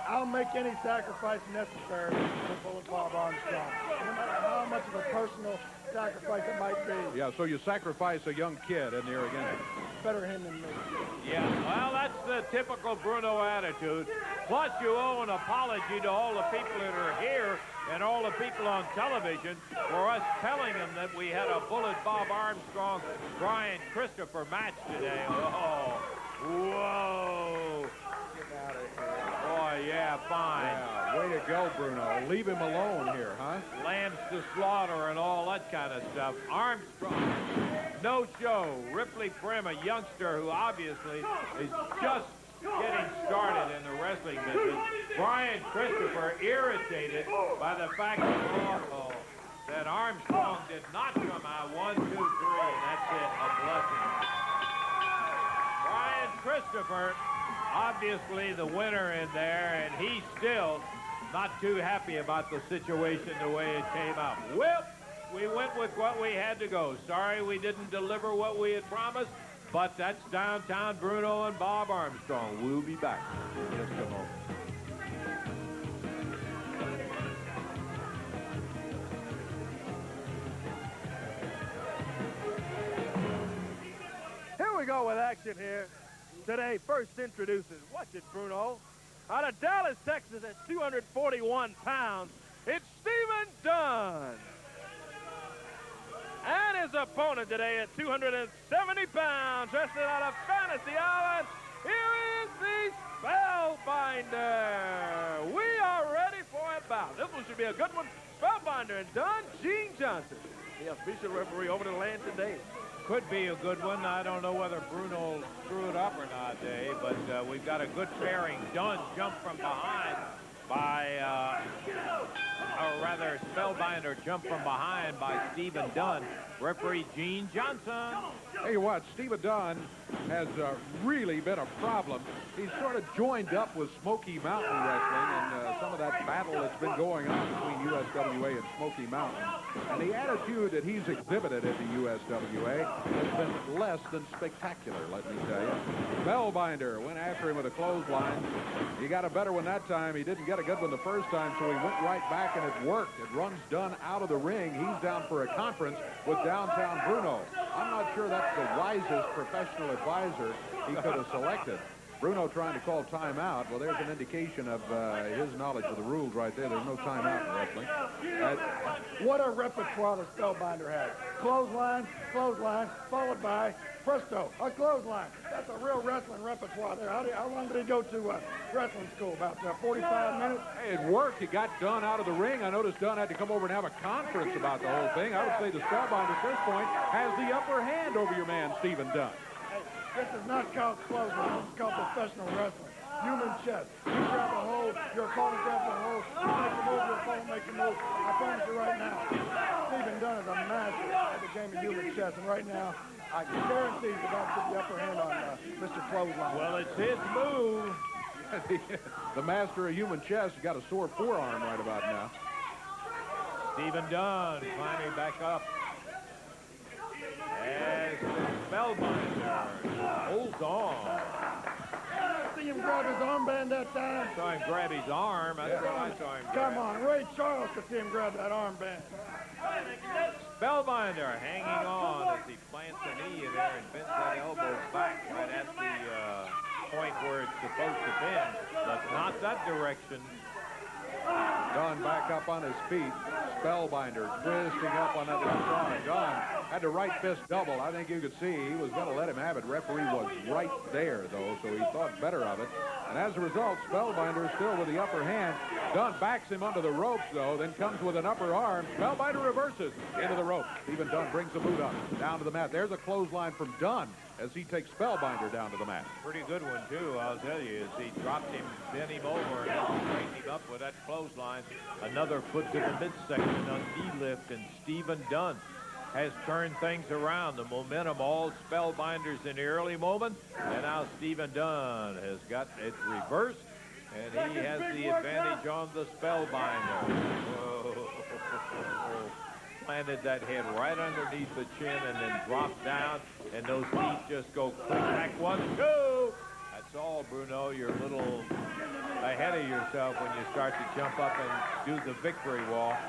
I'll make any sacrifice necessary for Bullet Bob Armstrong, no matter how much of a personal sacrifice it might be. Yeah, so you sacrifice a young kid in there again. Better him than me. Yeah, well, that's the typical Bruno attitude. Plus, you owe an apology to all the people that are here and all the people on television for us telling them that we had a Bullet Bob Armstrong, Brian Christopher match today. Oh, whoa. Get out of here. Boy, yeah, fine. Yeah, way to go, Bruno. Leave him alone here, huh? Lambs to slaughter and all that kind of stuff. Armstrong, no show. Ripley Prim, a youngster who obviously is just getting started in the wrestling business. Brian Christopher irritated by the fact that Armstrong did not come out 1, 2, 3, and that's it, a blessing. Brian Christopher, obviously the winner in there, and he's still not too happy about the situation the way it came out. Well, we went with what we had to go. Sorry we didn't deliver what we had promised, but that's downtown Bruno and Bob Armstrong. We'll be back in just a moment. Here we go with action here. Today, first introduces, watch it, Bruno, out of Dallas, Texas at 241 pounds, it's Stephen Dunn. And his opponent today at 270 pounds, wrestling out of Fantasy Island, here is the Spellbinder. We are ready for a bout. This one should be a good one. Spellbinder and Dunn, Gene Johnson, the official referee over to Lansing Davis. Could be a good one. I don't know whether Bruno screwed up or not, Dave, but we've got a good pairing. Dunn jumped from behind by, or rather, Spellbinder jumped from behind by Stephen Dunn. Referee Gene Johnson. Tell you what, Stephen Dunn has really been a problem. He's sort of joined up with Smoky Mountain Wrestling and some of that battle that's been going on between USWA in Smoky Mountain, and the attitude that he's exhibited at the USWA has been less than spectacular, let me tell you. Spellbinder went after him with a clothesline. He got a better one that time. He didn't get a good one the first time, so he went right back, and it worked. It runs Dunn out of the ring. He's down for a conference with downtown Bruno. I'm not sure that's the wisest professional advisor he could have selected. Bruno trying to call timeout. Well, there's an indication of his knowledge of the rules right there. There's no timeout in wrestling. What a repertoire the Spellbinder has. Clothesline, clothesline, followed by presto, a clothesline. That's a real wrestling repertoire there. How long did he go to wrestling school? About 45 minutes? Hey, it worked. He got Dunn out of the ring. I noticed Dunn had to come over and have a conference about the whole thing. I would say the Spellbinder at this point has the upper hand over your man, Stephen Dunn. This is not called clothesline. This is called professional wrestling. Human chess. You grab a hold, your opponent grabs a hold, you make a move, your opponent makes a move. I promise you right now, Stephen Dunn is a master at the game of human chess, and right now, I guarantee he's about to get the upper hand on Mr. Clothesline. Well, it's his move. The master of human chess got a sore forearm right about now. Stephen Dunn climbing back up. As the Spellbinder holds on. See him grab his armband that time? I saw him grab his arm. That's what I saw him grab. Come on, Ray Charles could see him grab that armband. Spellbinder hanging on as he plants a knee in there and bends that elbow back right at the point where it's supposed to bend, but not that direction. Dunn back up on his feet. Spellbinder twisting up on that left arm. Dunn had the right fist double. I think you could see he was going to let him have it. Referee was right there, though, so he thought better of it. And as a result, Spellbinder is still with the upper hand. Dunn backs him under the ropes, though, then comes with an upper arm. Spellbinder reverses into the rope. Stephen Dunn brings the boot up, down to the mat. There's a clothesline from Dunn as he takes Spellbinder down to the mat. Pretty good one, too, I'll tell you, as he dropped him, bent him over, and straightened him up with that clothesline. Another foot to the midsection on knee lift, and Stephen Dunn has turned things around. The momentum, all Spellbinders in the early moment, and now Stephen Dunn has got it reversed, and he has the advantage on the Spellbinder. Whoa. Planted that head right underneath the chin and then dropped down, and those feet just go click back. 1, 2. That's all, Bruno. You're a little ahead of yourself when you start to jump up and do the victory walk.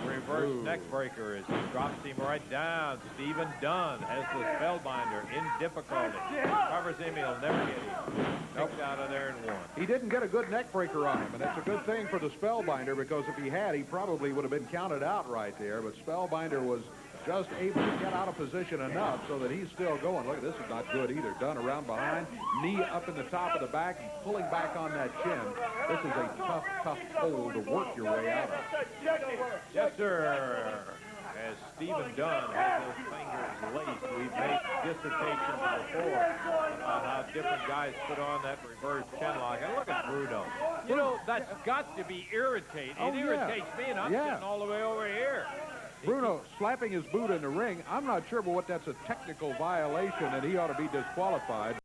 Reverse neck breaker as he drops him right down. Stephen Dunn has the Spellbinder in difficulty. Covers him. He'll never get him. Kicked out of there and won. He didn't get a good neck breaker on him, and it's a good thing for the Spellbinder, because if he had, he probably would have been counted out right there. But Spellbinder was just able to get out of position enough so that he's still going. Look, this is not good either. Dunn around behind, knee up in the top of the back, and pulling back on that chin. This is a tough, tough hole to work your way out of. Yes, sir. As Stephen Dunn has those fingers laced, we've made dissertations before about how different guys put on that reverse chin lock. And look at Bruno. You know, that's got to be irritating. It irritates me, and I'm sitting all the way over here. Bruno slapping his boot in the ring. I'm not sure, but what that's a technical violation, and he ought to be disqualified.